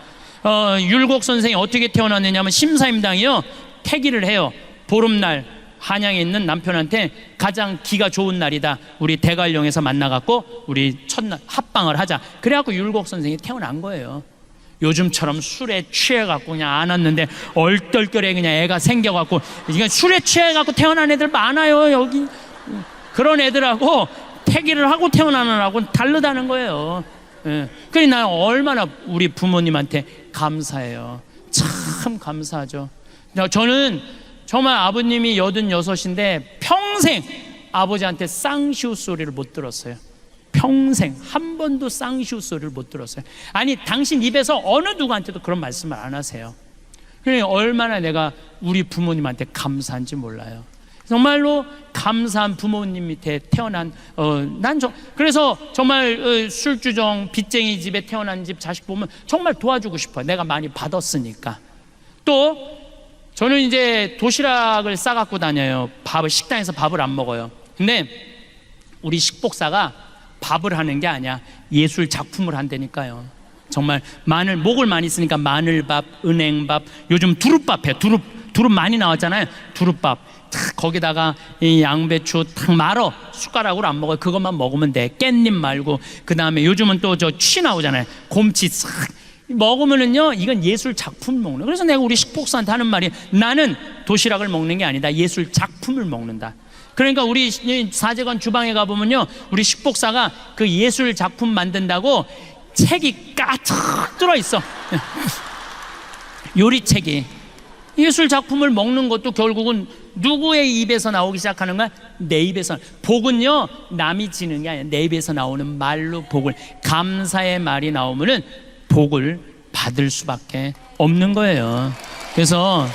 율곡 선생이 어떻게 태어났느냐면 심사임당이요, 태기를 해요. 보름날 한양에 있는 남편한테 가장 기가 좋은 날이다. 우리 대관령에서 만나갖고 우리 첫날 합방을 하자. 그래갖고 율곡 선생이 태어난 거예요. 요즘처럼 술에 취해갖고 그냥 안 왔는데 얼떨결에 그냥 애가 생겨갖고, 이게 술에 취해갖고 태어난 애들 많아요 여기. 그런 애들하고 태기를 하고 태어나는 애하고는 다르다는 거예요. 예. 그러니 나는 얼마나 우리 부모님한테 감사해요. 참 감사하죠. 저는 정말 아버님이 86인데 평생 아버지한테 쌍시우 소리를 못 들었어요. 평생 한 번도 쌍시우 소리를 못 들었어요. 아니 당신 입에서 어느 누구한테도 그런 말씀을 안 하세요. 그러니까 얼마나 내가 우리 부모님한테 감사한지 몰라요. 정말로 감사한 부모님 밑에 태어난 그래서 정말 술주정 빚쟁이 집에 태어난 집 자식 보면 정말 도와주고 싶어요. 내가 많이 받았으니까. 또 저는 이제 도시락을 싸갖고 다녀요. 식당에서 밥을 안 먹어요. 근데 우리 식복사가 밥을 하는 게 아니야. 예술 작품을 한다니까요. 정말 목을 많이 쓰니까 마늘밥, 은행밥, 요즘 두릅밥 해. 두릅 많이 나왔잖아요. 두릅밥. 거기다가 이 양배추 탁 말어. 숟가락으로 안 먹어요. 그것만 먹으면 돼. 깻잎 말고. 그 다음에 요즘은 또 저 취 나오잖아요. 곰치 싹 먹으면은요, 이건 예술 작품 먹는 거예요. 그래서 내가 우리 식복사한테 하는 말이, 나는 도시락을 먹는 게 아니다. 예술 작품을 먹는다. 그러니까 우리 사제관 주방에 가보면요, 우리 식복사가 그 예술 작품 만든다고 책이 가득 들어있어. 요리책이. 예술 작품을 먹는 것도 결국은 누구의 입에서 나오기 시작하는 거야? 내 입에서. 복은요, 남이 지는 게 아니야. 내 입에서 나오는 말로 복을, 감사의 말이 나오면은 복을 받을 수밖에 없는 거예요. 그래서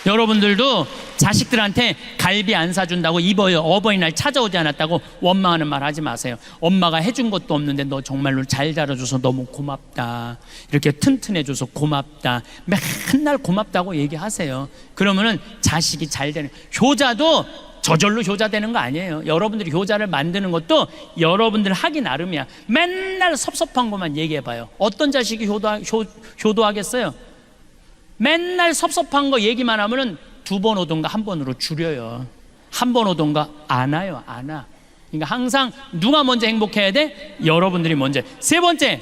여러분들도 자식들한테 갈비 안 사준다고 어버이날 찾아오지 않았다고 원망하는 말 하지 마세요. 엄마가 해준 것도 없는데 너 정말로 잘 자라줘서 너무 고맙다, 이렇게 튼튼해줘서 고맙다, 맨날 고맙다고 얘기하세요. 그러면은 자식이 잘 되는, 효자도 저절로 효자 되는 거 아니에요. 여러분들이 효자를 만드는 것도 여러분들 하기 나름이야. 맨날 섭섭한 것만 얘기해봐요. 어떤 자식이 효도하겠어요? 맨날 섭섭한 거 얘기만 하면은 2번 오던가 1번으로 줄여요. 1번 오던가 안 와요, 안 와. 그러니까 항상 누가 먼저 행복해야 돼? 여러분들이 먼저. 세 번째,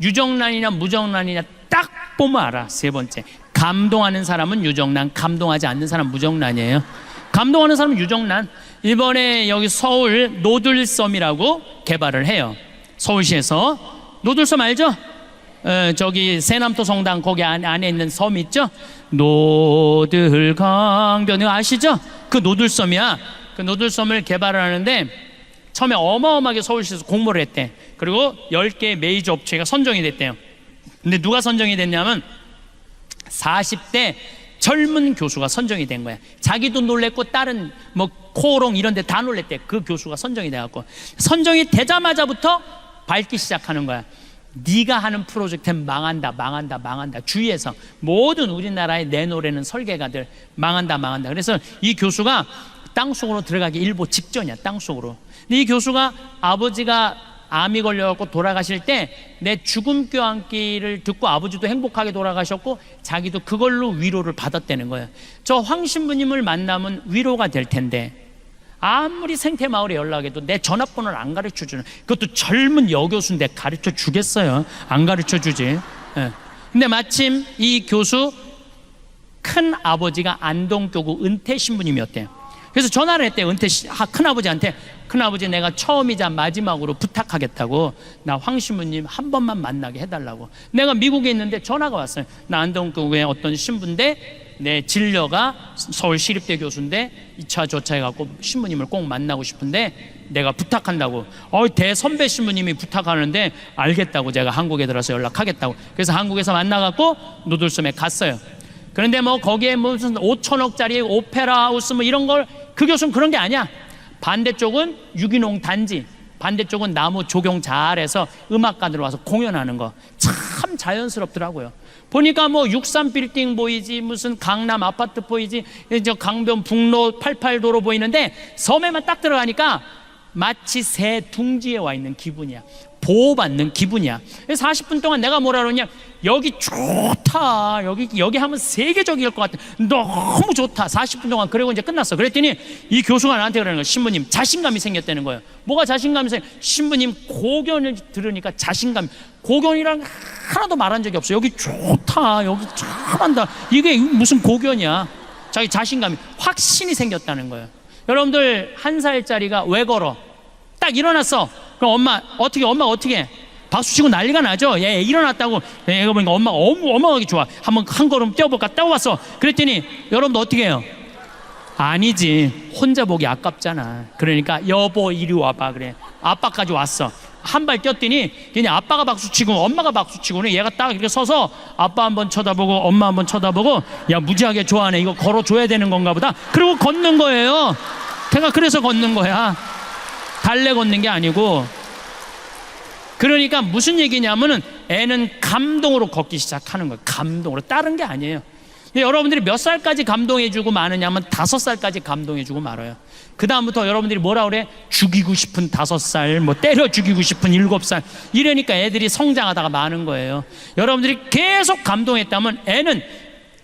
유정란이냐 무정란이냐 딱 보면 알아. 세 번째, 감동하는 사람은 유정란, 감동하지 않는 사람은 무정란이에요. 감동하는 사람은 유정란. 이번에 여기 서울 노들섬이라고 개발을 해요. 서울시에서. 노들섬 알죠? 저기 세남도 성당 거기 안에 있는 섬 있죠? 노들강변 아시죠? 그 노들섬이야. 그 노들섬을 개발을 하는데 처음에 어마어마하게 서울시에서 공모를 했대. 그리고 10개의 메이저 업체가 선정이 됐대요. 근데 누가 선정이 됐냐면 40대 젊은 교수가 선정이 된 거야. 자기도 놀랬고 다른 뭐 코오롱 이런 데 다 놀랬대. 그 교수가 선정이 돼갖고 선정이 되자마자부터 밟기 시작하는 거야. 네가 하는 프로젝트는 망한다, 망한다, 망한다. 주위에서 모든 우리나라에 내놓으려는 설계가들 망한다, 망한다. 그래서 이 교수가 땅속으로 들어가기 일보 직전이야. 땅속으로. 근데 이 교수가 아버지가 암이 걸려갖고 돌아가실 때 내 죽음 껴안기를 듣고 아버지도 행복하게 돌아가셨고 자기도 그걸로 위로를 받았다는 거예요. 저 황 신부님을 만나면 위로가 될 텐데 아무리 생태마을에 연락해도 내 전화번호를 안 가르쳐주는, 그것도 젊은 여교수인데 가르쳐 주겠어요? 안 가르쳐 주지. 예. 근데 마침 이 교수 큰 아버지가 안동교구 은퇴 신부님이었대요. 그래서 전화를 했대요. 큰아버지한테. 큰아버지, 내가 처음이자 마지막으로 부탁하겠다고, 나 황 신부님 한 번만 만나게 해달라고. 내가 미국에 있는데 전화가 왔어요. 나 안동교구의 어떤 신부인데 내 진료가 서울시립대 교수인데 2차 조차 해갖고 신부님을 꼭 만나고 싶은데 내가 부탁한다고. 대선배 신부님이 부탁하는데 알겠다고 제가 한국에 들어서 연락하겠다고. 그래서 한국에서 만나갖고 노들섬에 갔어요. 그런데 뭐 거기에 무슨 5천억짜리 오페라 하우스 뭐 이런 걸, 그 교수는 그런 게 아니야. 반대쪽은 유기농 단지, 반대쪽은 나무 조경 잘해서 음악가들 와서 공연하는 거 참 자연스럽더라고요. 보니까 뭐 63빌딩 보이지, 무슨 강남 아파트 보이지, 저 강변북로 88도로 보이는데 섬에만 딱 들어가니까 마치 새 둥지에 와 있는 기분이야. 보호받는 기분이야. 40분 동안 내가 뭐라 그러냐, 여기 좋다, 여기 하면 세계적일 것 같아, 너무 좋다. 40분 동안. 그리고 이제 끝났어. 그랬더니 이 교수가 나한테 그러는 거야. 신부님 자신감이 생겼다는 거예요. 뭐가 자신감이 생겨? 신부님 고견을 들으니까 자신감. 고견이랑 하나도 말한 적이 없어. 여기 좋다, 여기 잘한다, 이게 무슨 고견이야. 자기 자신감이, 확신이 생겼다는 거예요. 여러분들 1살짜리가 왜 걸어? 딱 일어났어. 그럼 엄마 어떻게 해? 박수 치고 난리가 나죠. 얘 일어났다고. 얘가 보니까 엄마가 어마어마하게 좋아. 한 걸음 뛰어볼까? 뛰어봤어. 그랬더니 여러분도 어떻게 해요? 아니지, 혼자 보기 아깝잖아. 그러니까 여보 이리 와봐. 그래. 아빠까지 왔어. 한 발 뛰었더니 그냥 아빠가 박수치고 엄마가 박수치고, 얘가 딱 이렇게 서서 아빠 한번 쳐다보고 엄마 한번 쳐다보고, 야 무지하게 좋아하네, 이거 걸어줘야 되는 건가 보다. 그리고 걷는 거예요. 걔가 그래서 걷는 거야. 달래 걷는 게 아니고. 그러니까 무슨 얘기냐면은 애는 감동으로 걷기 시작하는 거예요. 감동으로. 다른 게 아니에요. 여러분들이 몇 살까지 감동해주고 마느냐면 5살까지 감동해주고 말아요. 그 다음부터 여러분들이 뭐라 그래? 죽이고 싶은 5살, 뭐 때려 죽이고 싶은 7살, 이러니까 애들이 성장하다가 마는 거예요. 여러분들이 계속 감동했다면 애는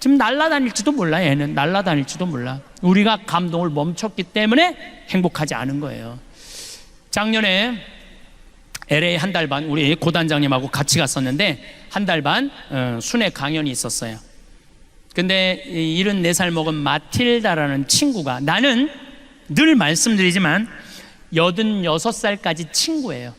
지금 날아다닐지도 몰라. 애는 날아다닐지도 몰라. 우리가 감동을 멈췄기 때문에 행복하지 않은 거예요. 작년에 LA 한 달 반 우리 고단장님하고 같이 갔었는데 한 달 반 순회 강연이 있었어요. 근데 74살 먹은 마틸다라는 친구가, 나는 늘 말씀드리지만 86살까지 친구예요.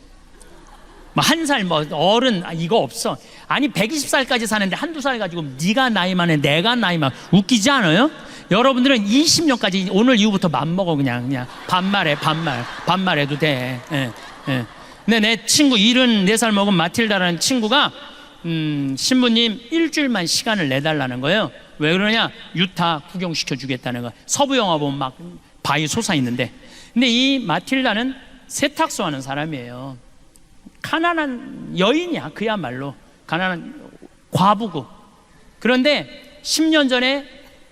뭐 1살 뭐 어른 이거 없어. 아니 120살까지 사는데 한두 살 가지고 네가 나이 많네 내가 나이 많아, 웃기지 않아요? 여러분들은 20년까지 오늘 이후부터 맘먹어. 그냥 반말해. 반말해도 돼. 예. 근데 내 친구 74살 먹은 마틸다라는 친구가 신부님 일주일만 시간을 내달라는 거예요. 왜 그러냐? 유타 구경시켜 주겠다는 거예요. 서부 영화 보면 막 바위 솟아있는데. 근데 이 마틸다는 세탁소 하는 사람이에요. 가난한 여인이야. 그야말로 가난한 과부고. 그런데 10년 전에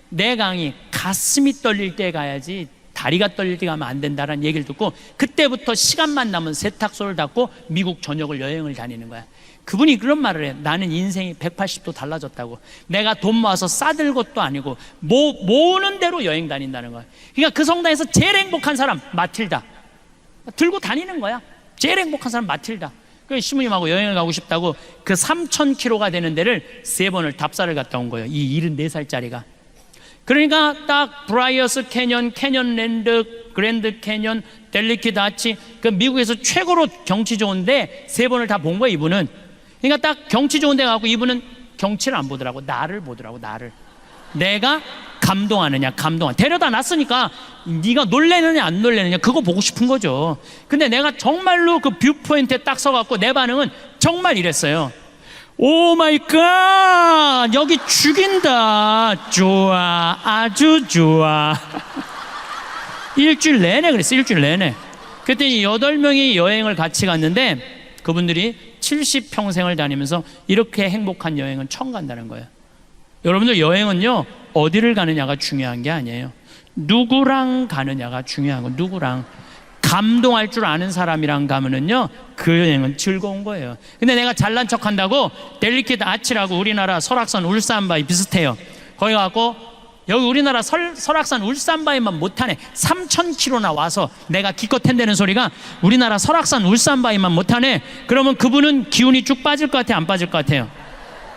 내 강이 가슴이 떨릴 때 가야지 다리가 떨릴 때 가면 안 된다라는 얘기를 듣고, 그때부터 시간만 나면 세탁소를 닫고 미국 전역을 여행을 다니는 거야. 그분이 그런 말을 해요. 나는 인생이 180도 달라졌다고. 내가 돈 모아서 싸들 것도 아니고 모으는 대로 여행 다닌다는 거야. 그러니까 그 성당에서 제일 행복한 사람 마틸다. 들고 다니는 거야. 제일 행복한 사람 마틸다. 그 시부님하고 여행을 가고 싶다고 그 3,000km가 되는 데를 3번을 답사를 갔다 온 거예요. 이 74살짜리가. 그러니까 딱 브라이어스 캐년, 캐년랜드, 그랜드 캐년, 델리키 다치, 그 미국에서 최고로 경치 좋은데 3번을 다 본 거예요, 이분은. 그러니까 딱 경치 좋은 데 가고 이분은 경치를 안 보더라고. 나를 보더라고, 나를. 내가 감동하느냐, 감동하느냐. 데려다 놨으니까 네가 놀래느냐 안 놀래느냐 그거 보고 싶은 거죠. 근데 내가 정말로 그 뷰포인트에 딱 서갖고 내 반응은 정말 이랬어요. 오 마이 갓, 여기 죽인다. 좋아, 아주 좋아. 일주일 내내 그랬어. 일주일 내내. 그랬더니 8명이 여행을 같이 갔는데 그분들이 70평생을 다니면서 이렇게 행복한 여행은 처음 간다는 거예요. 여러분들, 여행은요 어디를 가느냐가 중요한 게 아니에요. 누구랑 가느냐가 중요한 거예요. 누구랑. 감동할 줄 아는 사람이랑 가면은요 그 여행은 즐거운 거예요. 근데 내가 잘난 척 한다고 델리키드 아치라고 우리나라 설악산 울산바위 비슷해요. 거기 가고 여기 우리나라 설악산 울산바위만 못하네. 3,000km나 와서 내가 기껏 텐대는 소리가 우리나라 설악산 울산바위만 못하네. 그러면 그분은 기운이 쭉 빠질 것 같아요, 안 빠질 것 같아요?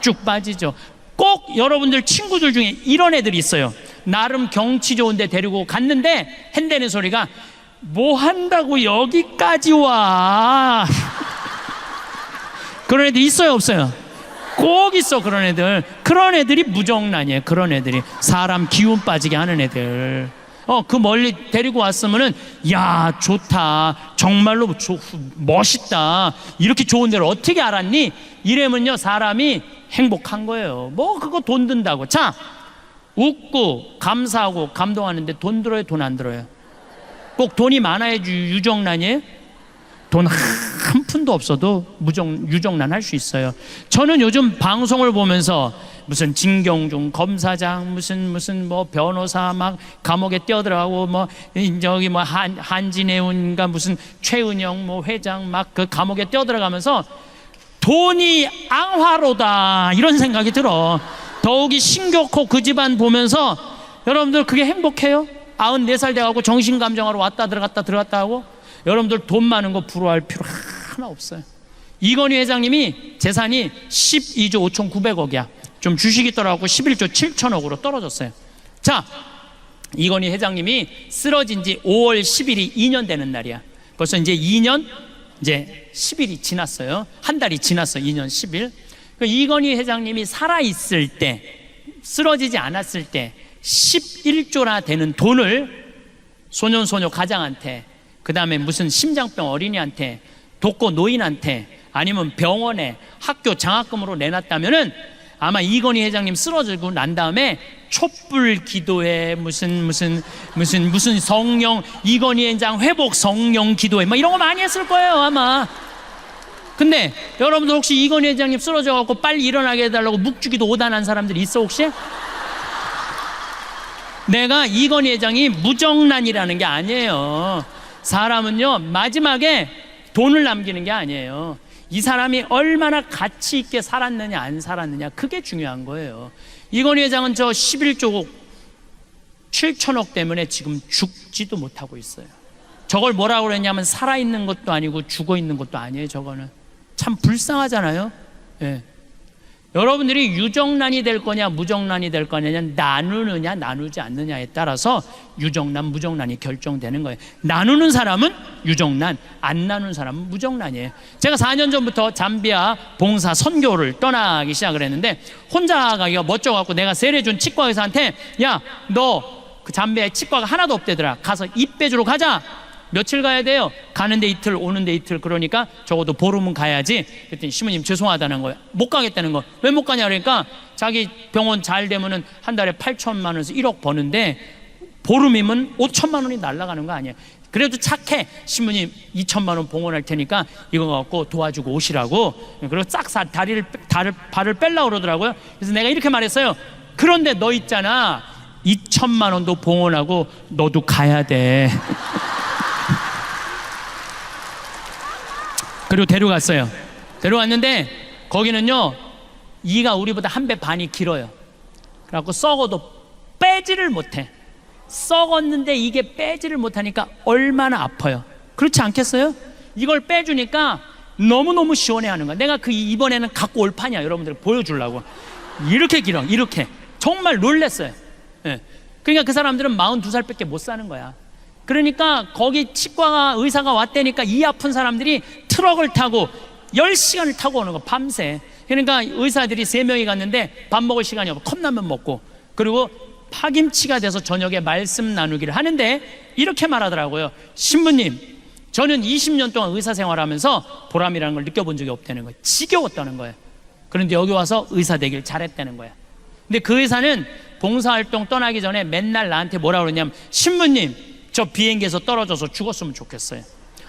쭉 빠지죠. 꼭 여러분들 친구들 중에 이런 애들이 있어요. 나름 경치 좋은 데 데리고 갔는데 한대는 소리가 뭐 한다고 여기까지 와. 그런 애들 있어요, 없어요? 꼭 있어. 그런 애들. 그런 애들이 무정란이에요. 그런 애들이 사람 기운 빠지게 하는 애들. 그 멀리 데리고 왔으면은 야 좋다, 정말로 멋있다, 이렇게 좋은 데를 어떻게 알았니? 이러면요 사람이 행복한 거예요. 뭐 그거 돈 든다고. 자, 웃고 감사하고 감동하는데 돈 들어요, 돈 안 들어요? 꼭 돈이 많아야 유정란이에요? 돈 한 푼도 없어도 유정란 할 수 있어요. 저는 요즘 방송을 보면서 무슨 진경중 검사장, 무슨 뭐 변호사 막 감옥에 뛰어들어가고 뭐 저기 뭐 한진해운가 무슨 최은영 뭐 회장 막 그 감옥에 뛰어들어가면서 돈이 앙화로다 이런 생각이 들어. 더욱이 신교코 그 집안 보면서 여러분들 그게 행복해요? 94살 돼가고 정신감정하러 왔다 들어갔다 하고. 여러분들 돈 많은 거 부러워할 필요 하나 없어요. 이건희 회장님이 재산이 12조 5,900억이야. 좀 주식이 떨어졌고 11조 7천억으로 떨어졌어요. 자, 이건희 회장님이 쓰러진 지 5월 10일이 2년 되는 날이야. 벌써 이제 2년 이제 10일이 지났어요. 한 달이 지났어. 2년 10일. 이건희 회장님이 살아있을 때, 쓰러지지 않았을 때 11조나 되는 돈을 소년소녀 가장한테, 그 다음에 무슨 심장병 어린이한테, 독거 노인한테, 아니면 병원에 학교 장학금으로 내놨다면은 아마 이건희 회장님 쓰러지고 난 다음에 촛불 기도회 무슨 성령 이건희 회장 회복 성령 기도회 막 이런 거 많이 했을 거예요 아마. 근데 여러분들 혹시 이건희 회장님 쓰러져갖고 빨리 일어나게 해달라고 묵주기도 오단한 사람들이 있어 혹시? 내가 이건희 회장이 무정란이라는 게 아니에요. 사람은요 마지막에 돈을 남기는 게 아니에요. 이 사람이 얼마나 가치 있게 살았느냐 안 살았느냐 그게 중요한 거예요. 이건희 회장은 저 11조 7천억 때문에 지금 죽지도 못하고 있어요. 저걸 뭐라고 그랬냐면 살아있는 것도 아니고 죽어있는 것도 아니에요. 저거는 참 불쌍하잖아요. 예. 여러분들이 유정란이 될 거냐 무정란이 될 거냐 나누느냐 나누지 않느냐에 따라서 유정란 무정란이 결정되는 거예요. 나누는 사람은 유정란, 안 나누는 사람은 무정란이에요. 제가 4년 전부터 잠비아 봉사 선교를 떠나기 시작을 했는데 혼자 가기가 멋져갖고 내가 세례준 치과 의사한테 야 너 그 잠비아에 치과가 하나도 없대더라. 가서 입 빼주러 가자. 며칠 가야 돼요? 가는데 이틀, 오는데 이틀. 그러니까 적어도 보름은 가야지. 그랬더니 신부님 죄송하다는 거예요. 못 가겠다는 거. 왜 못 가냐 그러니까 자기 병원 잘 되면은 한 달에 8천만 원에서 1억 버는데 보름이면 5천만 원이 날아가는 거 아니에요. 그래도 착해. 신부님 2천만 원 봉헌할 테니까 이거 갖고 도와주고 오시라고. 그리고 싹 발을 뺄라고 그러더라고요. 그래서 내가 이렇게 말했어요. 그런데 너 있잖아, 2천만 원도 봉헌하고 너도 가야 돼. 그리고 데려갔어요. 데려왔는데 거기는요, 이가 우리보다 한 배 반이 길어요. 그래갖고 썩어도 빼지를 못해. 썩었는데 이게 빼지를 못하니까 얼마나 아파요. 그렇지 않겠어요? 이걸 빼주니까 너무너무 시원해하는 거야. 내가 이번에는 갖고 올 판이야. 여러분들 보여주려고. 이렇게 길어. 이렇게. 정말 놀랬어요. 예. 그러니까 그 사람들은 42살밖에 못 사는 거야. 그러니까 거기 치과가 의사가 왔다니까 이 아픈 사람들이 트럭을 타고 10시간을 타고 오는 거, 밤새. 그러니까 의사들이 3명이 갔는데 밥 먹을 시간이 없고 컵라면 먹고, 그리고 파김치가 돼서 저녁에 말씀 나누기를 하는데 이렇게 말하더라고요. 신부님, 저는 20년 동안 의사 생활하면서 보람이라는 걸 느껴본 적이 없다는 거예요. 지겨웠다는 거예요. 그런데 여기 와서 의사 되길 잘했다는 거예요. 근데 그 의사는 봉사활동 떠나기 전에 맨날 나한테 뭐라 그러냐면, 신부님, 저 비행기에서 떨어져서 죽었으면 좋겠어요.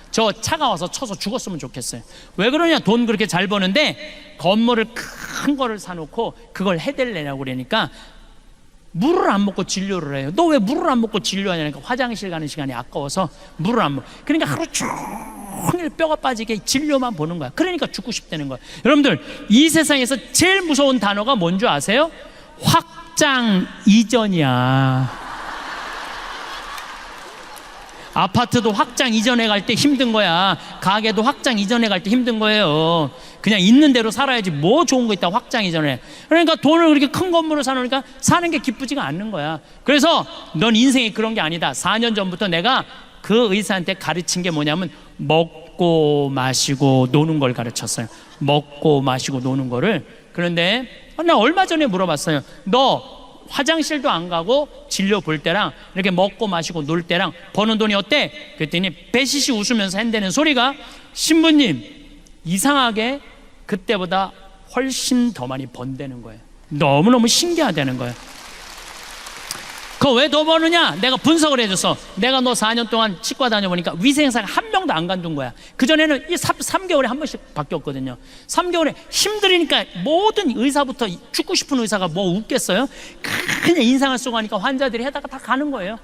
저 차가 와서 쳐서 죽었으면 좋겠어요. 왜 그러냐? 돈 그렇게 잘 버는데 건물을 큰 거를 사놓고 그걸 해달래라고 그러니까 물을 안 먹고 진료를 해요. 너 왜 물을 안 먹고 진료하냐니까 화장실 가는 시간이 아까워서 물을 안 먹어. 그러니까 하루 종일 뼈가 빠지게 진료만 보는 거야. 그러니까 죽고 싶다는 거야. 여러분들, 이 세상에서 제일 무서운 단어가 뭔지 아세요? 확장 이전이야. 아파트도 확장 이전해 갈 때 힘든 거야. 가게도 확장 이전해 갈 때 힘든 거예요. 그냥 있는 대로 살아야지 뭐 좋은 거 있다 확장 이전해. 그러니까 돈을 그렇게 큰 건물을 사놓으니까 사는 게 기쁘지가 않는 거야. 그래서 넌 인생이 그런 게 아니다. 4년 전부터 내가 그 의사한테 가르친 게 뭐냐면 먹고 마시고 노는 걸 가르쳤어요. 먹고 마시고 노는 거를. 그런데 나 얼마 전에 물어봤어요. 너 화장실도 안 가고 진료 볼 때랑 이렇게 먹고 마시고 놀 때랑 버는 돈이 어때? 그랬더니 배시시 웃으면서 한다는 소리가, 신부님, 이상하게 그때보다 훨씬 더 많이 번다는 거예요. 너무너무 신기하다는 거예요. 그거 왜 더 버느냐? 내가 분석을 해줘서, 내가 너 4년 동안 치과 다녀보니까 위생사가 한 명도 안 간둔 거야. 그전에는 3개월에 한 번씩 바뀌었거든요. 3개월에 힘들으니까 모든 의사부터, 죽고 싶은 의사가 뭐 웃겠어요? 그냥 인상을 쓰고 하니까 환자들이 해다가 다 가는 거예요.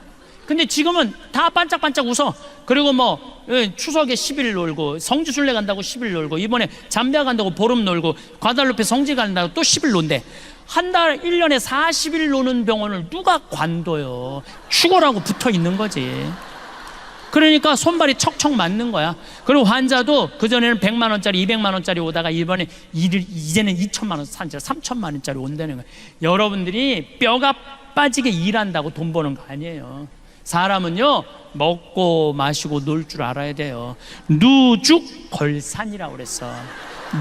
근데 지금은 다 반짝반짝 웃어. 그리고 뭐 추석에 10일 놀고, 성지순례 간다고 10일 놀고, 이번에 잠비아 간다고 보름 놀고, 과달루페 성지 간다고 또 10일 논대. 한 달 1년에 40일 노는 병원을 누가 관둬요? 죽어라고 붙어 있는 거지. 그러니까 손발이 척척 맞는 거야. 그리고 환자도 그전에는 100만 원짜리 200만 원짜리 오다가 이번에 이제는 2천만 원, 3천만 원짜리 온다는 거야. 여러분들이 뼈가 빠지게 일한다고 돈 버는 거 아니에요. 사람은요, 먹고 마시고 놀 줄 알아야 돼요. 누죽걸산이라고 그랬어.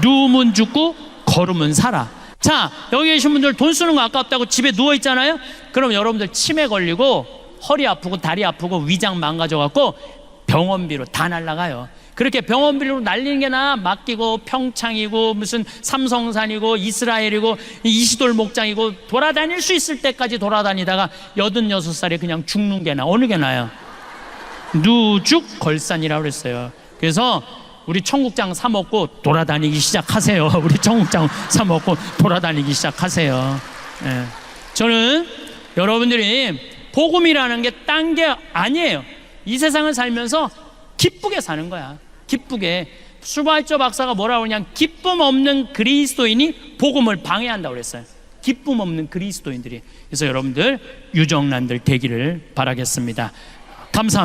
누우면 죽고 걸으면 살아. 자, 여기 계신 분들 돈 쓰는 거 아깝다고 집에 누워 있잖아요. 그럼 여러분들 치매 걸리고 허리 아프고 다리 아프고 위장 망가져갖고 병원비로 다 날라가요. 그렇게 병원비로 날리는 게 나아. 맡기고 평창이고 무슨 삼성산이고 이스라엘이고 이시돌 목장이고 돌아다닐 수 있을 때까지 돌아다니다가 86살에 그냥 죽는 게 나아. 어느 게 나아요? 누죽걸산이라고 그랬어요. 그래서 우리 청국장 사 먹고 돌아다니기 시작하세요. 우리 청국장 사 먹고 돌아다니기 시작하세요. 예. 저는 여러분들이 복음이라는 게 딴 게 아니에요. 이 세상을 살면서 기쁘게 사는 거야. 기쁘게. 슈바이처 박사가 뭐라고 그러냐, 기쁨 없는 그리스도인이 복음을 방해한다고 그랬어요. 기쁨 없는 그리스도인들이. 그래서 여러분들 유정란들 되기를 바라겠습니다. 감사합니다.